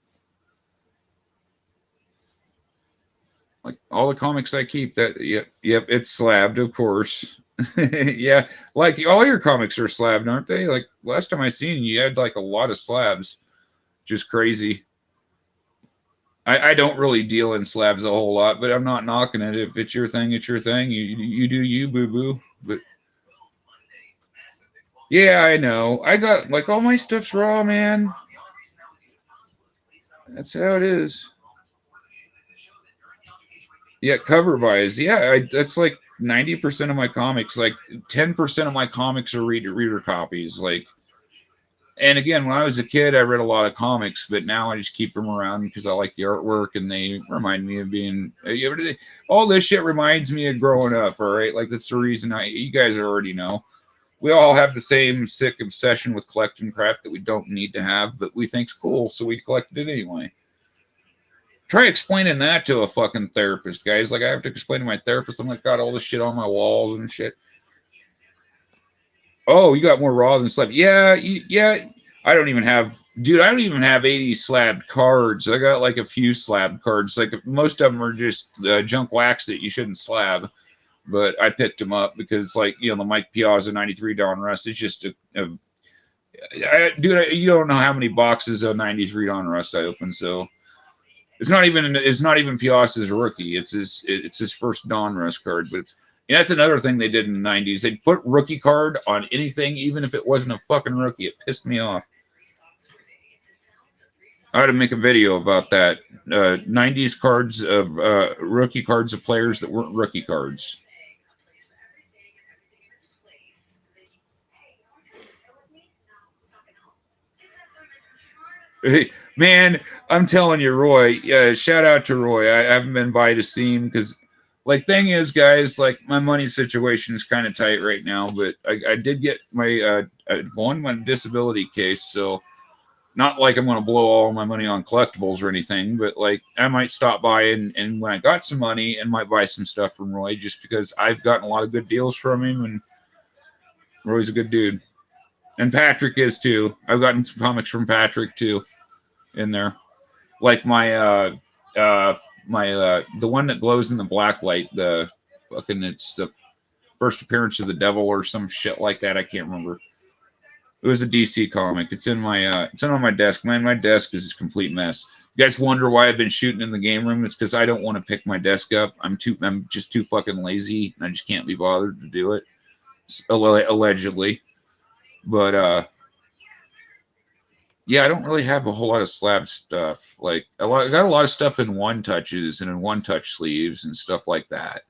Like all the comics I keep, yep, it's slabbed, of course. Yeah, like all your comics are slabbed, aren't they? Like last time I seen you had like a lot of slabs. Just crazy. I don't really deal in slabs a whole lot, but I'm not knocking it. If it's your thing, it's your thing. You do you, boo boo. But yeah, I know. I got like all my stuff's raw, man. That's how it is. Yeah, cover buys. Yeah, that's like 90% of my comics. Like 10% of my comics are reader copies. Like, and again, when I was a kid, I read a lot of comics, but now I just keep them around because I like the artwork and they remind me of being. All this shit reminds me of growing up. All right, like that's the reason you guys already know. We all have the same sick obsession with collecting crap that we don't need to have, but we think's cool, so we collected it anyway. Try explaining that to a fucking therapist, guys. Like I have to explain to my therapist, I'm like, got all this shit on my walls and shit. Oh, you got more raw than slab. Yeah. I don't even have 80 slabbed cards. I got like a few slabbed cards. Like most of them are just junk wax that you shouldn't slab. But I picked them up because, like, the Mike Piazza 93 Donruss is just dude, you don't know how many boxes of 93 Donruss I opened. So it's not even Piazza's rookie. It's his first Donruss card. But that's another thing they did in the 90s. They'd put rookie card on anything, even if it wasn't a fucking rookie. It pissed me off. I ought to make a video about that. 90s cards of rookie cards of players that weren't rookie cards. Man, I'm telling you, Roy. Shout out to Roy. I haven't been by to see him because, like, thing is, guys, like my money situation is kind of tight right now. But I did get my won my disability case, so not like I'm going to blow all my money on collectibles or anything. But like, I might stop by and when I got some money, and might buy some stuff from Roy just because I've gotten a lot of good deals from him, and Roy's a good dude. And Patrick is too. I've gotten some comics from Patrick too in there. Like my the one that glows in the black light, the fucking it's the first appearance of the devil or some shit like that. I can't remember. It was a DC comic. It's in my it's on my desk. Man, my desk is a complete mess. You guys wonder why I've been shooting in the game room? It's because I don't want to pick my desk up. I'm just too fucking lazy, and I just can't be bothered to do it. Allegedly. But yeah, I don't really have a whole lot of slab stuff. Like I got a lot of stuff in one touches and in one touch sleeves and stuff like that.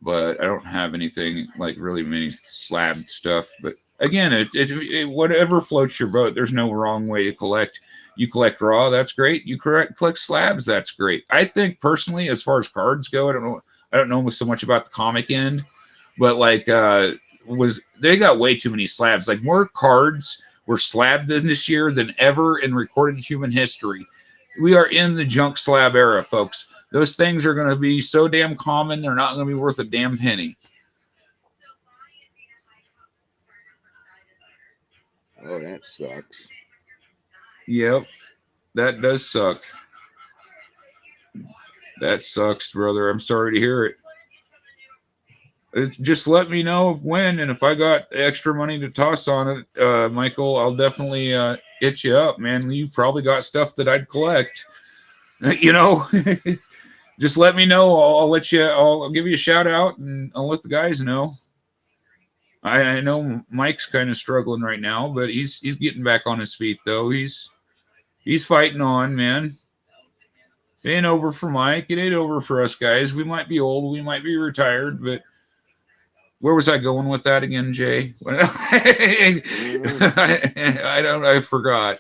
But I don't have anything like really many slab stuff. But again, it whatever floats your boat. There's no wrong way to collect. You collect raw, that's great. You collect slabs, that's great. I think personally, as far as cards go, I don't know so much about the comic end, but like they got way too many slabs. Like more cards were slabbed this year than ever in recorded human history. We are in the junk slab era, folks. Those things are going to be so damn common, they're not going to be worth a damn penny. Oh, that sucks. Yep, that does suck. That sucks, brother. I'm sorry to hear it. Just let me know when, and if I got extra money to toss on it, Michael, I'll definitely hit you up, man. You've probably got stuff that I'd collect. You know, just let me know. I'll give you a shout out, and I'll let the guys know. I know Mike's kind of struggling right now, but he's getting back on his feet though. He's fighting on, man. It ain't over for Mike. It ain't over for us guys. We might be old, we might be retired, but where was I going with that again, Jay? I forgot.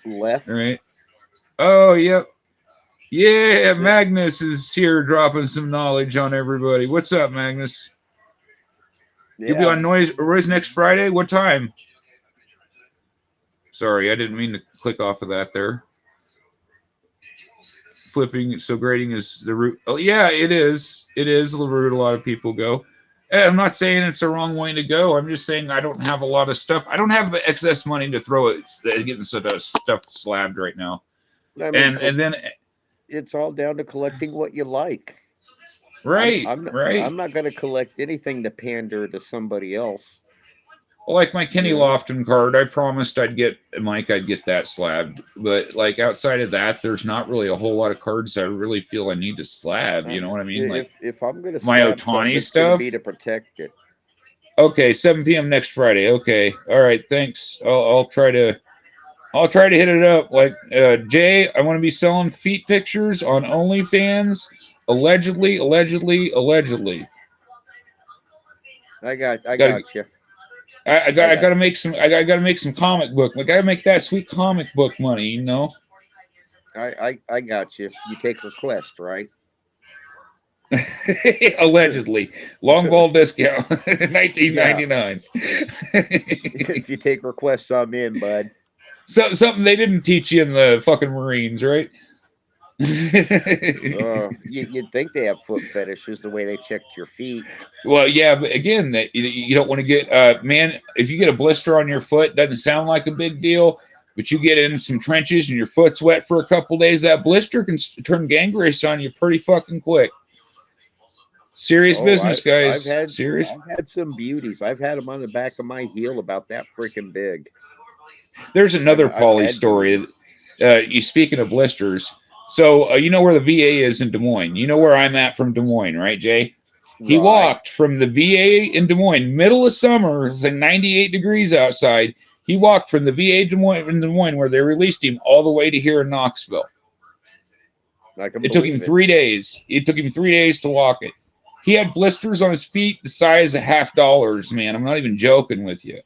Left. All right. Oh, yep. Yeah, Magnus is here dropping some knowledge on everybody. What's up, Magnus? Yeah. You'll be on Roy's next Friday? What time? Sorry, I didn't mean to click off of that there. Flipping, so grading is the route. Oh, yeah, it is. It is the route a lot of people go. I'm not saying it's the wrong way to go. I'm just saying I don't have a lot of stuff. I don't have the excess money to throw it, getting stuff slabbed right now. I mean, and then it's all down to collecting what you like. Right, right. I'm not going to collect anything to pander to somebody else. Like my Kenny Lofton card, I promised I'd get that slabbed. But like outside of that, there's not really a whole lot of cards I really feel I need to slab. You know what I mean? Like if I'm going to my Ohtani stuff, be to protect it. Okay, 7 p.m. next Friday. Okay, all right. Thanks. I'll try to hit it up. Like Jay, I want to be selling feet pictures on OnlyFans. Allegedly. I got you. I gotta make some comic book. I gotta make that sweet comic book money, you know. I got you. You take request, right? Allegedly, long ball discount, $19.99. If you take requests, I'm in, bud. So something they didn't teach you in the fucking Marines, right? You'd think they have foot fetishes the way they checked your feet. Well, yeah, but again, you don't want to get man. If you get a blister on your foot, doesn't sound like a big deal, but you get in some trenches and your foot's wet for a couple days, that blister can turn gangrenous on you pretty fucking quick. Serious business, guys. Serious. I've had some beauties. I've had them on the back of my heel about that freaking big. There's another Paulie story. You speaking of blisters. So you know where the VA is in Des Moines. You know where I'm at from Des Moines, right, Jay? He walked from the VA in Des Moines, middle of summer. It's like 98 degrees outside. He walked from the VA Des Moines, where they released him, all the way to here in Knoxville. It took him 3 days. It took him 3 days to walk it. He had blisters on his feet the size of $50, man. I'm not even joking with you.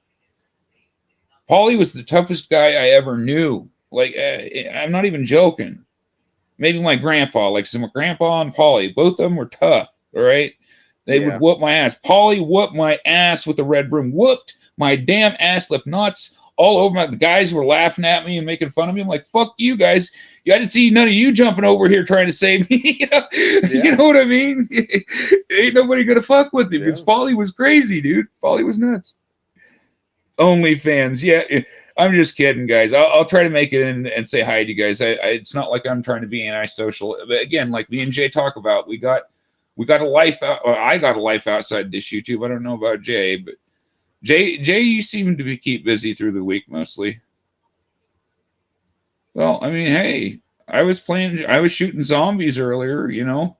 Paulie was the toughest guy I ever knew. Like, I'm not even joking. Maybe my grandpa, like, so my grandpa and Paulie, both of them were tough, all right? They would whoop my ass. Paulie whooped my ass with the red broom. Whooped my damn ass, left nuts all over the guys were laughing at me and making fun of me. I'm like, fuck you guys. I didn't see none of you jumping over here trying to save me. You know what I mean? Ain't nobody gonna fuck with him because Paulie was crazy, dude. Paulie was nuts. OnlyFans, yeah. I'm just kidding, guys. I'll try to make it in and say hi to you guys. It's not like I'm trying to be antisocial. But again, like me and Jay talk about, we got a life out. I got a life outside this YouTube. I don't know about Jay, but Jay, you seem to keep busy through the week mostly. Well, I mean, hey, I was shooting zombies earlier, you know,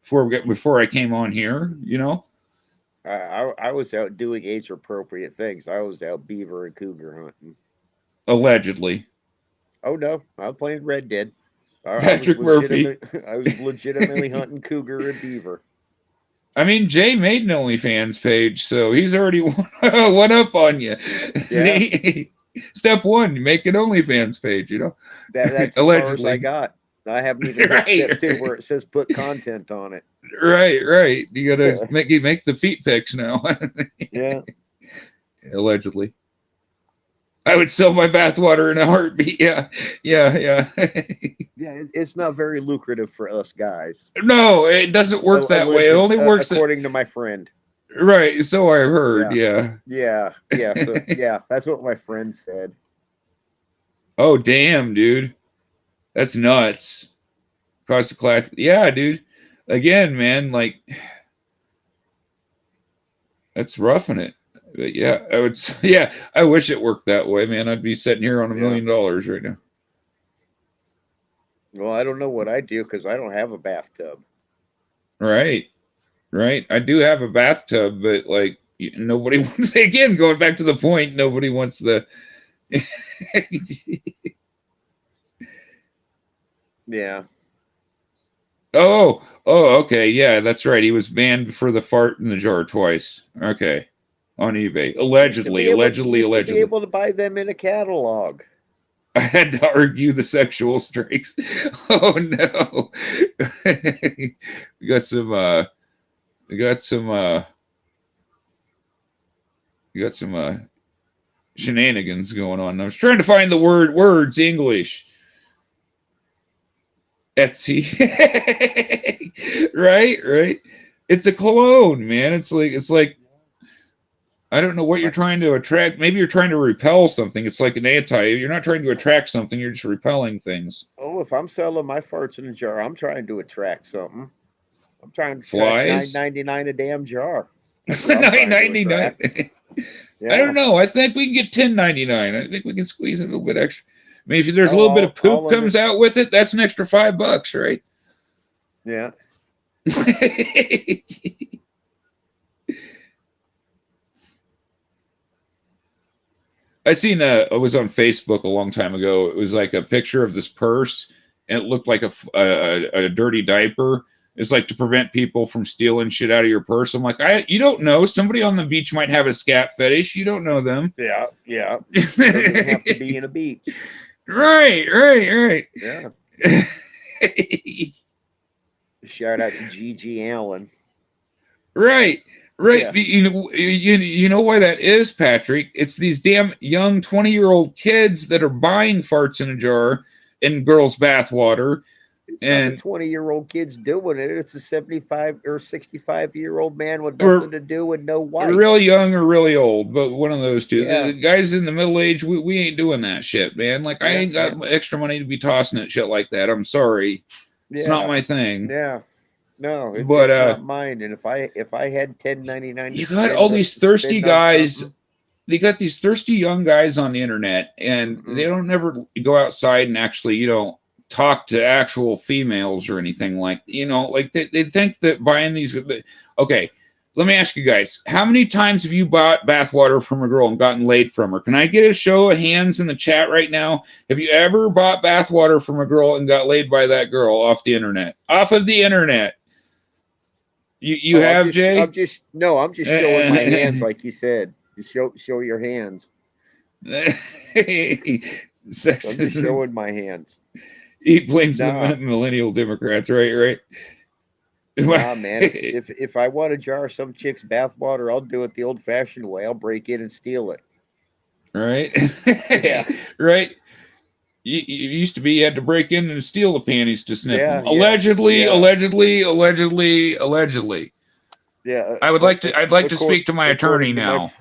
before I came on here, you know. I was out doing age-appropriate things. I was out beaver and cougar hunting. Allegedly. Oh, no. I'm playing Red Dead. Patrick Murphy. I was legitimately hunting cougar and beaver. I mean, Jay made an OnlyFans page, so he's already one up on you. Yeah. See? Step one, you make an OnlyFans page, you know. That's allegedly as far as I got. I haven't even hit step two where it says put content on it. Right. You gotta make the feet pics now. Yeah. Allegedly. I would sell my bathwater in a heartbeat. Yeah. Yeah, it's not very lucrative for us guys. No, it doesn't work that way. It only works according to my friend. Right, so I heard. Yeah. So yeah, that's what my friend said. Oh damn, dude, that's nuts. Cost of class. Yeah, dude. Again, man, like that's roughing it. But yeah, I would. Yeah, I wish it worked that way, man. I'd be sitting here on $1 million right now. Well, I don't know what I do because I don't have a bathtub. Right. I do have a bathtub, but like nobody wants. Again, going back to the point, nobody wants the. Yeah. Oh, okay. Yeah, that's right. He was banned for the fart in the jar twice. Okay. On eBay. Allegedly. Be able to buy them in a catalog. I had to argue the sexual strikes. Oh no. We got some shenanigans going on. I was trying to find the words English. Etsy. Right. It's a cologne, man. It's like I don't know what you're trying to attract. Maybe you're trying to repel something. It's like an you're not trying to attract something, you're just repelling things. Oh, if I'm selling my farts in a jar, I'm trying to attract something. I'm trying to flies. $9.99 a damn jar. $9.99. Yeah. I don't know. I think we can get $10.99. I think we can squeeze a little bit extra. I mean, if there's a little bit of poop comes out with it, that's an extra $5, right? Yeah. I was on Facebook a long time ago. It was like a picture of this purse, and it looked like a dirty diaper. It's like to prevent people from stealing shit out of your purse. I'm like, you don't know. Somebody on the beach might have a scat fetish. You don't know them. Yeah. Doesn't have to be in a beach. Right. Yeah. Shout out to Gigi Allen. Right. Yeah. You know why that is, Patrick? It's these damn young 20-year-old kids that are buying farts in a jar in girls' bathwater. And 20-year-old kids doing it. It's a 75 or 65-year-old man with nothing to do and no wife. Real young or really old, but one of those two. Yeah. The guys in the middle age, we ain't doing that shit, man. Like I ain't got extra money to be tossing at shit like that. I'm sorry. Yeah. It's not my thing. Yeah. No, it's not mine. And if I had $10.99, you got all these thirsty guys. They got these thirsty young guys on the internet, and they don't never go outside and actually, talk to actual females or anything like. Like they think that buying these. Okay, let me ask you guys, how many times have you bought bathwater from a girl and gotten laid from her? Can I get a show of hands in the chat right now? Have you ever bought bathwater from a girl and got laid by that girl off the internet? Off of the internet. You have, Jay? I'm just showing my hands, like you said. You show your hands. Sex I'm just showing my hands. He blames the millennial Democrats, right? Nah, man. If I want to jar some chick's bathwater, I'll do it the old-fashioned way. I'll break in and steal it. Right? Yeah. Right? You used to be you had to break in and steal the panties to sniff them. Yeah, Allegedly. Yeah. I'd like to speak to my attorney now.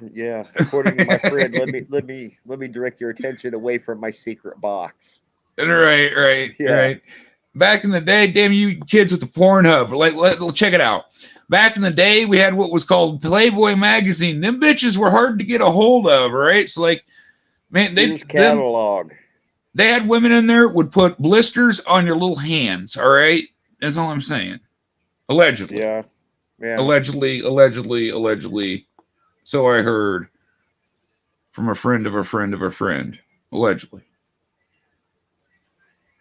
According to my friend, let me direct your attention away from my secret box. Right. Back in the day, damn you kids with the Pornhub. Check it out. Back in the day, we had what was called Playboy magazine. Them bitches were hard to get a hold of, right? So Sears catalog. They had women in there would put blisters on your little hands. All right, that's all I'm saying. Allegedly. Yeah. Allegedly. So I heard from a friend of a friend of a friend. Allegedly.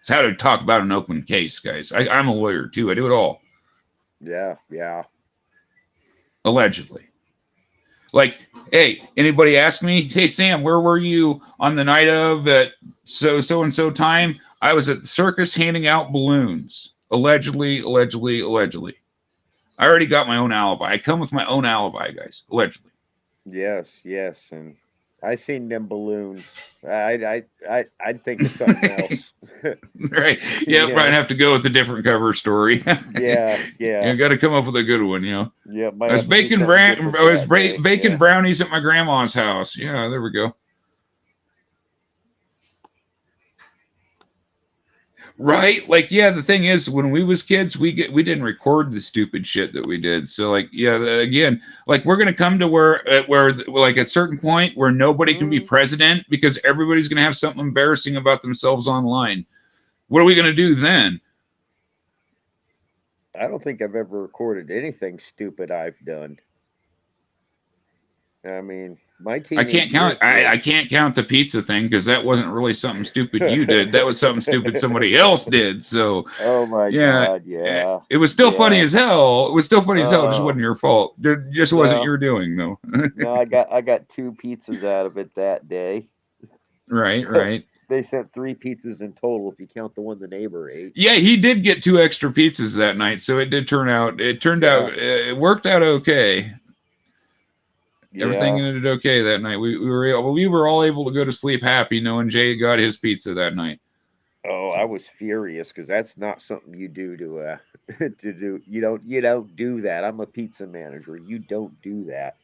It's how to talk about an open case, guys. I'm a lawyer too. I do it all. Yeah. Allegedly. Like, hey, anybody ask me, hey Sam, where were you on the night of at so and so time? I was at the circus handing out balloons. Allegedly. I already got my own alibi. I come with my own alibi, guys. Allegedly. Yes, and I seen them balloons. I'd think of something else. Right. Yeah, might have to go with a different cover story. Yeah. You got to come up with a good one, you know. Yeah. I was baking brownies at my grandma's house. Yeah, there we go. Right? Like, yeah, the thing is, when we was kids, we didn't record the stupid shit that we did. So, like, yeah, again, like, we're going to come to where, like, at a certain point where nobody can be president because everybody's going to have something embarrassing about themselves online. What are we going to do then? I don't think I've ever recorded anything stupid I've done. I mean, my team. I can't count the pizza thing because that wasn't really something stupid you did. That was something stupid somebody else did. So. Oh my God! Yeah. It was still funny as hell. It was still funny as hell. It just wasn't your fault. It just wasn't your doing though. No, I got 2 pizzas out of it that day. Right. They sent 3 pizzas in total if you count the one the neighbor ate. Yeah, he did get 2 extra pizzas that night, so it did turn out. It worked out okay. Yeah. Everything ended okay that night. We were all able to go to sleep happy knowing Jay got his pizza that night. Oh, I was furious because that's not something you do to do. You don't do that. I'm a pizza manager. You don't do that.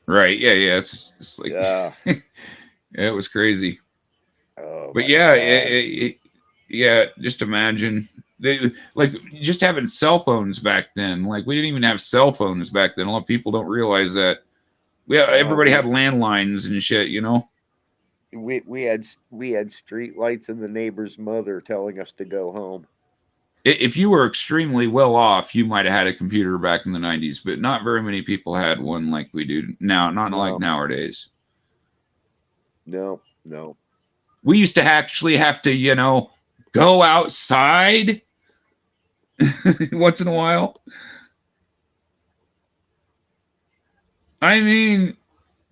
Right. Yeah. It's like yeah, it was crazy. Oh, but yeah, just imagine just having cell phones back then. Like, we didn't even have cell phones back then. A lot of people don't realize that. Everybody had landlines and shit, you know. We had street lights and the neighbor's mother telling us to go home. If you were extremely well off, you might have had a computer back in the 90s, but not very many people had one like we do now. Not like nowadays. No. We used to actually have to, you know, go outside once in a while. I mean,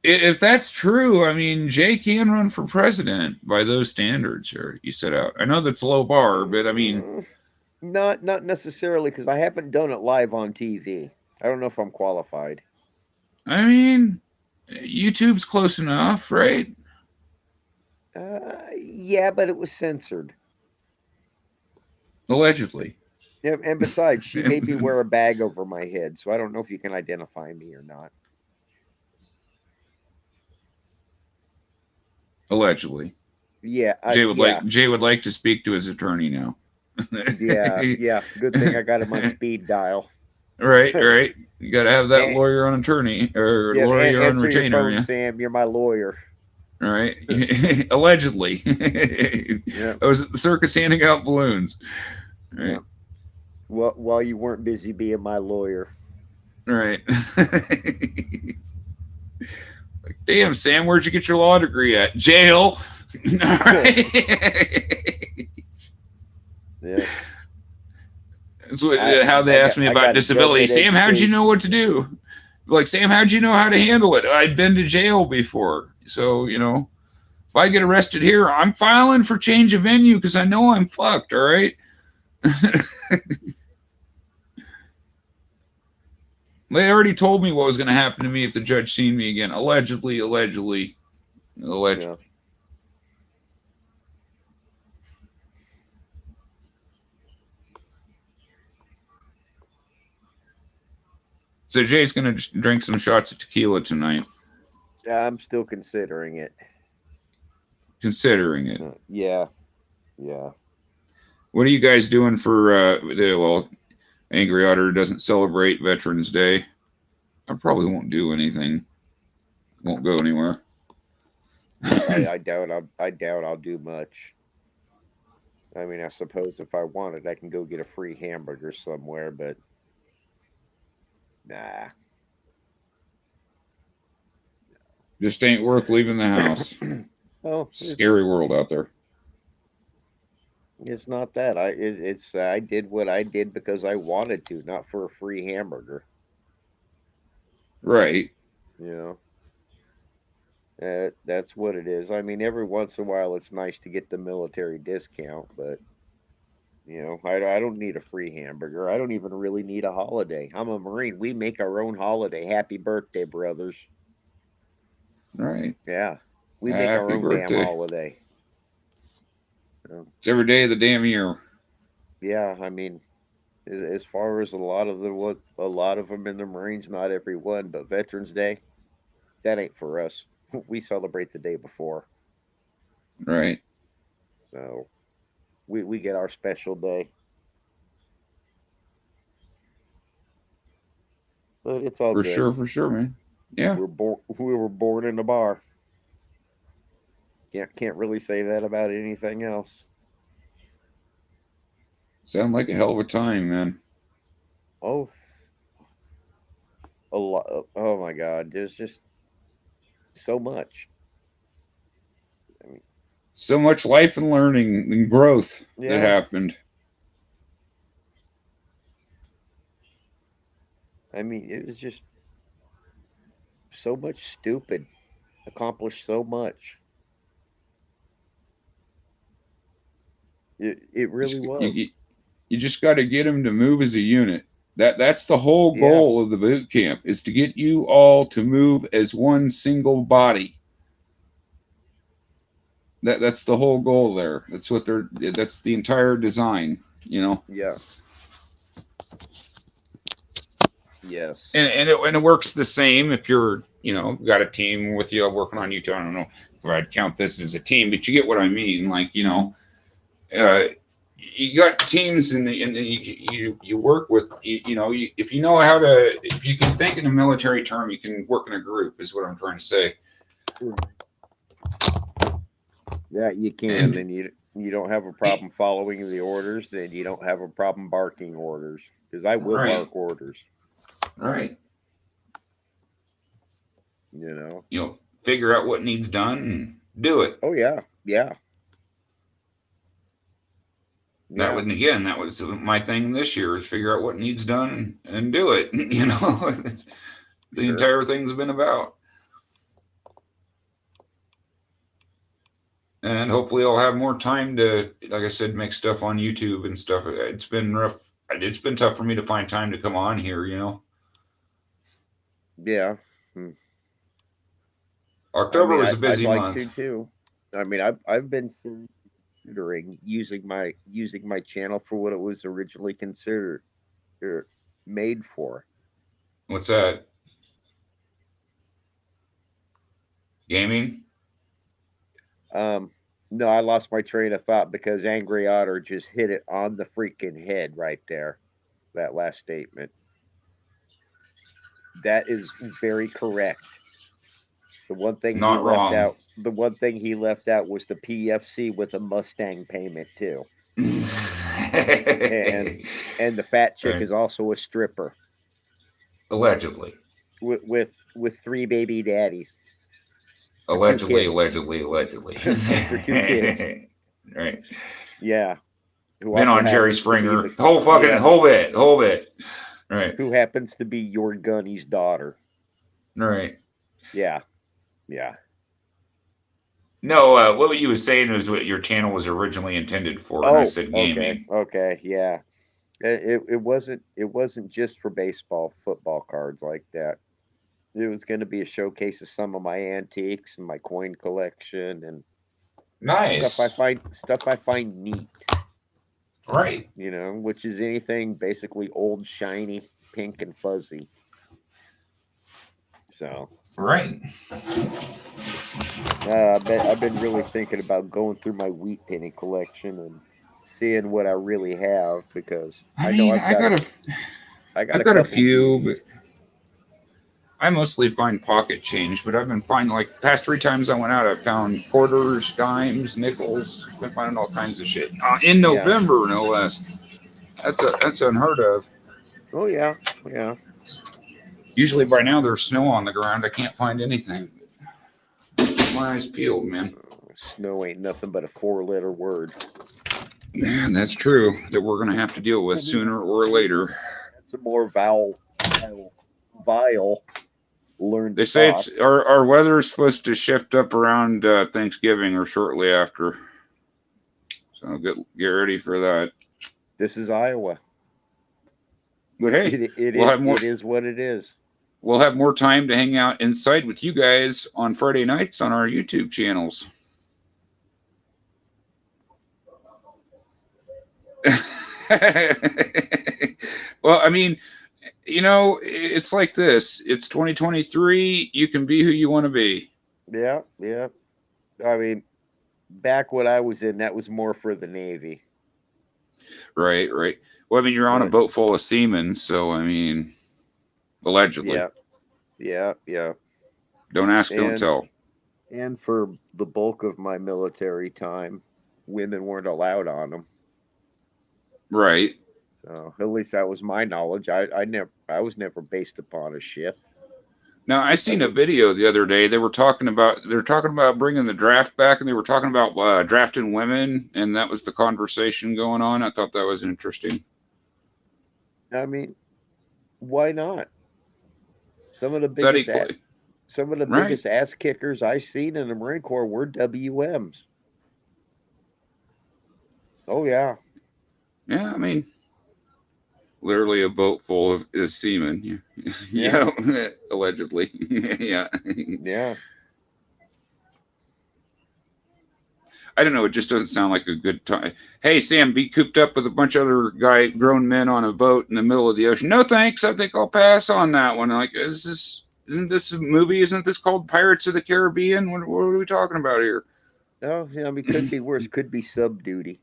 if that's true, I mean, Jay can run for president by those standards you set out. I know that's a low bar, but I mean... Not necessarily, because I haven't done it live on TV. I don't know if I'm qualified. I mean, YouTube's close enough, right? Yeah, but it was censored. Allegedly. Yeah, and besides, she made me wear a bag over my head, so I don't know if you can identify me or not. Allegedly. Yeah. Jay would like to speak to his attorney now. Yeah. Good thing I got him on speed dial. Right. You got to have that lawyer on attorney or lawyer on retainer. Your phone, Sam, you're my lawyer. All right. Allegedly. I was at the circus handing out balloons. Right. Yeah. Well, while you weren't busy being my lawyer. Right. Like, damn, Sam, where'd you get your law degree at? Jail. All right. Yeah. That's how they asked me I about got a disability. government Sam, how'd you know education. what to do? Like, Sam, how'd you know how to handle it? I'd been to jail before. So, if I get arrested here, I'm filing for change of venue because I know I'm fucked, all right? They already told me what was going to happen to me if the judge seen me again. Allegedly. Yeah. So Jay's going to drink some shots of tequila tonight, I'm still considering it. considering it. Yeah. Yeah. What are you guys doing for, Angry Otter doesn't celebrate Veterans Day. I probably won't do anything. Won't go anywhere. I doubt I'll do much. I mean, I suppose if I wanted, I can go get a free hamburger somewhere, but nah. Just ain't worth leaving the house. Oh, Scary world out there. it's not that. I did what I did because I wanted to, not for a free hamburger. Right. You know, that's what it is. I mean, every once in a while, it's nice to get the military discount, but I don't need a free hamburger. I don't even really need a holiday. I'm a Marine. We make our own holiday. Happy birthday, brothers. Right. Yeah, we make our Happy own damn birthday. holiday. So, It's every day of the damn year. yeah, I mean, as far as a lot of them in the Marines, not every one, but Veterans Day, that ain't for us. We celebrate the day before, Right. so we get our special day. But it's all good. For sure, man. Yeah. We were born in a bar. Can't really say that about anything else. Sound like a hell of a time, man. Oh, a lot. Oh my God, there's just so much. I mean, So much life and learning and growth that yeah. happened. I mean, it was just so much stupid. Accomplished so much. It really was. You just got to get them to move as a unit. That's the whole Yeah. goal of the boot camp is to get you all to move as one single body. That's the whole goal there. That's the entire design, Yeah. Yes. And it works the same if you're got a team with you working on YouTube. I don't know if I'd count this as a team, but you get what I mean. Like you got teams and you work with if you know how to, if you can think in a military term, you can work in a group is what I'm trying to say. Yeah, you can, and you don't have a problem following the orders, and you don't have a problem barking orders because I will bark orders. Right. Figure out what needs done and do it. Oh yeah, yeah. That was my thing this year is figure out what needs done and do it. The entire thing's been about. And hopefully I'll have more time to, like I said, make stuff on YouTube and stuff. It's been rough. It's been tough for me to find time to come on here, Yeah. October was a busy I'd month. like to too. I mean, I've been considering using my channel for what it was originally considered or made for. What's that? Gaming? No, I lost my train of thought because Angry Otter just hit it on the freaking head right there. That last statement. That is very correct. The one thing Not he wrong. left out. The one thing he left out was the PFC with a Mustang payment too. and the fat chick is also a stripper. Allegedly. with 3 baby daddies. Allegedly, kids. allegedly. For 2 kids. Right. Yeah. Who Been also on Jerry happens to be Springer. the- Whole bit. Right. who happens to be your Gunny's daughter. Right. Yeah. Yeah. No, what you was saying was what your channel was originally intended for, and I said gaming. Okay, yeah. It wasn't just for baseball, football cards like that. It was going to be a showcase of some of my antiques and my coin collection and Nice. stuff I find neat. Right. You know, which is anything basically old, shiny, pink, and fuzzy. So. Right. I've been really thinking about going through my wheat penny collection and seeing what I really have because I know I've got a few, but I mostly find pocket change. But I've been finding, like, past 3 times I went out, I found quarters, dimes, nickels. I've been finding all kinds of shit in November, no less. That's unheard of. Oh yeah. Usually by now there's snow on the ground. I can't find anything. My eyes peeled, man. Snow ain't nothing but a 4-letter word. Man, that's true. That we're gonna have to deal with sooner or later. That's a more vile. Learned. They say it's our weather is supposed to shift up around Thanksgiving or shortly after. So get ready for that. This is Iowa. But hey, it is what it is. We'll have more time to hang out inside with you guys on Friday nights on our YouTube channels. Well, I mean, you know, it's like this. It's 2023. You can be who you want to be. Yeah. I mean, back when I was in, that was more for the Navy. Right. Well, I mean, you're on a boat full of seamen, so I mean, allegedly. Yeah. Don't ask, don't tell. And for the bulk of my military time, women weren't allowed on them. Right. So at least that was my knowledge. I was never based upon a ship. Now, I seen a video the other day. They were talking about bringing the draft back, and they were talking about drafting women, and that was the conversation going on. I thought that was interesting. I mean, why not? Some of the biggest ass kickers I seen in the Marine Corps were WMs. Oh yeah. Yeah, I mean, literally a boat full of seamen. Yeah. Allegedly. Yeah. I don't know. It just doesn't sound like a good time. Hey, Sam, be cooped up with a bunch of other grown men on a boat in the middle of the ocean. No, thanks. I think I'll pass on that one. Like, isn't this a movie? Isn't this called Pirates of the Caribbean? What are we talking about here? Oh, yeah. I mean, could be worse. Could be sub duty.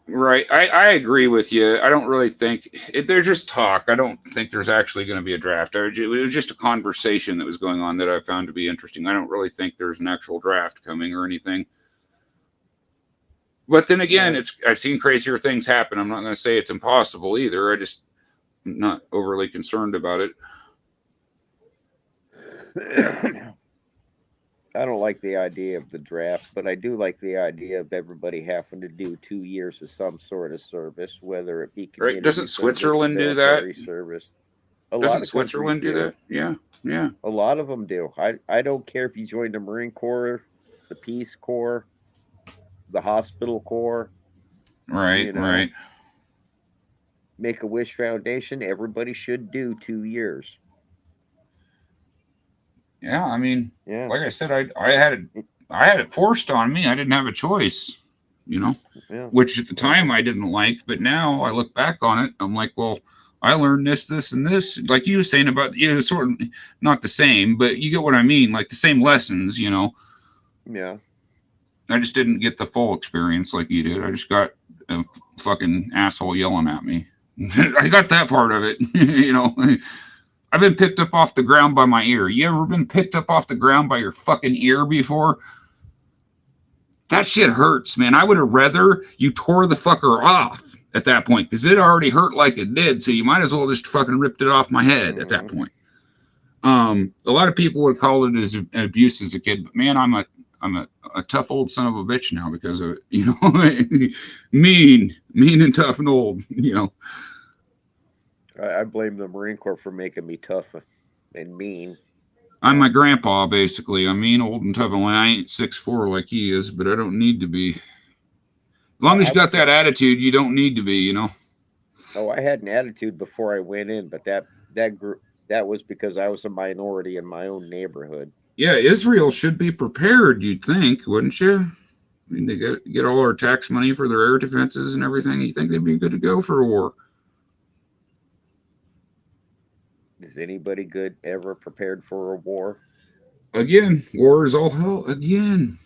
Right. I agree with you. I don't really think there's just talk. I don't think there's actually going to be a draft. It was just a conversation that was going on that I found to be interesting. I don't really think there's an actual draft coming or anything. But then again, I've seen crazier things happen. I'm not going to say it's impossible either. I'm not overly concerned about it. I don't like the idea of the draft, but I do like the idea of everybody having to do 2 years of some sort of service, whether it be right. Doesn't Switzerland do that? Service. Doesn't Switzerland do that? Yeah. A lot of them do. I don't care if you join the Marine Corps, the Peace Corps, the Hospital Corps. Right. Right. Make-A-Wish Foundation. Everybody should do 2 years. Yeah, I mean, like I said, I had it forced on me. I didn't have a choice, which at the time I didn't like, but now I look back on it, I'm like, well, I learned this, and this, like you were saying about, sort of not the same, but you get what I mean, like the same lessons, Yeah. I just didn't get the full experience like you did. I just got a fucking asshole yelling at me. I got that part of it, I've been picked up off the ground by my ear. You ever been picked up off the ground by your fucking ear before? That shit hurts, man. I would have rather you tore the fucker off at that point because it already hurt like it did. So you might as well just fucking ripped it off my head at that point. A lot of people would call it as an abuse as a kid, but man, I'm a tough old son of a bitch now because of it. You know, mean and tough and old. You know. I blame the Marine Corps for making me tough and mean. I'm my grandpa, basically. I'm mean, old, and tough. And I ain't 6'4" like he is, but I don't need to be. As long as you got that attitude, you don't need to be, you know. Oh, I had an attitude before I went in, but that was because I was a minority in my own neighborhood. Yeah, Israel should be prepared, you'd think, wouldn't you? I mean, they get all our tax money for their air defenses and everything. You think they'd be good to go for a war? Is anybody good ever prepared for a war? Again, war is all hell. Again,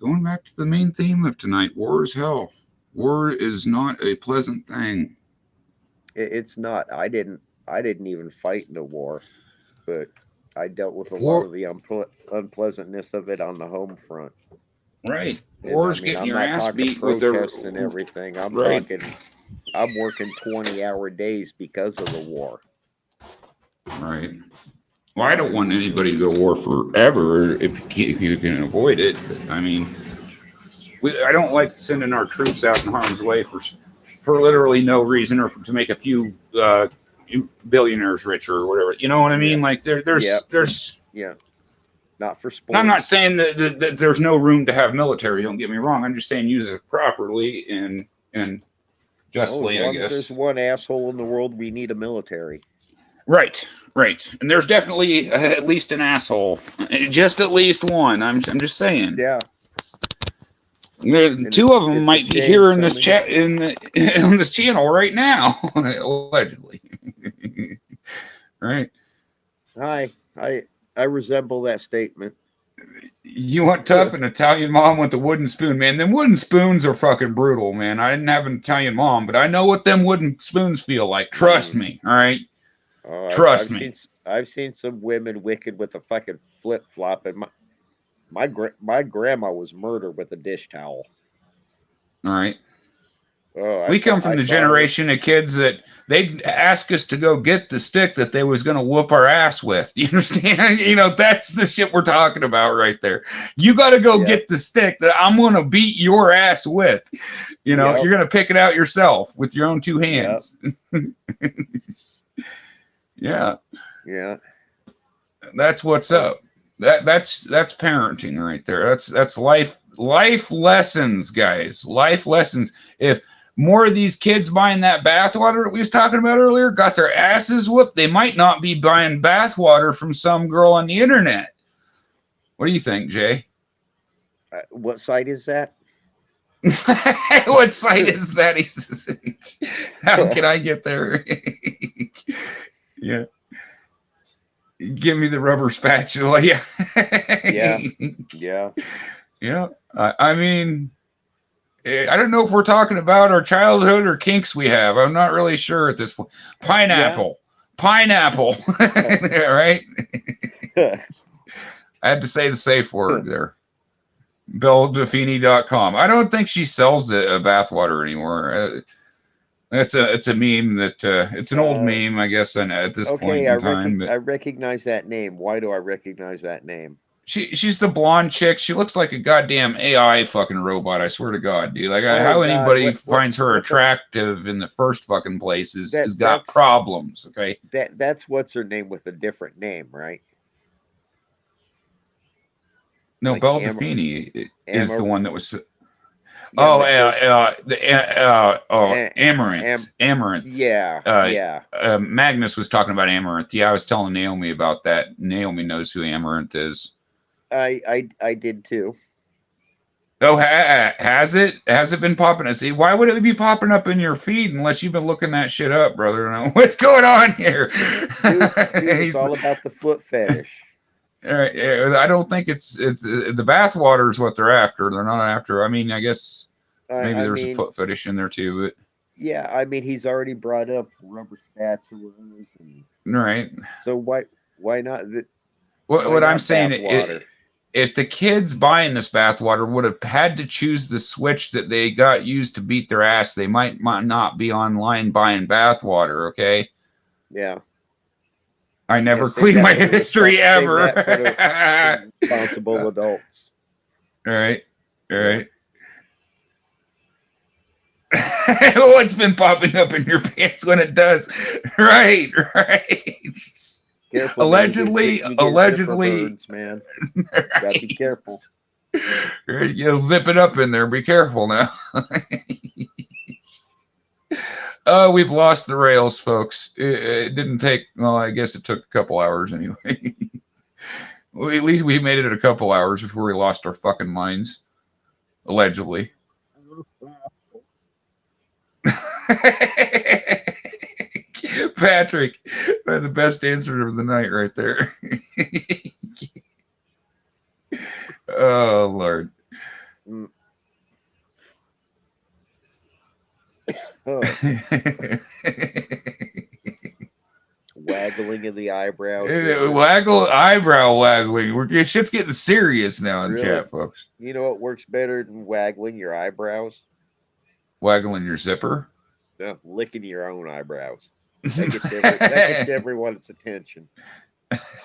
going back to the main theme of tonight, war is hell. War is not a pleasant thing. It's not. I didn't even fight in a war, but I dealt with a lot of the unpleasantness of it on the home front. Right. War's getting your ass beat with protests and everything. I'm talking. I'm working 20-hour days because of the war. Right. Well, I don't want anybody to go to war forever if you can avoid it. But, I mean, I don't like sending our troops out in harm's way for literally no reason or to make a few billionaires richer or whatever. You know what I mean? Yeah. Like there's not for sport. I'm not saying that there's no room to have military. Don't get me wrong. I'm just saying use it properly and justly. I guess there's one asshole in the world. We need a military. Right. And there's definitely at least an asshole. Just at least one. I'm just saying. Yeah. Two of them might be here in this chat on this channel right now, allegedly. Right. I resemble that statement. You want tough? An Italian mom with a wooden spoon, man. Them wooden spoons are fucking brutal, man. I didn't have an Italian mom, but I know what them wooden spoons feel like. Trust me. All right. Trust me. I've seen some women wicked with a fucking flip flop, and my grandma was murdered with a dish towel. All right. We come from the generation of kids that they'd ask us to go get the stick that they was going to whoop our ass with. You understand? You know, that's the shit we're talking about right there. You got to go get the stick that I'm going to beat your ass with. You know, you're going to pick it out yourself with your own two hands. Yeah. That's what's up. That's parenting right there. That's life lessons, guys. Life lessons. If more of these kids buying that bathwater that we was talking about earlier got their asses whooped, they might not be buying bathwater from some girl on the internet. What do you think, Jay? What site is that? What site is that? He says, how can I get there? Yeah. Give me the rubber spatula. Yeah. I mean, I don't know if we're talking about our childhood or kinks we have. I'm not really sure at this point. Pineapple. Right? I had to say the safe word there. BelleDefini.com. I don't think she sells a bathwater anymore. It's a meme that it's an old meme, I guess. And at this point in time, I recognize that name. Why do I recognize that name? She's the blonde chick. She looks like a goddamn AI fucking robot. I swear to God, dude. Like how anybody finds her attractive in the first fucking place has got problems. Okay. That's what's her name with a different name, right? No, Belle Defini is the one that was. Amaranth. Amaranth. Yeah. Magnus was talking about Amaranth. Yeah, I was telling Naomi about that. Naomi knows who Amaranth is. I did too. Oh, has it? Has it been popping up? See, why would it be popping up in your feed unless you've been looking that shit up, brother? What's going on here? Dude, it's all about the foot fetish. I don't think it's the bathwater is what they're after. They're not after. I mean, I guess maybe there's a foot fetish in there too, but yeah, I mean, he's already brought up rubber spatulas. Right. So why not? What I'm saying if the kids buying this bathwater would have had to choose the switch that they got used to beat their ass, they might not be online buying bathwater. Okay. Yeah. I never save clean that my for the history save ever. that for the responsible adults. All right. All right. What's been popping up in your pants when it does? Right. Right. Careful, allegedly, man. You get allegedly, zipper birds, man. Gotta be careful. You'll zip it up in there. Be careful now. We've lost the rails, folks. It didn't take, well, I guess it took a couple hours anyway. Well, at least we made it a couple hours before we lost our fucking minds. Allegedly. Patrick, the best answer of the night right there. Oh, Lord. Waggling of the eyebrows. Eyebrow waggling. Shit's getting serious now in chat, folks. You know what works better than waggling your eyebrows? Waggling your zipper? No, licking your own eyebrows. That gets everyone's attention.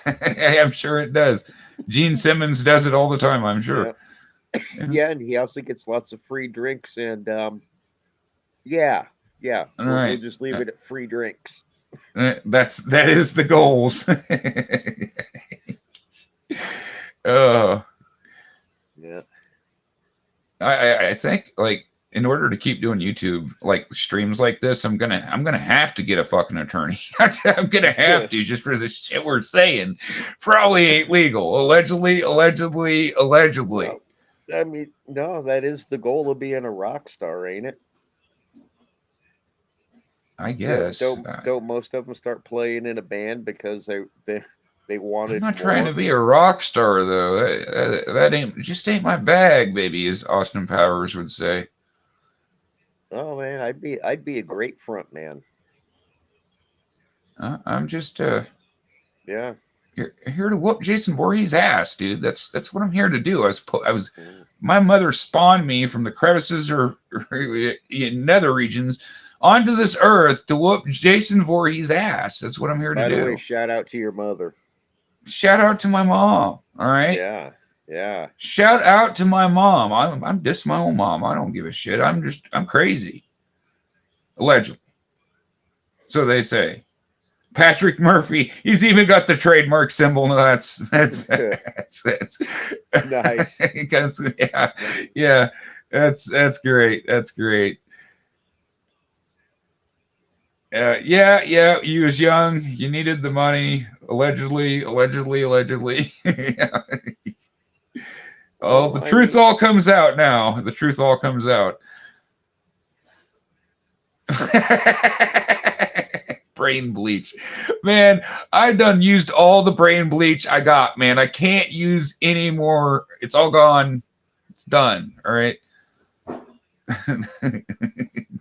I'm sure it does. Gene Simmons does it all the time, I'm sure. Yeah, and he also gets lots of free drinks and yeah. We'll just leave it at free drinks. That is the goals. Oh. Yeah. I think, like, in order to keep doing YouTube like streams like this, I'm gonna have to get a fucking attorney. I'm gonna have to, just for the shit we're saying. Probably ain't legal. Allegedly. Well, I mean, no, that is the goal of being a rock star, ain't it? I guess. Don't most of them start playing in a band because they wanted? I'm not trying to be a rock star though. That ain't my bag, baby, as Austin Powers would say. Oh man, I'd be a great front man. I'm just yeah. Here to whoop Jason Voorhees' ass, dude. That's what I'm here to do. I was my mother spawned me from the crevices or nether regions onto this earth to whoop Jason Voorhees' ass. That's what I'm here to do. By the way, shout out to your mother. Shout out to my mom. All right. Yeah. Shout out to my mom. I'm just my own mom. I don't give a shit. I'm crazy. Allegedly. So they say. Patrick Murphy. He's even got the trademark symbol. No, that's nice. Because yeah. That's great. That's great. Yeah. You was young. You needed the money. Allegedly. Oh, the truth all comes out now. The truth all comes out. Brain bleach. Man, I done used all the brain bleach I got, man. I can't use any more. It's all gone. It's done. All right.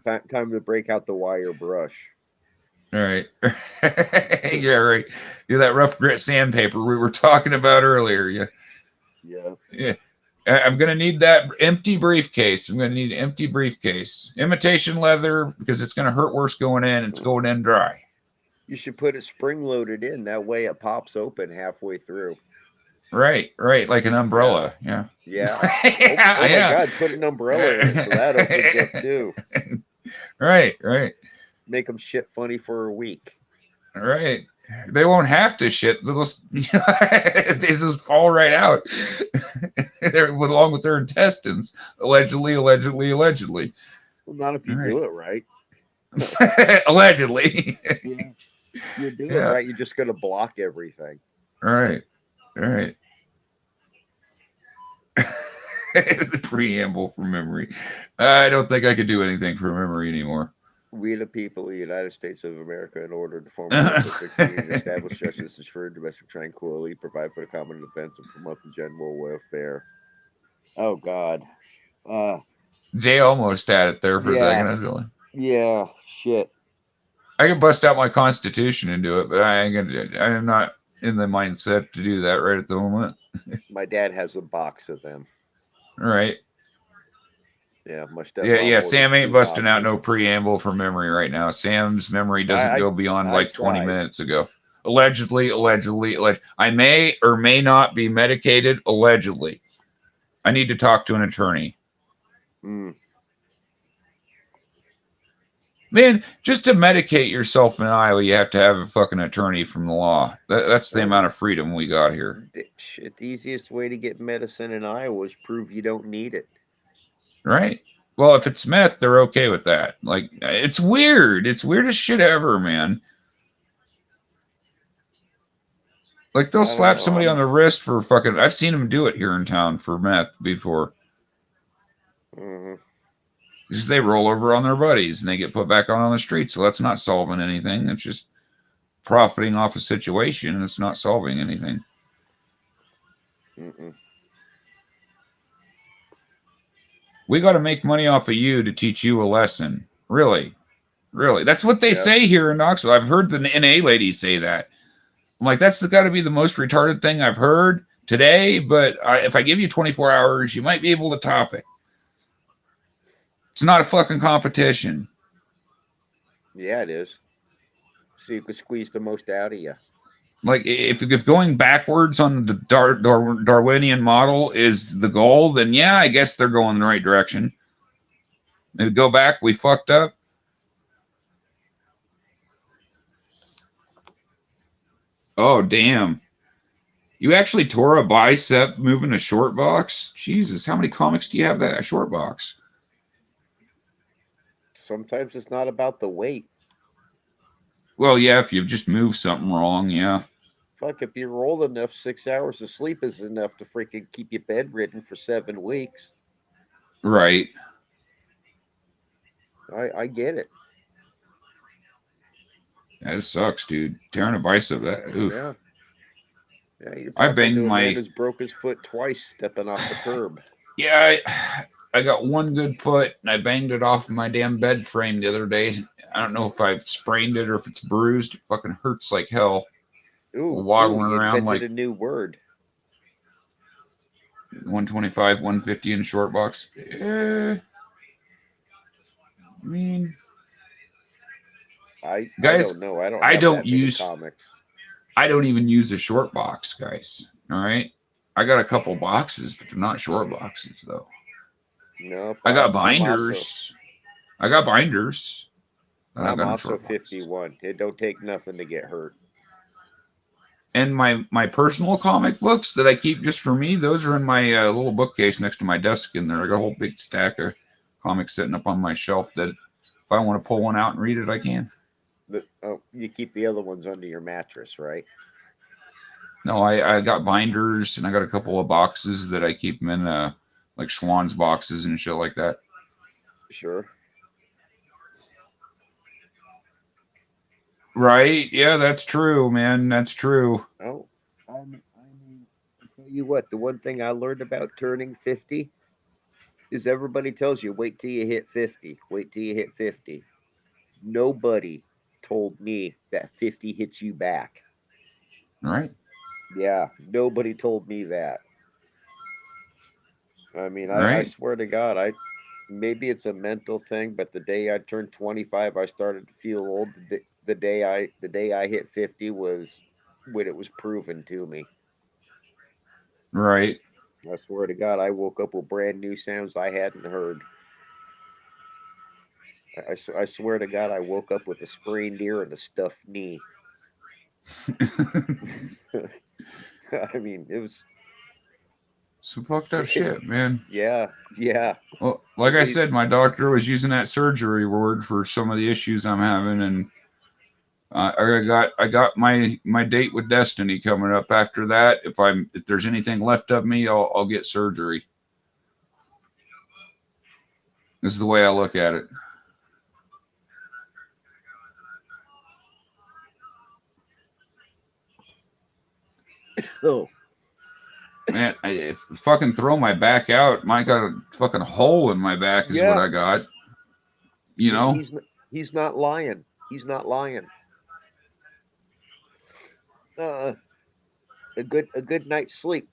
Time to break out the wire brush. All right. Yeah, right. You're that rough grit sandpaper we were talking about earlier. Yeah. I'm going to need that empty briefcase. I'm going to need an empty briefcase. Imitation leather, because it's going to hurt worse going in. It's going in dry. You should put it spring-loaded in. That way it pops open halfway through. Right. Like an umbrella. Yeah. My God, put an umbrella in it so that opens up too. Right. Make them shit funny for a week. Right. They won't have to shit. They'll they just fall right out along with their intestines. Allegedly. Well, not if you do it right. Allegedly. Yeah. You do it right. You're just going to block everything. Right. The preamble from memory. I don't think I could do anything from memory anymore. We the people of the United States of America, in order to form a community, establish justice, ensure domestic tranquility, provide for the common defense, and promote the general welfare. Oh God. Jay almost had it there for a second. I was going. Yeah, shit. I can bust out my Constitution and do it, but I ain't gonna. I'm not. in the mindset to do that right at the moment. My dad has a box of them. All right. Yeah, my Yeah, stepmom yeah. ordered Sam ain't 2 busting out boxes. no preamble for memory right now. Sam's memory doesn't I go beyond I like 20 tried. minutes ago. Allegedly. I may or may not be medicated. Allegedly. I need to talk to an attorney. Mm, Man, just to medicate yourself in Iowa, you have to have a fucking attorney from the law. That's the amount of freedom we got here. shit, the easiest way to get medicine in Iowa is prove you don't need it. Right? Well, if it's meth, they're okay with that. Like, it's weird. It's weird as shit ever, man. Like, they'll I don't slap know. somebody on the wrist for fucking. I've seen them do it here in town for meth before. Mhm. Because they roll over on their buddies and they get put back on the street. So that's not solving anything. It's just profiting off a situation and it's not solving anything. Mm-mm. We got to make money off of you to teach you a lesson. Really. Really. That's what they Yep. say here in Knoxville. I've heard the NA ladies say that. I'm like, that's got to be the most retarded thing I've heard today. But if I give you 24 hours, you might be able to top it. It's not a fucking competition. Yeah, it is. So you can squeeze the most out of you. Like, if going backwards on the Darwinian model is the goal, then yeah, I guess they're going in the right direction. If we go back, we fucked up. Oh, damn. You actually tore a bicep moving a short box? Jesus, how many comics do you have that short box? Sometimes it's not about the weight. Well, yeah, if you've just moved something wrong, yeah. Fuck, if you're old enough, 6 hours of sleep is enough to freaking keep you bedridden for 7 weeks. Right. I get it. That sucks, dude. Tearing a bicep, that oof. Yeah. Yeah, you're I talking banged to a my man who's broke his foot twice stepping off the curb. Yeah, I got one good foot and I banged it off my damn bed frame the other day. I don't know if I've sprained it or if it's bruised. It fucking hurts like hell. Waddling You around invented like a new word. 125, 150 in short box. I mean, I guys, don't know. I don't I have don't that many use, comics. I don't even use a short box, guys. All right. I got a couple boxes, but they're not short boxes though. No, I got binders. I got binders. I'm also 51. It don't take nothing to get hurt. And my personal comic books that I keep just for me, those are in my little bookcase next to my desk in there. I got a whole big stack of comics sitting up on my shelf that if I want to pull one out and read it, I can. You keep the other ones under your mattress, right? No, I got binders and I got a couple of boxes that I keep them in, like Schwann's boxes and shit like that. Sure. Right? Yeah, that's true, man. That's true. Oh, I mean, I'll tell you what, the one thing I learned about turning 50 is everybody tells you, wait till you hit 50. Wait till you hit 50. Nobody told me that 50 hits you back. Right? Yeah, nobody told me that. I mean, I Right? swear to God, maybe it's a mental thing, but the day I turned 25, I started to feel old. The day I hit 50 was when it was proven to me. Right. I swear to God, I woke up with brand new sounds I hadn't heard. I swear to God, I woke up with a sprained ear and a stuffed knee. I mean, it was Some fucked up shit, man. yeah. Well, like I said, my doctor was using that surgery word for some of the issues I'm having, and I got my date with Destiny coming up. After that, if there's anything left of me, I'll get surgery. This is the way I look at it. Oh Man, if fucking throw my back out, I got a fucking hole in my back is what I got. You know? He's not lying. He's not lying. a good night's sleep.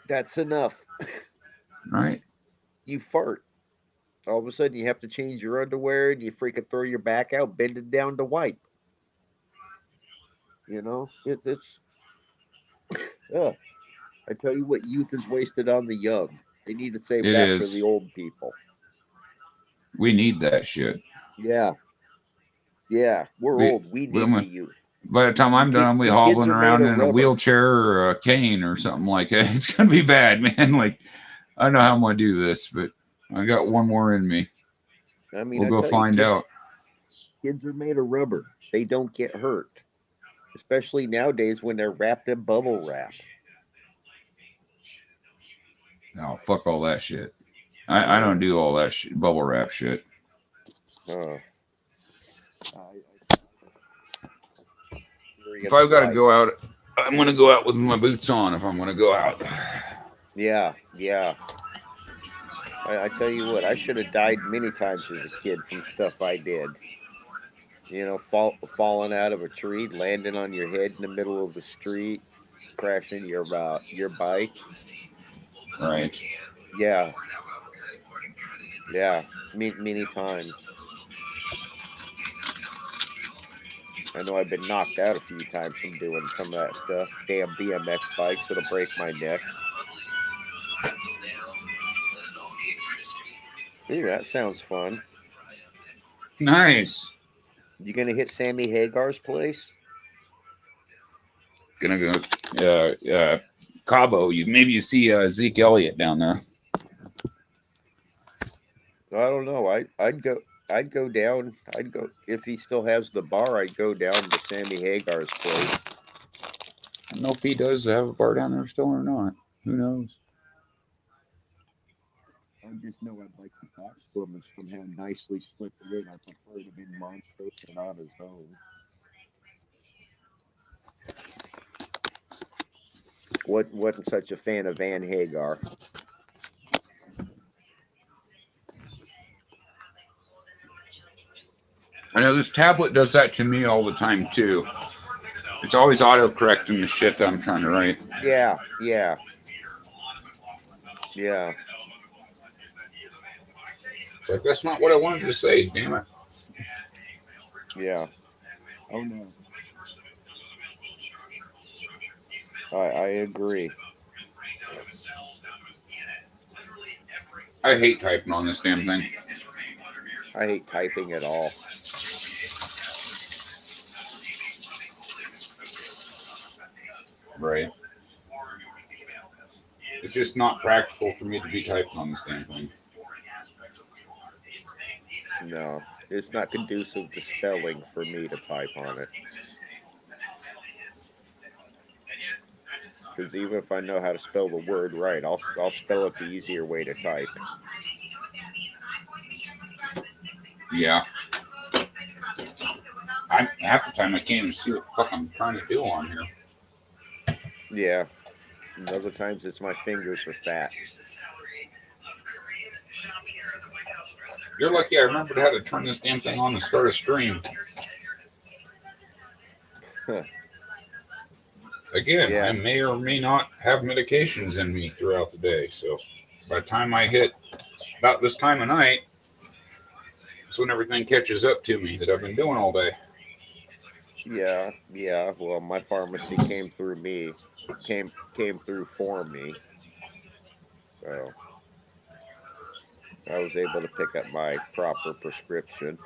That's enough. Right? You fart. All of a sudden, you have to change your underwear, and you freaking throw your back out, bend it down to wipe. It's. I tell you what, youth is wasted on the young. They need to save It that for the is. old people. We need that shit. Yeah, yeah. We're We, old. We we need the youth. by the time I'm done, I'll be You kids hobbling are made around of in a rubber. wheelchair or a cane or something like that. It's gonna be bad, man. Like I don't know how I'm gonna do this, but I got one more in me. I mean, We'll I go tell you, find out. kids are made of rubber. They don't get hurt, especially nowadays when they're wrapped in bubble wrap. No, fuck all that shit. I Yeah. don't do all that bubble wrap shit. Uh, If I've experience got to life. go out, I'm gonna go out with my boots on. If I'm gonna go out. Yeah, yeah. I tell you what, I should have died many times as a kid from stuff I did. Falling out of a tree, landing on your head in the middle of the street, crashing your bike. Right. Yeah, yeah, many times. I know I've been knocked out a few times from doing some of that stuff. Damn BMX bikes, it'll break my neck. Ooh, that sounds fun. Nice. You gonna hit Sammy Hagar's place? Gonna go. Cabo. Maybe you see Zeke Elliott down there. I don't know. I'd go down. I'd go if he still has the bar. I'd go down to Sammy Hagar's place. I don't know if he does have a bar down there still or not. Who knows? I just know I'd like to talk to him and somehow nicely slip it in. I prefer him in Montrose and on his own. Wasn't such a fan of Van Hagar. I know this tablet does that to me all the time too. It's always auto correcting the shit that I'm trying to write. Yeah, yeah, yeah. It's like that's not what I wanted to say. Damn it. Yeah. Oh no. I agree. I hate typing on this damn thing. I hate typing at all. Right. It's just not practical for me to be typing on this damn thing. No, it's not conducive to spelling for me to type on it. Because even if I know how to spell the word right, I'll spell it the easier way to type. Yeah. Half the time I can't even see what the fuck I'm trying to do on here. Yeah. And other times it's my fingers are fat. You're lucky I remembered how to turn this damn thing on and start a stream. Again, I Yeah. may or may not have medications in me throughout the day, so by the time I hit about this time of night, it's when everything catches up to me that I've been doing all day. Yeah. Yeah. Well, my pharmacy came through me. Came through for me. So I was able to pick up my proper prescription.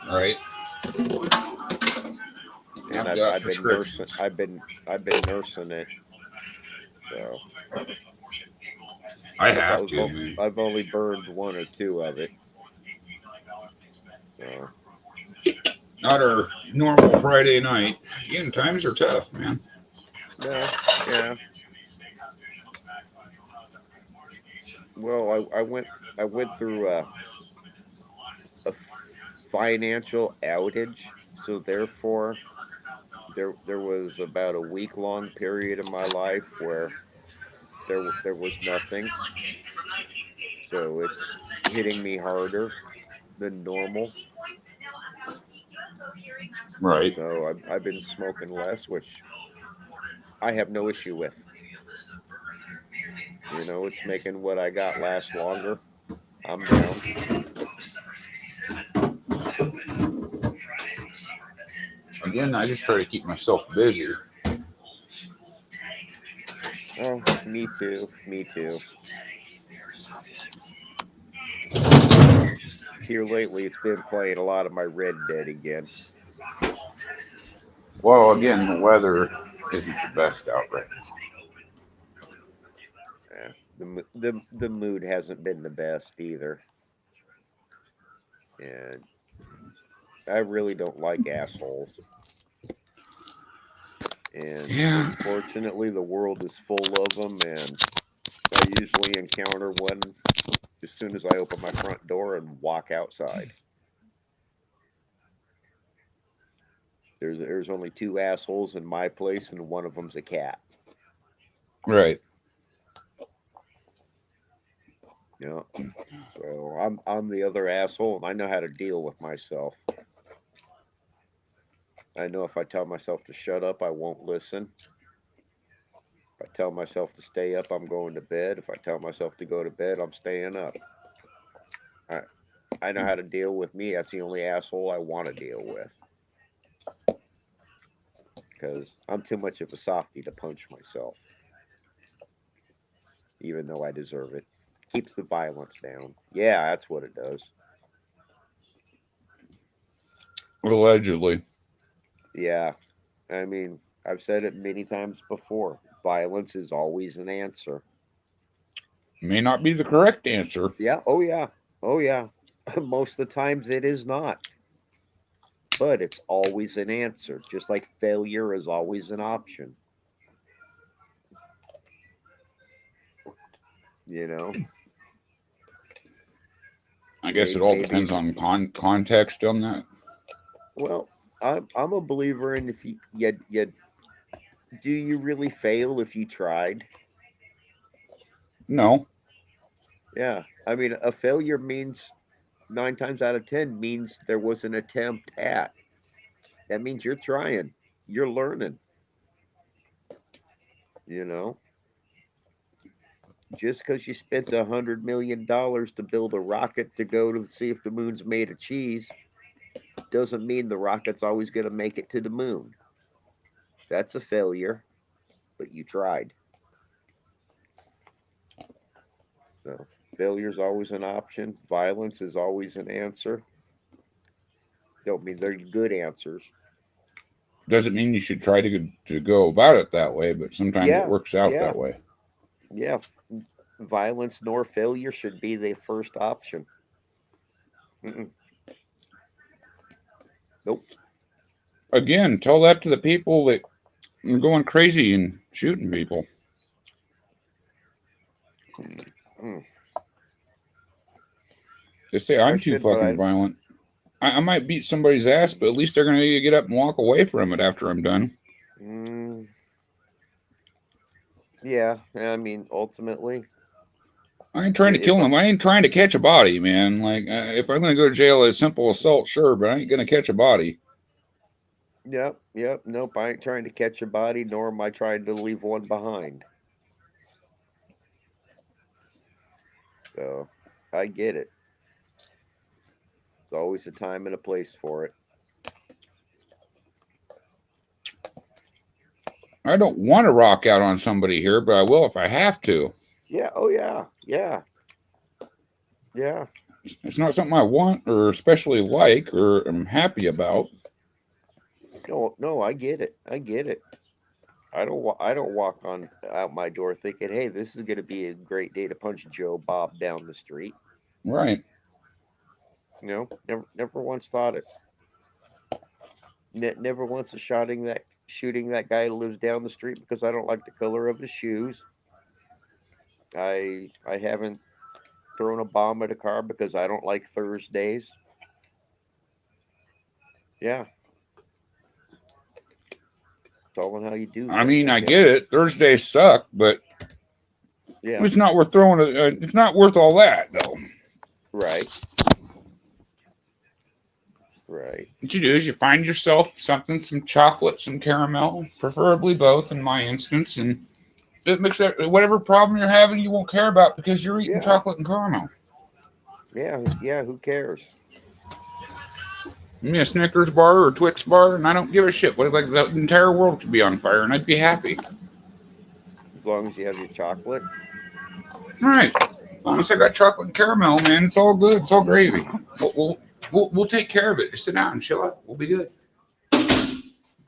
Right? And I've got I've been nursing prescriptions. I've been nursing it. So I have to, man. I've only burned one or two of it. So Not our normal Friday night. Again, times are tough, man. yeah, yeah. Well, I went through a financial outage, so therefore there was about a week long period in my life where there was nothing. So it's hitting me harder than normal. Right. So I've been smoking less, which I have no issue with. You know, it's making what I got last longer. I'm down. Again, I just try to keep myself busy. Oh, me too. Me too. Here lately, it's been playing a lot of my Red Dead again. Well, again, the weather isn't the best out right The mood hasn't been the best either, and I really don't like assholes. And Yeah. unfortunately, the world is full of them, and I usually encounter one as soon as I open my front door and walk outside. There's only two assholes in my place, and one of them's a cat. Right. You know, so I'm the other asshole, and I know how to deal with myself. I know if I tell myself to shut up, I won't listen. If I tell myself to stay up, I'm going to bed. If I tell myself to go to bed, I'm staying up. I know how to deal with me. That's the only asshole I want to deal with. Because I'm too much of a softy to punch myself, even though I deserve it. Keeps the violence down. Yeah, that's what it does. Allegedly. Yeah, I mean, I've said it many times before. Violence is always an answer. May not be the correct answer. Yeah, oh yeah, oh yeah. Most of the times it is not, but it's always an answer. Just like failure is always an option. You know, I guess it all maybe depends it's on context on that. well. I'm a believer in if you do you really fail if you tried? No. Yeah, I mean a failure means 9 times out of 10 means there was an attempt at. That means you're trying, you're learning. You know, just because you spent $100 million to build a rocket to go to see if the moon's made of cheese doesn't mean the rocket's always going to make it to the moon. That's a failure, but you tried. So failure's always an option. Violence is always an answer. Don't mean they're good answers. Doesn't mean you should try to go about it that way, but sometimes it Yeah, works out yeah, that way. yeah. Violence nor failure should be the first option. Mm-mm. Nope. Again, tell that to the people that are going crazy and shooting people. Mm. They say I I'm too should, but fucking violent. I might beat somebody's ass, but at least they're going to get up and walk away from it after I'm done. mm, yeah. I mean, ultimately, I ain't trying to if kill them. I ain't trying to catch a body, man. Like, if I'm going to go to jail as simple assault, sure, but I ain't going to catch a body. yep, yep, nope. I ain't trying to catch a body, nor am I trying to leave one behind. So I get it. There's always a time and a place for it. I don't want to rock out on somebody here, but I will if I have to. Yeah. Oh yeah. Yeah. Yeah. It's not something I want or especially like or am happy about. No. No. I get it. I get it. I don't walk on out my door thinking, "Hey, this is going to be a great day to punch Joe Bob down the street." Right. You know, never once thought it. Never once a shooting that guy who lives down the street because I don't like the color of his shoes. I haven't thrown a bomb at a car because I don't like Thursdays. Yeah, it's all on how you do I things, mean, I I guess. get it. Thursdays suck, but Yeah, it's not worth throwing. It's not worth all that, though. right, Right. What you do is you find yourself something, some chocolate, some caramel, preferably both in my instance, and it makes that whatever problem you're having, you won't care about because you're eating Yeah. chocolate and caramel. Yeah. Yeah. Who cares? Give me a Snickers bar or a Twix bar, and I don't give a shit. What like the entire world could be on fire, and I'd be happy. As long as you have your chocolate. All right, as long as I got chocolate and caramel, man, it's all good. It's all gravy. We'll take care of it. Just sit down and chill out. We'll be good.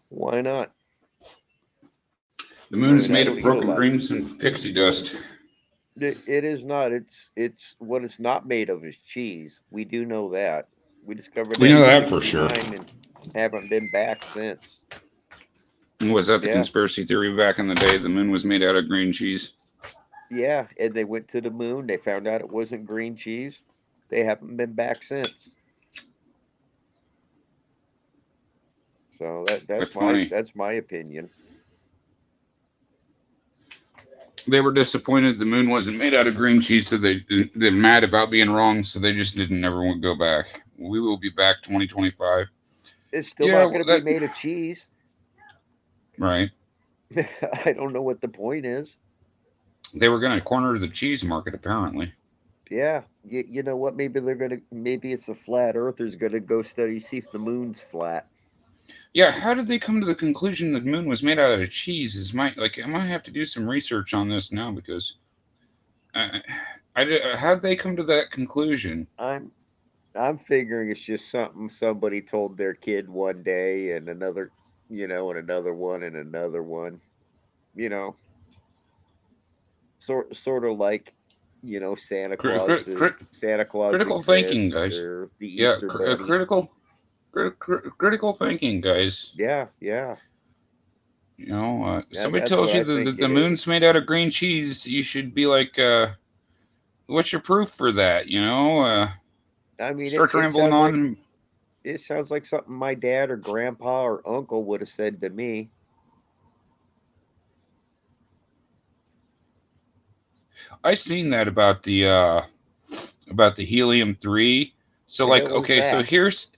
Why not? The moon is I mean, made I of would eat a broken lot. dreams and pixie dust. It is not. It's what it's not made of is cheese. We do know that. We discovered We that know in that for sure. '69 and haven't been back since. Was that the Yeah. conspiracy theory back in the day? The moon was made out of green cheese. Yeah. And they went to the moon. They found out it wasn't green cheese. They haven't been back since. So That's funny. that's my opinion. They were disappointed the moon wasn't made out of green cheese, so they're mad about being wrong, so they just didn't ever want to go back. We will be back 2025. It's still Yeah, not well, going to be made of cheese. right. I don't know what the point is. They were going to corner the cheese market, apparently. Yeah, you know what? Maybe it's a flat earther's gonna go study see if the moon's flat. Yeah, how did they come to the conclusion the moon was made out of cheese? I might have to do some research on this now because uh, how'd they come to that conclusion? I'm I'm figuring it's just something somebody told their kid one day, and another, and another one, and another one. You know, sort of like, Crit, crit, crit, Santa Claus critical thinking, exists, guys. or the Yeah, Easter Bunny. critical thinking, guys. Yeah, yeah, Somebody that's tells what you I that think the it moon's is. made out of green cheese, you should be like, what's your proof for that? I mean, Start rambling on. it sounds like something my dad or grandpa or uncle would have said to me. I seen that about the helium-3. So The like, hell is okay, so that? here's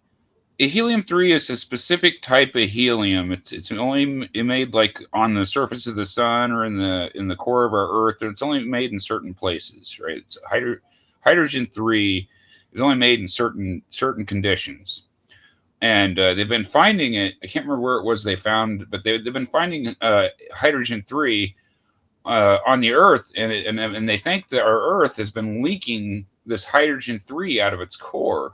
a helium-3 is a specific type of helium. It's only made like on the surface of the sun or in the core of our Earth. It's only made in certain places, right? It's hydrogen-3 is only made in certain conditions. And they've been finding it. I can't remember where it was they found, but they've been finding hydrogen-3 on the Earth, and they think that our Earth has been leaking this hydrogen-3 out of its core,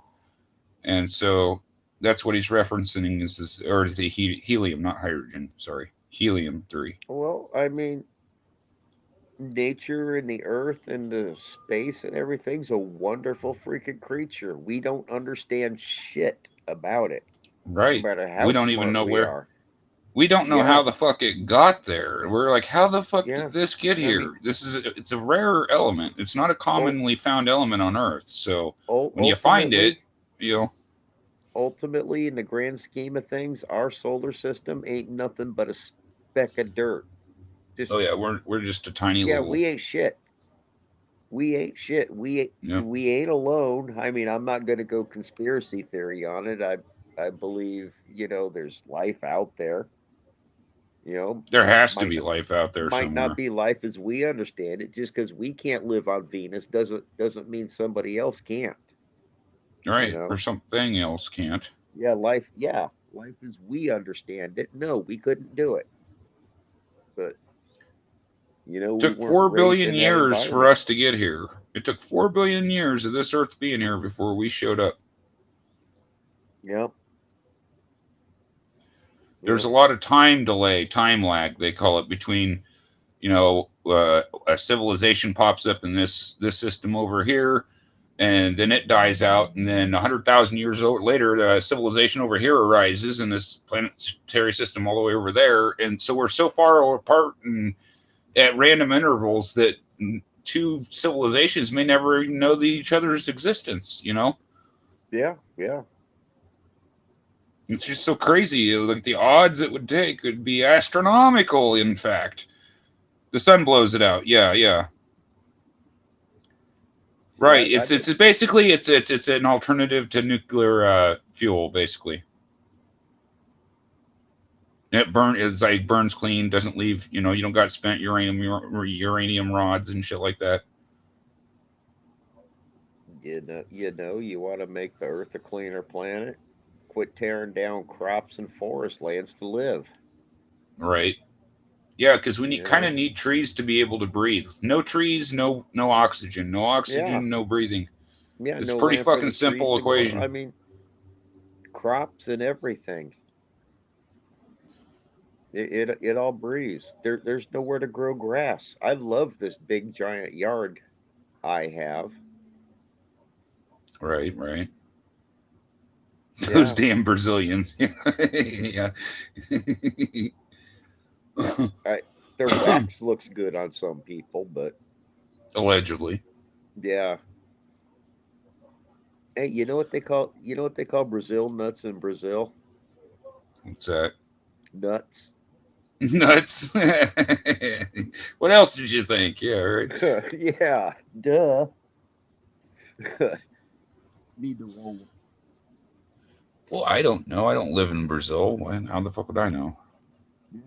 and so that's what he's referencing is this, or the helium, not hydrogen. Sorry, helium-3. Well, I mean, nature and the earth and the space and everything's a wonderful freaking creature. We don't understand shit about it, no Right. matter We how don't even smart know we where. are. We don't know Yeah, how the fuck it got there. We're like, how the fuck yeah. did this get I mean, here? It's a rare element. It's not a ul- commonly found element on Earth. So when you find it, ultimately, you know, ultimately, in the grand scheme of things, our solar system ain't nothing but a speck of dirt. Just oh yeah, we're just a tiny yeah, little, we ain't shit. We ain't shit. you know, We ain't alone. I mean, I'm not going to go conspiracy theory on it. I believe, there's life out there. there has to Might be life out there might not somewhere. be life as we understand it. Just because we can't live on Venus doesn't mean somebody else can't. You Right. Or know? something else can't. Yeah, life as we understand it. No, we couldn't do it. But It we took weren't 4 billion raised in that years for environment. us to get here. It took 4 billion years of this Earth being here before we showed up. Yep, There's yep, a lot of time delay, time lag, they call it, between a civilization pops up in this system over here, and then it dies out, and then 100,000 years later, the civilization over here arises in this planetary system all the way over there, and so we're so far apart and at random intervals that two civilizations may never even know each other's existence. yeah. It's just so crazy. Like the odds it would take would be astronomical. In fact, the sun blows it out. Yeah, yeah. See, Right. I It's didn't. basically it's an alternative to nuclear fuel, basically. It's like burns clean, doesn't leave. You know, you don't got spent uranium rods and shit like that. You want to make the Earth a cleaner planet. Quit tearing down crops and forest lands to live. Right. Yeah, because we You kind know. of need trees to be able to breathe. No trees, no oxygen. No Yeah, oxygen, no breathing. yeah. It's a No pretty land for fucking the trees simple to grow. I equation. mean, crops and everything. It all breathes. There's nowhere to grow grass. I love this big giant yard I have. Right, right. Those Yeah, damn Brazilians. Yeah. I the wax looks good on some people, but Allegedly. yeah. Hey, you know what they call Brazil nuts in Brazil? What's that? Nuts. Nuts. What else did you think? Yeah, right. Yeah, duh. Need to roll. Well, I don't know. I don't live in Brazil. How the fuck would I know? Yeah.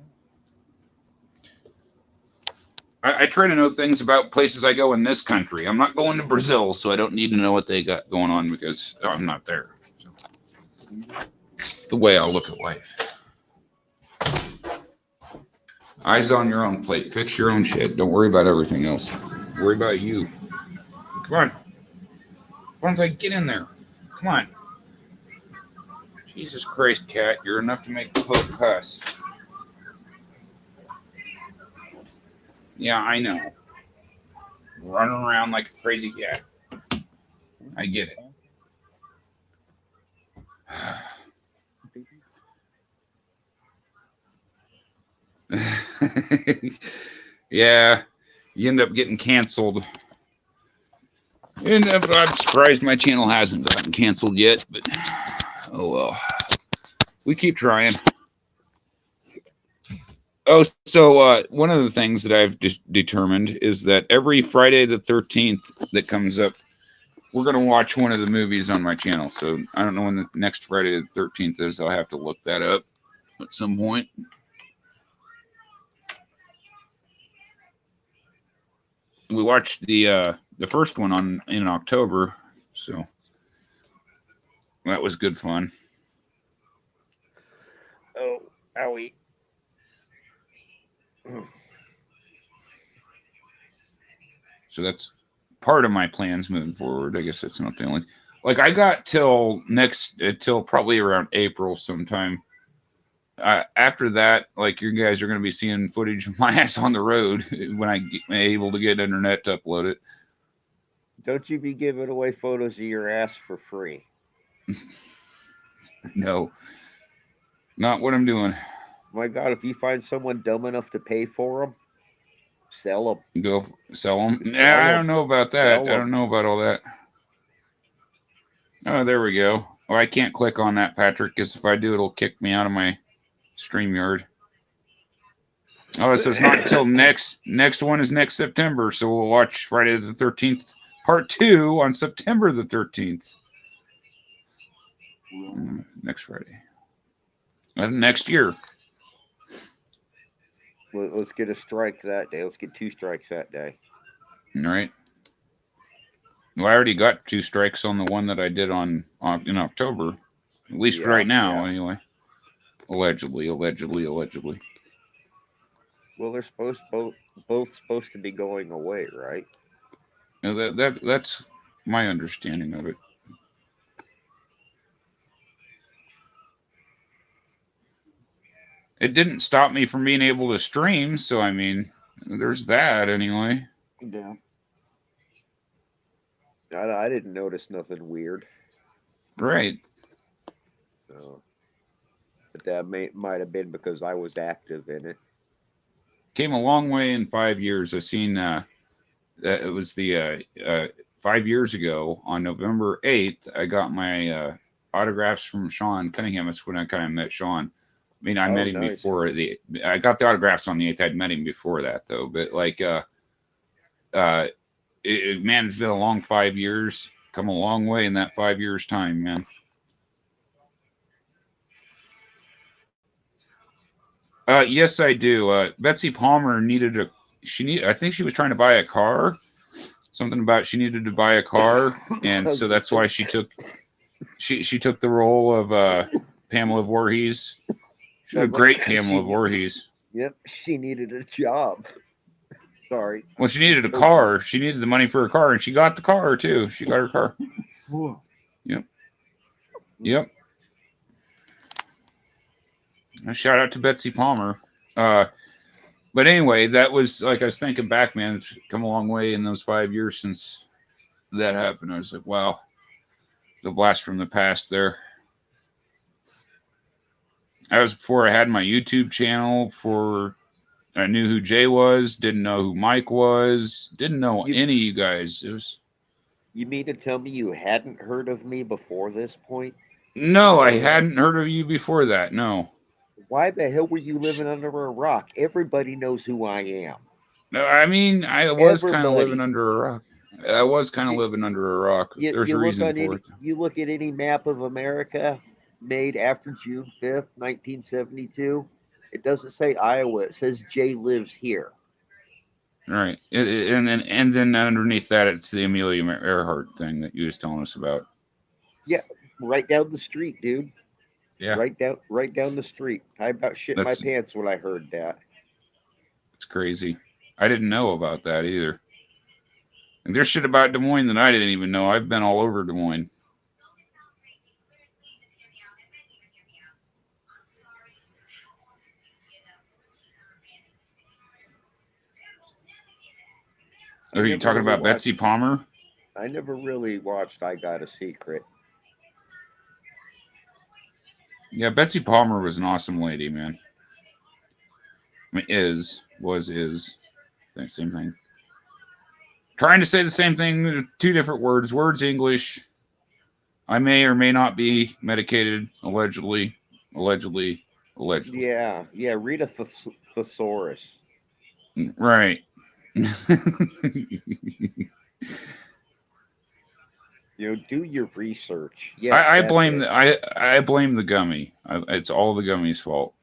I try to know things about places I go in this country. I'm not going to Brazil, so I don't need to know what they got going on because I'm not there. So it's the way I'll look at life. Eyes on your own plate. Fix your own shit. Don't worry about everything else. Worry about you. Come on. Once I get in there. Come on. Jesus Christ, cat. You're enough to make the Pope cuss. Yeah, I know. Running around like a crazy cat. I get it. Yeah, you end up getting canceled. And I'm surprised my channel hasn't gotten canceled yet, but oh well. We keep trying. Oh, so one of the things that I've determined is that every Friday the 13th that comes up, we're going to watch one of the movies on my channel. So I don't know when the next Friday the 13th is. I'll have to look that up at some point. We watched the first one in October, so that was good fun. Oh, owie. So that's part of my plans moving forward. I guess that's not the only. Like I got till probably around April sometime. After that, like you guys are going to be seeing footage of my ass on the road when I get able to get internet to upload it. Don't you be giving away photos of your ass for free. No, not what I'm doing. My God, if you find someone dumb enough to pay for them, sell them. Go sell them. Nah, I Sell don't them. know about that. Sell I don't them. know about all that. Oh, there we go. Oh, I can't click on that, Patrick, because if I do, it'll kick me out of my StreamYard. Oh, so it's not until next one is next September. So we'll watch Friday the 13th, part 2 on September the 13th. Next Friday. Next year. Let's get a strike that day. Let's get 2 strikes that day. All right. Well, I already got 2 strikes on the one that I did in October. At least Yeah, right now, yeah. anyway. Allegedly. Well, they're both supposed to be going away, right? Now that's my understanding of it. It didn't stop me from being able to stream, so I mean, there's that anyway. Yeah. I didn't notice nothing weird. Right. So, but that might have been because I was active in it. Came a long way in 5 years. I seen that it was the 5 years ago on November 8th. I got my autographs from Sean Cunningham. That's when I kind of met Sean. I mean, I Oh, met him nice. before I got the autographs on the 8th. I'd met him before that though, but like, man, it's been a long 5 years. Come a long way in that 5 years time, man. Yes, I do. Betsy Palmer I think she was trying to buy a car. Something about she needed to buy a car, and so that's why she took the role of Pamela Voorhees. She was a great Pamela Voorhees. Yep, she needed a job. Sorry. Well, she needed a car. She needed the money for a car, and she got the car too. She got her car. Yep. Yep. A shout out to Betsy Palmer. But anyway, that was like I was thinking back, man. It's come a long way in those 5 years since that happened. I was like, wow, the blast from the past there. That was before I had my YouTube channel. Before I knew who Jay was, didn't know who Mike was, didn't know any of you guys. It was. You mean to tell me you hadn't heard of me before this point? No, I hadn't heard of you before that. No. Why the hell were you living under a rock? Everybody knows who I am. No, I mean, I was kind of living under a rock. I was kind of living under a rock. There's a reason for it. You look at any map of America made after June 5th, 1972, it doesn't say Iowa. It says Jay lives here. Right. And then underneath that, it's the Amelia Earhart thing that you was telling us about. Yeah, right down the street, dude. Yeah. Right down the street. I about shit my pants when I heard that. It's crazy. I didn't know about that either. And there's shit about Des Moines that I didn't even know. I've been all over Des Moines. Are you talking about Betsy Palmer? I never really watched I Got a Secret. Yeah, Betsy Palmer was an awesome lady, man. I mean, is. Same thing. Trying to say the same thing, two different words. Words English. I may or may not be medicated, allegedly. Yeah, read a thesaurus. Right. Do your research. Yeah, I blame the gummy. It's all the gummy's fault.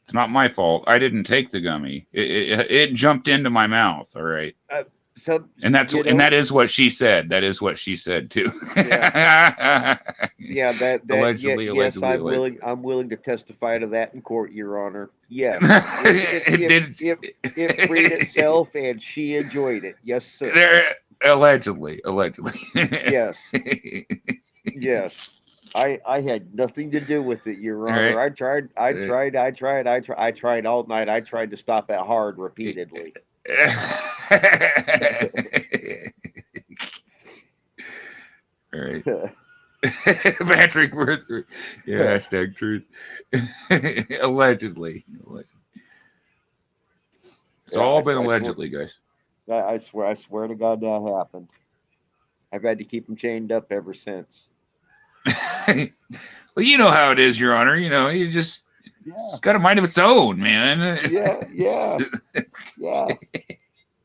It's not my fault. I didn't take the gummy. It jumped into my mouth. All right. That is what she said. That is what she said too. Yeah. Allegedly. Yes, I'm willing to testify to that in court, Your Honor. Yes. It freed itself, and she enjoyed it. Yes, sir. Allegedly. Yes. Yes. I had nothing to do with it, Your Honor. Right. I tried all night. I tried to stop it hard repeatedly. All right. Patrick Worth. Yeah, hashtag truth. Allegedly. It's all been allegedly, guys. I swear to God that happened. I've had to keep him chained up ever since. Well, you know how it is, Your Honor. You just it's got a mind of its own, man. Yeah.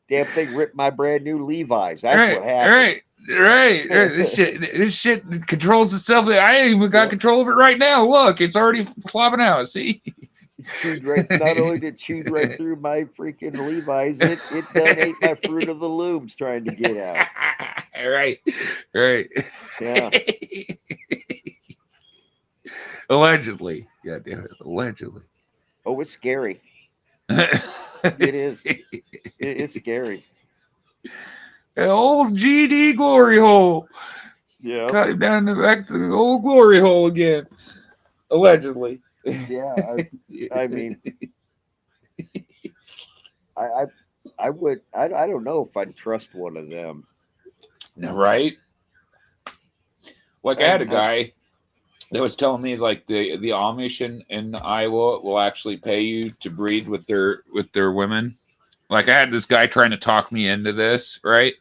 Damn thing ripped my brand new Levi's. That's what happened. Right. This shit controls itself. I ain't even got control of it right now. Look, it's already flopping out. See? Not only did it chewed right through my freaking Levi's, it done ate my Fruit of the Looms trying to get out. Right. Yeah. Allegedly. God damn it. Allegedly. Oh, it's scary. It is. It's scary. An old GD glory hole. Yeah. Cut him down back to the old glory hole again. Allegedly. Yeah. I mean, I don't know if I'd trust one of them. Right? Like I had a guy that was telling me like the Amish in Iowa will actually pay you to breed with their women. Like I had this guy trying to talk me into this, right?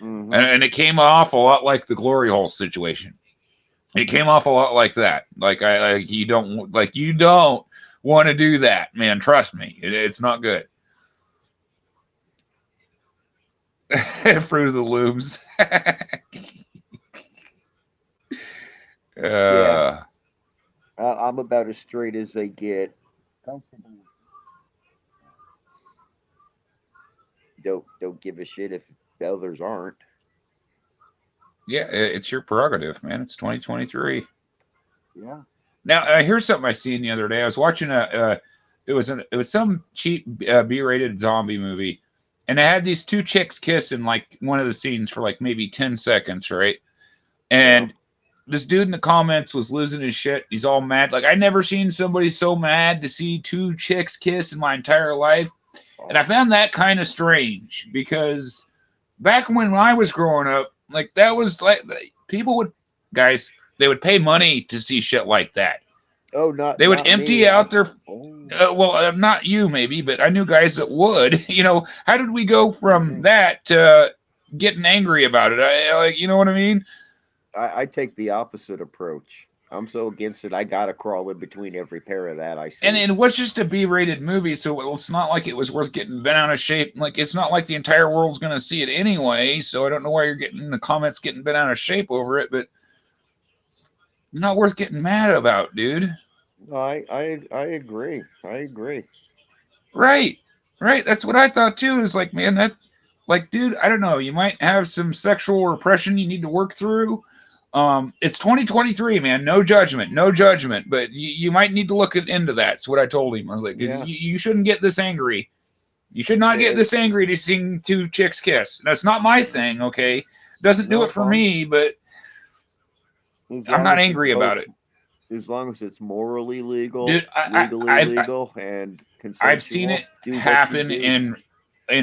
Mm-hmm. And it came off a lot like the glory hole situation. It came off a lot like that. You don't want to do that, man. Trust me, it's not good. Fruit of the Looms. Yeah, I'm about as straight as they get. Comfortable. Don't give a shit if others aren't. Yeah, it's your prerogative, man. It's 2023. Yeah. Now, here's something I seen the other day. I was watching it was some cheap B-rated zombie movie, and it had these two chicks kiss in like one of the scenes for like maybe 10 seconds, right? And this dude in the comments was losing his shit. He's all mad. Like, I never seen somebody so mad to see two chicks kiss in my entire life. And I found that kind of strange because back when I was growing up, like that was like people would guys, they would pay money to see shit like that. Oh, not They would not empty me. out their well, not you maybe, but I knew guys that would. You know, how did we go from that to getting angry about it? Like, you know what I mean? I take the opposite approach. I'm so against it. I gotta crawl in between every pair of that I see. And it was just a B-rated movie, so it's not like it was worth getting bent out of shape. Like, it's not like the entire world's going to see it anyway, so I don't know why you're getting in the comments getting bent out of shape over it, but not worth getting mad about, dude. I agree. I agree. Right. Right. That's what I thought too. Is like, man, that like, dude, I don't know. You might have some sexual repression you need to work through. It's 2023, man. No judgment, no judgment. But you might need to look into that. That's what I told him. I was like, Yeah. you shouldn't get this angry. You should not get this angry to seeing two chicks kiss. That's not my thing, okay? Doesn't do it for me, but I'm not angry about it. As long as it's morally legal, dude, legally legal, and consensual. I've seen it happen in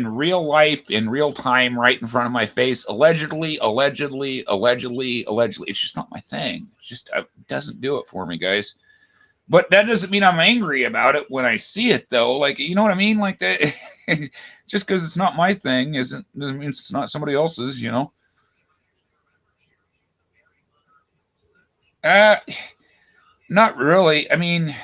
real life, in real time, right in front of my face. Allegedly. It's just not my thing. It's just it doesn't do it for me, guys. But that doesn't mean I'm angry about it when I see it, though. Like, you know what I mean? Like that. Just because it's not my thing doesn't mean it's not somebody else's. You know. Not really. I mean,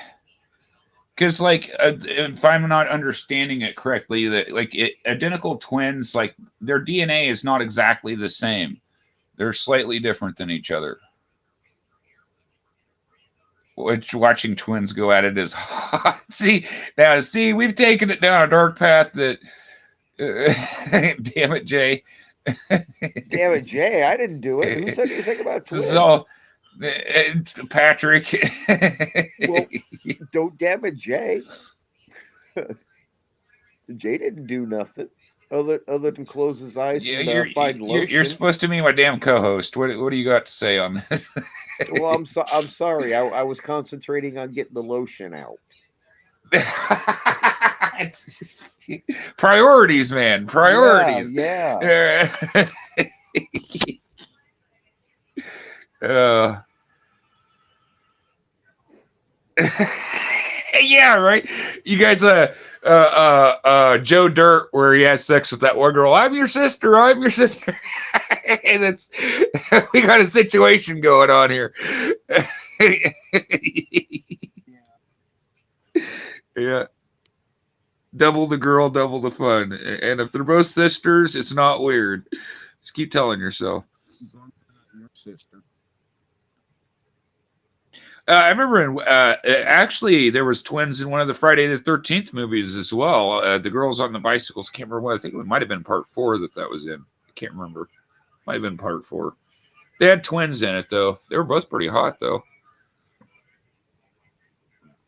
because like if I'm not understanding it correctly, that like identical twins, like their DNA is not exactly the same. They're slightly different than each other. Which watching twins go at it is hot. See, we've taken it down a dark path that. Damn it, Jay. Damn it, Jay! I didn't do it. Who said anything about twins? This is all. Patrick. Well, don't damn it, Jay. Jay didn't do nothing other than close his eyes and find lotion. You're supposed to be my damn co-host. What do you got to say on this? Well, I'm sorry. I was concentrating on getting the lotion out. Priorities, man. Priorities. Yeah. Yeah, right. You guys, Joe Dirt, where he has sex with that one girl. I'm your sister. And it's we got a situation going on here. Yeah. Double the girl, double the fun. And if they're both sisters, it's not weird. Just keep telling yourself. Your sister. I remember actually there was twins in one of the Friday the 13th movies as well. The girls on the bicycles. Can't remember what. I think it might have been part 4 that was in. I can't remember. Might have been part 4. They had twins in it though. They were both pretty hot though.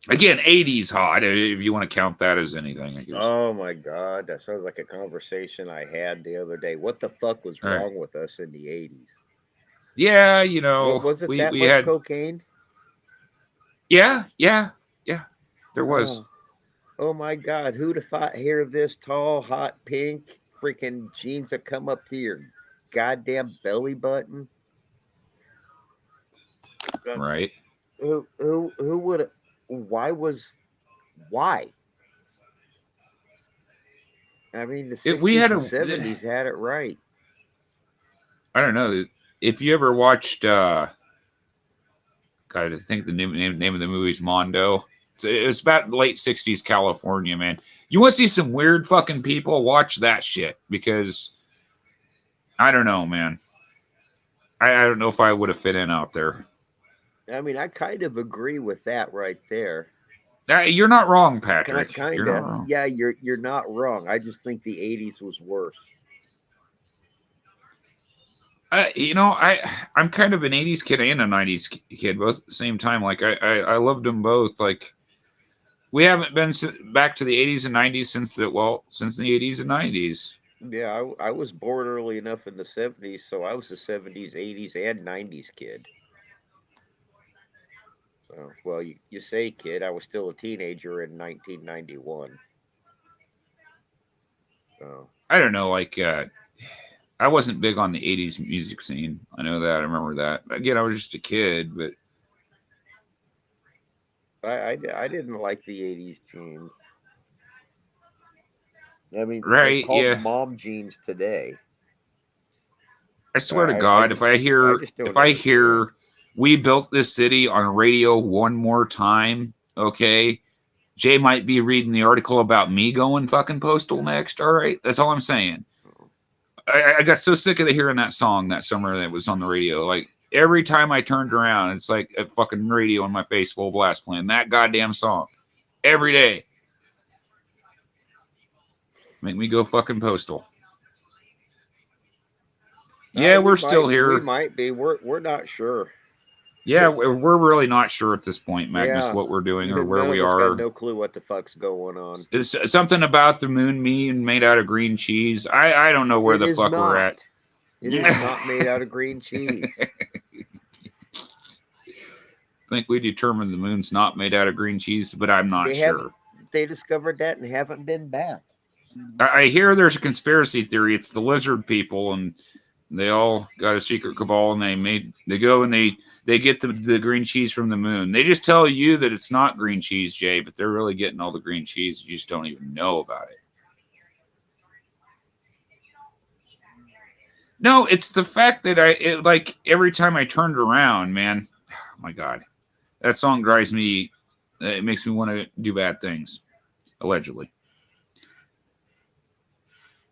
Again, 80s hot, if you want to count that as anything, I guess. Oh my God, that sounds like a conversation I had the other day. What the fuck was wrong with us in the 80s? Yeah, you know. Was it that much cocaine? Yeah. There was. Oh my God, who'd have thought hair this tall, hot pink, freaking jeans that come up to your goddamn belly button? Right. Who would have? Why? I mean, the 60s and 70s had it right. I don't know. If you ever watched, God, I think the name of the movie is Mondo. It was about late 60s California, man. You want to see some weird fucking people? Watch that shit because I don't know, man. I don't know if I would have fit in out there. I mean, I kind of agree with that right there. You're not wrong, Patrick. You're not Kinda. wrong. Yeah, you're not wrong. I just think the '80s was worse. I'm kind of an '80s kid and a '90s kid both at the same time. Like I loved them both. Like we haven't been back to the '80s and '90s since the '80s and '90s. Yeah, I was born early enough in the '70s, so I was a '70s, '80s, and '90s kid. So, well, you say kid, I was still a teenager in 1991. So, I don't know. Like I wasn't big on the '80s music scene. I know that. I remember that. Again, I was just a kid, but I didn't like the '80s jeans. I mean, they're right, called yeah. mom jeans today. I swear to God, I just if don't I understand. hear "We Built This City" on radio one more time, okay, Jay might be reading the article about me going fucking postal next. All right, that's all I'm saying. Oh, I got so sick of hearing that song that summer that was on the radio. Like every time I turned around, it's like a fucking radio in my face full blast playing that goddamn song every day. Make me go fucking postal. Yeah, we're still we here. might be. We're not sure. Yeah, we're really not sure at this point, Magnus, Yeah, what we're doing or where none we of us got are. no clue what the fuck's going on. It's something about the moon being made out of green cheese. I don't know where It the is fuck we're at. not. It is not made out of green cheese. Think we determined the moon's not made out of green cheese, but I'm not They haven't. sure. They discovered that and haven't been back. I hear there's a conspiracy theory. It's the lizard people, and they all got a secret cabal, and they go and they get the green cheese from the moon. They just tell you that it's not green cheese, Jay, but they're really getting all the green cheese. You just don't even know about it. No, it's the fact that like every time I turned around, man. Oh my God, that song drives me. It makes me want to do bad things, allegedly.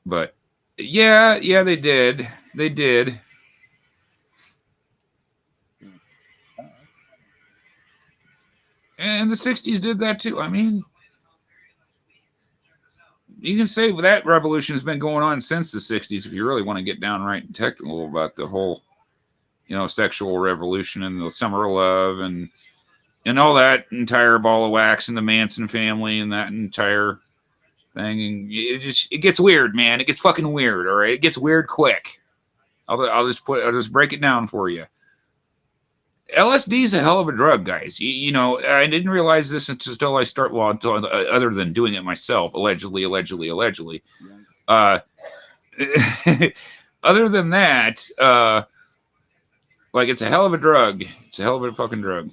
But yeah, they did. And the '60s did that too. I mean, you can say that revolution has been going on since the '60s if you really want to get downright and technical about the whole, sexual revolution and the summer of love and all that entire ball of wax and the Manson family and that entire thing. And it gets weird, man. It gets fucking weird. All right, it gets weird quick. I'll just break it down for you. LSD is a hell of a drug, guys. I didn't realize this until other than doing it myself, allegedly. Uh, other than that, like it's a hell of a drug. It's a hell of a fucking drug.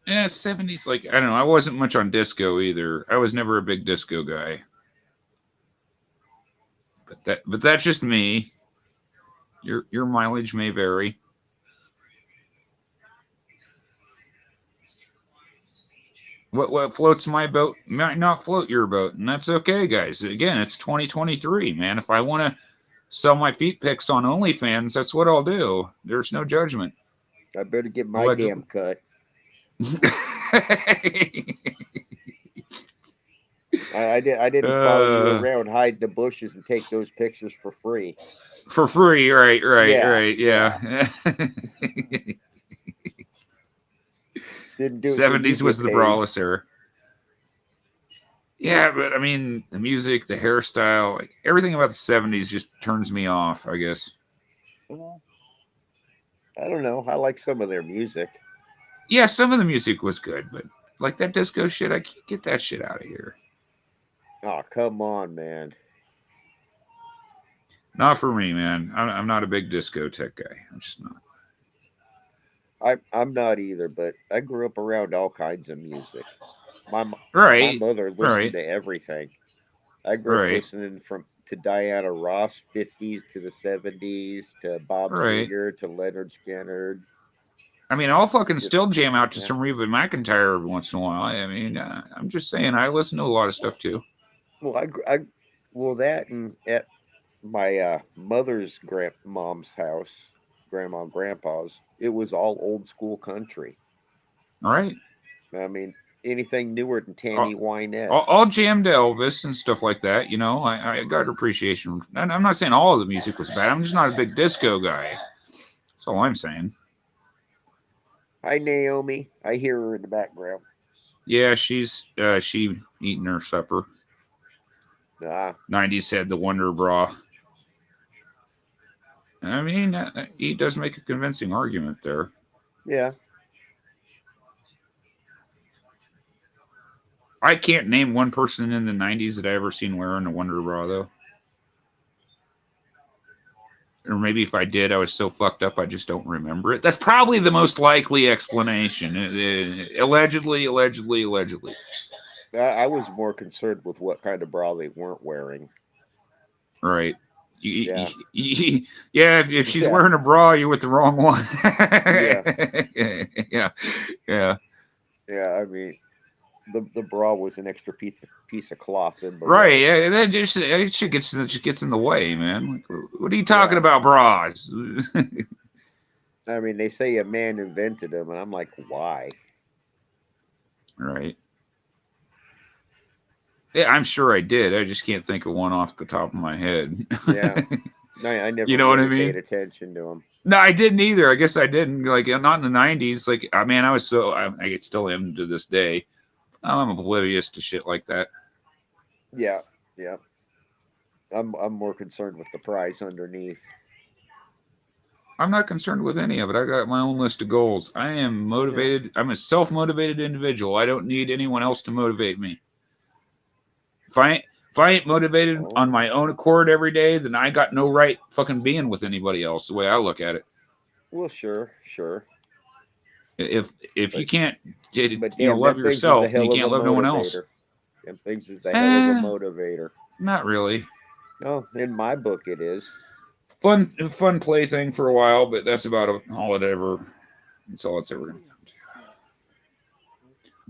Yeah, '70s. Like I don't know. I wasn't much on disco either. I was never a big disco guy. But that's just me. Your mileage may vary. What floats my boat might not float your boat, and that's okay, guys. Again, it's 2023, man. If I want to sell my feet pics on OnlyFans, that's what I'll do. There's no judgment. I better get my damn Allegedly. cut. I didn't follow you uh, around, hide in the bushes, and take those pictures for free. for free, right, Yeah, yeah. yeah. Didn't do it so you '70s was get the paid. brawless era. Yeah, but I mean, the music, the hairstyle, like everything about the '70s just turns me off. I guess. Well, I don't know. I like some of their music. Yeah, some of the music was good, but like that disco shit, I can't get that shit out of here. Oh, come on, man. Not for me, man. I'm not a big discotheque guy. I'm just not. I'm not either, but I grew up around all kinds of music. My Right, mother listened right, to everything. I grew up right, listening from to Diana Ross, 50s to the 70s, to Bob right. Seger, to Leonard Skinner. I mean, I'll fucking Just, still jam out to yeah. some Reba McEntire every once in a while. I mean, I'm just saying, I listen to a lot of stuff too. Well, well, that and at my mother's grandmom's house, grandma and grandpa's, it was all old school country. All right. I mean, anything newer than I'll, Tammy Wynette. I'll jam to Elvis and stuff like that. You know, I got appreciation. And I'm not saying all of the music was bad. I'm just not a big disco guy. That's all I'm saying. Hi, Naomi. I hear her in the background. Yeah, she eating her supper. Ah, 90s had the Wonder Bra. I mean, he does make a convincing argument there. yeah. I can't name one person in the 90s that I ever seen wearing a Wonder Bra, though. Or maybe if I did, I was so fucked up I just don't remember it. That's probably the most likely explanation. Allegedly. I was more concerned with what kind of bra they weren't wearing. Right. Yeah. Yeah, if she's Yeah. wearing a bra, you're with the wrong one. Yeah. Yeah. Yeah. I mean, the bra was an extra piece of cloth in Right. below. Yeah. That shit gets in the way, man. Like, what are you talking Yeah. about, bras? I mean, they say a man invented them, and I'm like, why? Right. Yeah, I'm sure I did. I just can't think of one off the top of my head. Yeah. I never You know what I really paid mean? attention to them. No, I didn't either. I guess I didn't. Like, not in the '90s. Like, I mean, I was so I still am to this day. I'm oblivious to shit like that. Yeah. Yeah. I'm more concerned with the prize underneath. I'm not concerned with any of it. I got my own list of goals. I am Yeah. motivated. I'm a self-motivated individual. I don't need anyone else to motivate me. If I ain't motivated Oh. on my own accord every day, then I got no right fucking being with anybody else. The way I look at it. Well, sure. If you But can't, damn, love them things is a yourself, then you hell of can't a love no one else. motivator. Them things is a hell of a Eh, motivator. not really. No, in my book it is. Fun plaything for a while, but that's about all it ever. That's all it's ever gonna come to.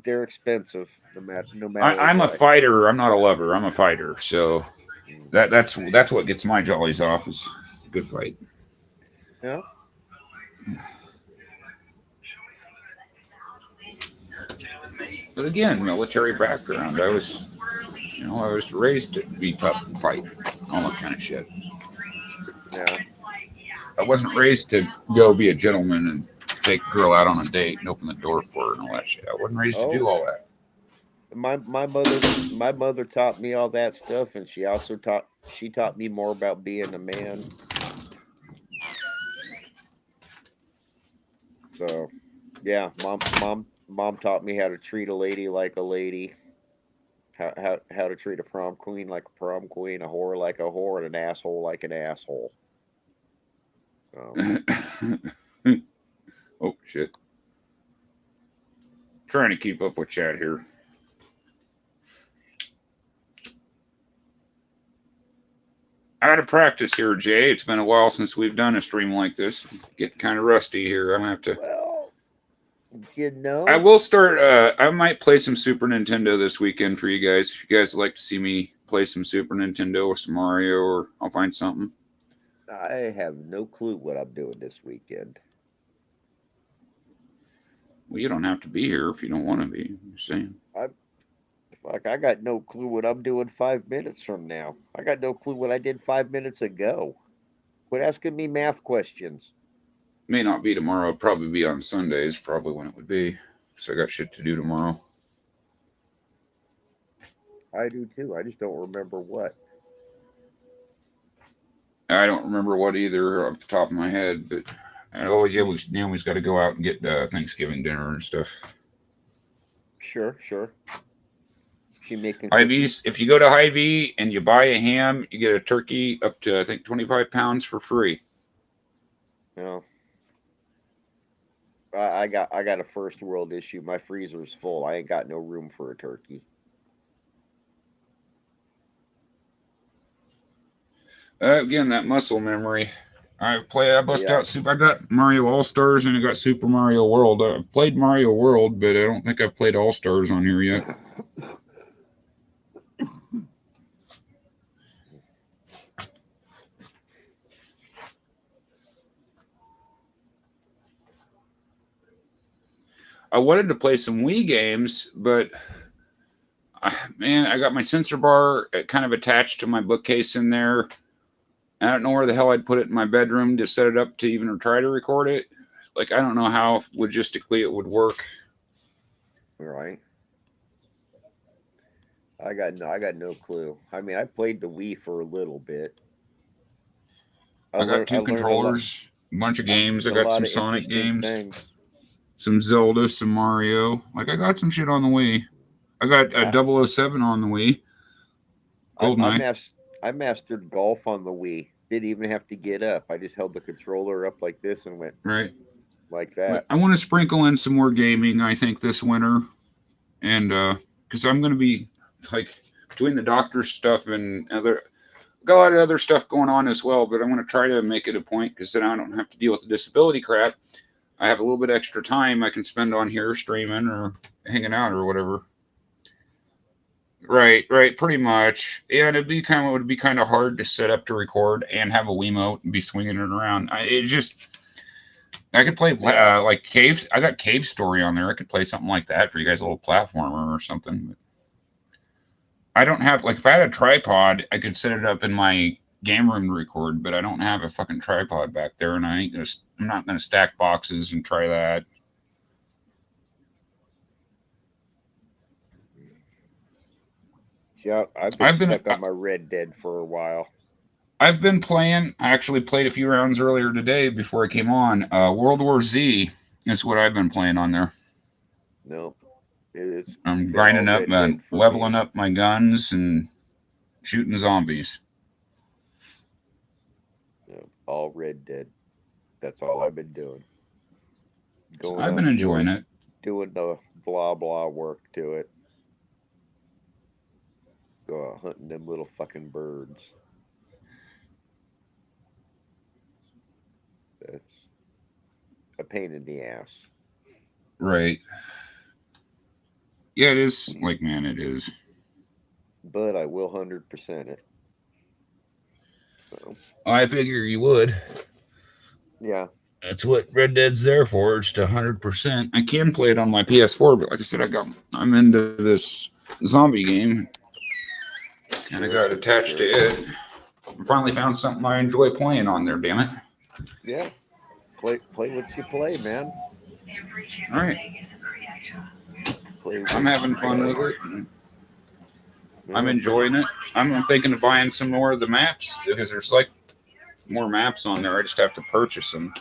They're expensive, no matter I'm a what. fighter. I'm not a lover. I'm a fighter. So Mm. that's what gets my jollies off is a good fight. Yeah. But again, military background. I was raised to be tough and fight, all that kind of shit. Yeah. I wasn't raised to go be a gentleman and take a girl out on a date and open the door for her and all that shit. I wasn't raised to Oh, do all that. my mother taught me all that stuff, and she taught me more about being a man. So, yeah, mom taught me how to treat a lady like a lady, how to treat a prom queen like a prom queen, a whore like a whore, and an asshole like an asshole. So, Oh shit! Trying to keep up with chat here. Out of practice here, Jay. It's been a while since we've done a stream like this. Getting kind of rusty here. I'm gonna have to. well, I will start. I might play some Super Nintendo this weekend for you guys. If you guys would like to see me play some Super Nintendo or some Mario, or I'll find something. I have no clue what I'm doing this weekend. Well, you don't have to be here if you don't want to be. I'm just saying. I got no clue what I'm doing 5 minutes from now. I got no clue what I did 5 minutes ago. Quit asking me math questions. May not be tomorrow. It'll probably be on Sundays. Probably when it would be. So I got shit to do tomorrow. I do too. I just don't remember what. I don't remember what either off the top of my head, but oh yeah, Naomi's got to go out and get Thanksgiving dinner and stuff. Sure. She making Hy-Vee's. If you go to Hy-Vee and you buy a ham, you get a turkey up to I think 25 pounds for free. No. I got a first world issue. My freezer's full. I ain't got no room for a turkey. Again, that muscle memory. I bust Yeah. out Super. I got Mario All Stars and I got Super Mario World. I've played Mario World, but I don't think I've played All Stars on here yet. I wanted to play some Wii games, but man, I got my sensor bar kind of attached to my bookcase in there. I don't know where the hell I'd put it in my bedroom to set it up to even try to record it. Like, I don't know how logistically it would work. Right. I got no clue. I mean, I played the Wii for a little bit. I got I two learned a lot, controllers, a bunch of games. I a got lot some of Sonic interesting games, things. some Zelda, some Mario. Like, I got some shit on the Wii. I got a I, 007 on the Wii. I, I, GoldenEye. mas- I mastered golf on the Wii. Didn't even have to get up. I just held the controller up like this and went Right. like But that. I want to sprinkle in some more gaming, I think, this winter. And because I'm going to be, like, between the doctor stuff and other, got a lot of other stuff going on as well, but I'm going to try to make it a point because then I don't have to deal with the disability crap. I have a little bit extra time I can spend on here streaming or hanging out or whatever. Right, right, pretty much. Yeah, and it would be kind of hard to set up to record and have a Wiimote and be swinging it around. I could play Yeah. like Cave. I got Cave Story on there. I could play something like that for you guys, a little platformer or something. I don't have like if I had a tripod, I could set it up in my game room to record, but I don't have a fucking tripod back there, and I'm not gonna stack boxes and try that. Yeah, I've been I've been stuck on my Red Dead for a while. I've been playing. I actually played a few rounds earlier today before I came on. World War Z is what I've been playing on there. No, it's I'm been all grinding up Red Dead and for leveling me. up my guns and shooting zombies. No, all Red Dead. That's all I've been doing. So Going I've up, been enjoying it. doing the blah blah work to it. Go out hunting them little fucking birds. That's a pain in the ass. Right. Yeah, it is. Like, man, it is. But I will 100% it. So I figure you would. yeah, That's what Red Dead's there for. It's to 100%. I can play it on my PS4, but like I said, I'm into this zombie game. Kind of sure, got attached to sure. it. I finally found something I enjoy playing on there. Damn it! Yeah, play what you play, man. All right, Play I'm what you having fun play. with it. I'm Yeah, enjoying it. I'm thinking of buying some more of the maps because there's like more maps on there. I just have to purchase them.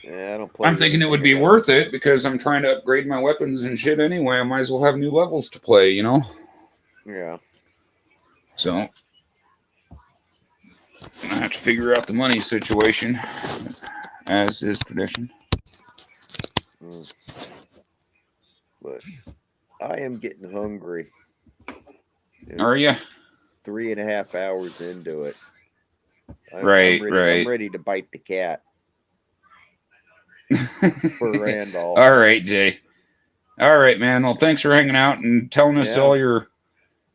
yeah. I don't play I'm with thinking it would anything be else. worth it because I'm trying to upgrade my weapons and shit anyway. I might as well have new levels to play, you know? Yeah. So I have to figure out the money situation, as is tradition. Mm. But I am getting hungry. Are It's you? 3.5 hours into it. I'm Right, ready. I'm right. ready to bite the cat for Randolph. All right, Jay. All right, man. Well, thanks for hanging out and telling us Yeah. all your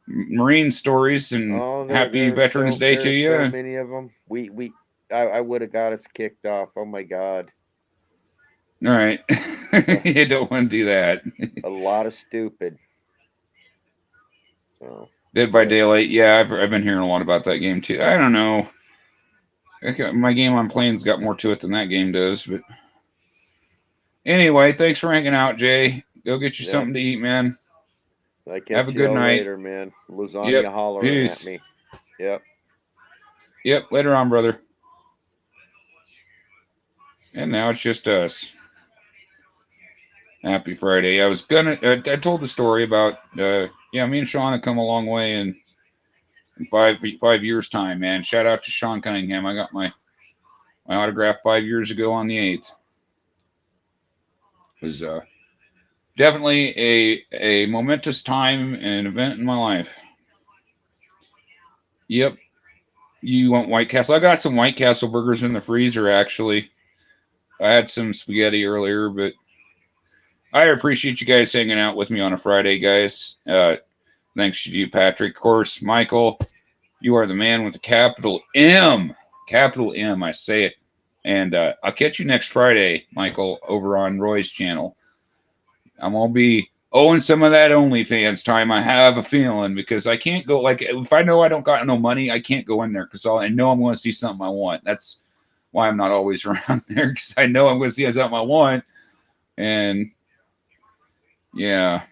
Marine stories, and Oh, happy Veterans Day to there's so you. many of them. I would have got us kicked off. Oh my god, All right. uh, You don't want to do that. a lot of stupid. So, Dead by but Daylight. Yeah, I've been hearing a lot about that game too. I don't know. My game on plane's got more to it than that game does. But anyway, thanks for hanging out, Jay. Go get you yep. something to eat, man. I Have a catch good y'all night. later, man. Lasagna Yep. hollering at Peace. me. Yep. Yep. Later on, brother. And now it's just us. Happy Friday. I told the story about, yeah, me and Sean have come a long way in 5 years' time, man. Shout out to Sean Cunningham. I got my autograph 5 years ago on the 8th. It was definitely a momentous time and event in my life. Yep. You want White Castle? I got some White Castle burgers in the freezer, actually. I had some spaghetti earlier, but I appreciate you guys hanging out with me on a Friday, guys. Thanks to you, Patrick. Of course, Michael, you are the man with the capital M. Capital M, I say it. And I'll catch you next Friday, Michael, over on Roy's channel. I'm going to be owing some of that OnlyFans time, I have a feeling, because I can't go, like, if I know I don't got no money, I can't go in there because I know I'm going to see something I want. That's why I'm not always around there, because I know I'm going to see something I want. And yeah,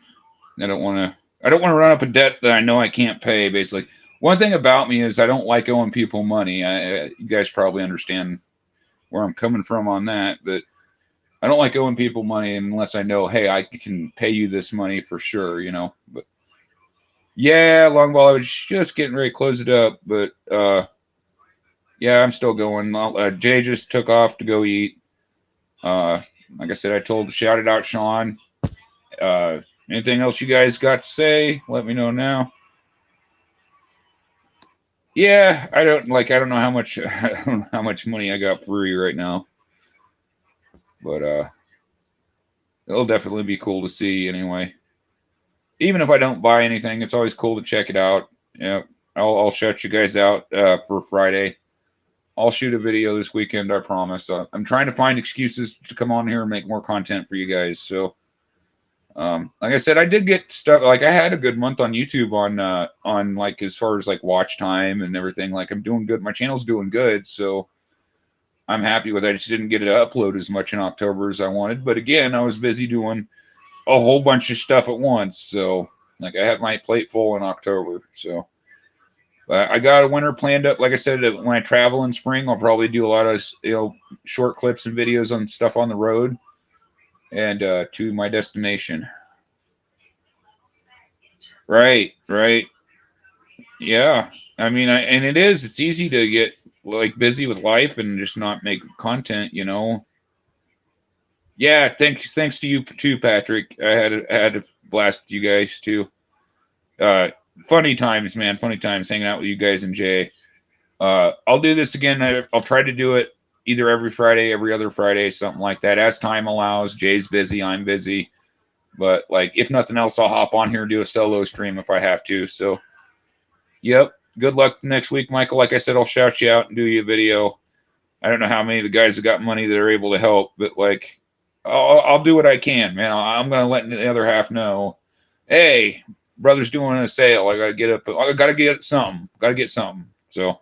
I don't want to run up a debt that I know I can't pay, basically. One thing about me is I don't like owing people money. You guys probably understand where I'm coming from on that, but I don't like owing people money unless I know, hey, I can pay you this money for sure, you know. But yeah, Longball, I was just getting ready to close it up, but yeah, I'm still going. Jay just took off to go eat. Like I said, shouted out Sean. Anything else you guys got to say? Let me know now. Yeah, I don't know how much money I got free right now, but it'll definitely be cool to see anyway. Even if I don't buy anything, it's always cool to check it out. Yeah, I'll shout you guys out for Friday. I'll shoot a video this weekend, I promise. I'm trying to find excuses to come on here and make more content for you guys. So, like I said, I did get stuff. Like I had a good month on YouTube on like as far as like watch time and everything. Like I'm doing good. My channel's doing good, so I'm happy with it. I just didn't get to upload as much in October as I wanted. But again, I was busy doing a whole bunch of stuff at once. So like I had my plate full in October. So I got a winter planned up. Like I said, when I travel in spring, I'll probably do a lot of short clips and videos on stuff on the road and to my destination. Right. Yeah. I mean, it's easy to get like busy with life and just not make content, you know. Yeah, thanks to you too, Patrick. I had a blast with you guys too. Funny times, man. Funny times hanging out with you guys and Jay. I'll do this again. I'll try to do it either every Friday, every other Friday, something like that, as time allows. Jay's busy, I'm busy. But like, if nothing else, I'll hop on here and do a solo stream if I have to. So, yep. Good luck next week, Michael. Like I said, I'll shout you out and do you a video. I don't know how many of the guys have got money that are able to help, but like, I'll do what I can, man. I'm gonna let the other half know. Hey, brother's doing a sale. I gotta get something. Gotta get something. So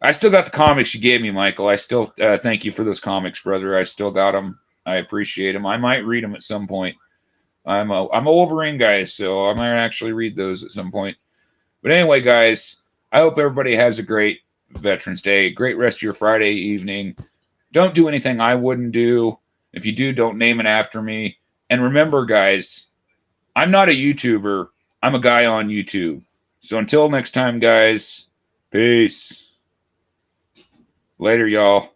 I still got the comics you gave me, Michael. I still thank you for those comics, brother. I still got them. I appreciate them. I might read them at some point. I'm a Wolverine guy, so I might actually read those at some point. But anyway, guys, I hope everybody has a great Veterans Day, great rest of your Friday evening. Don't do anything I wouldn't do. If you do, don't name it after me. And remember, guys, I'm not a YouTuber. I'm a guy on YouTube. So until next time, guys, peace. Later, y'all.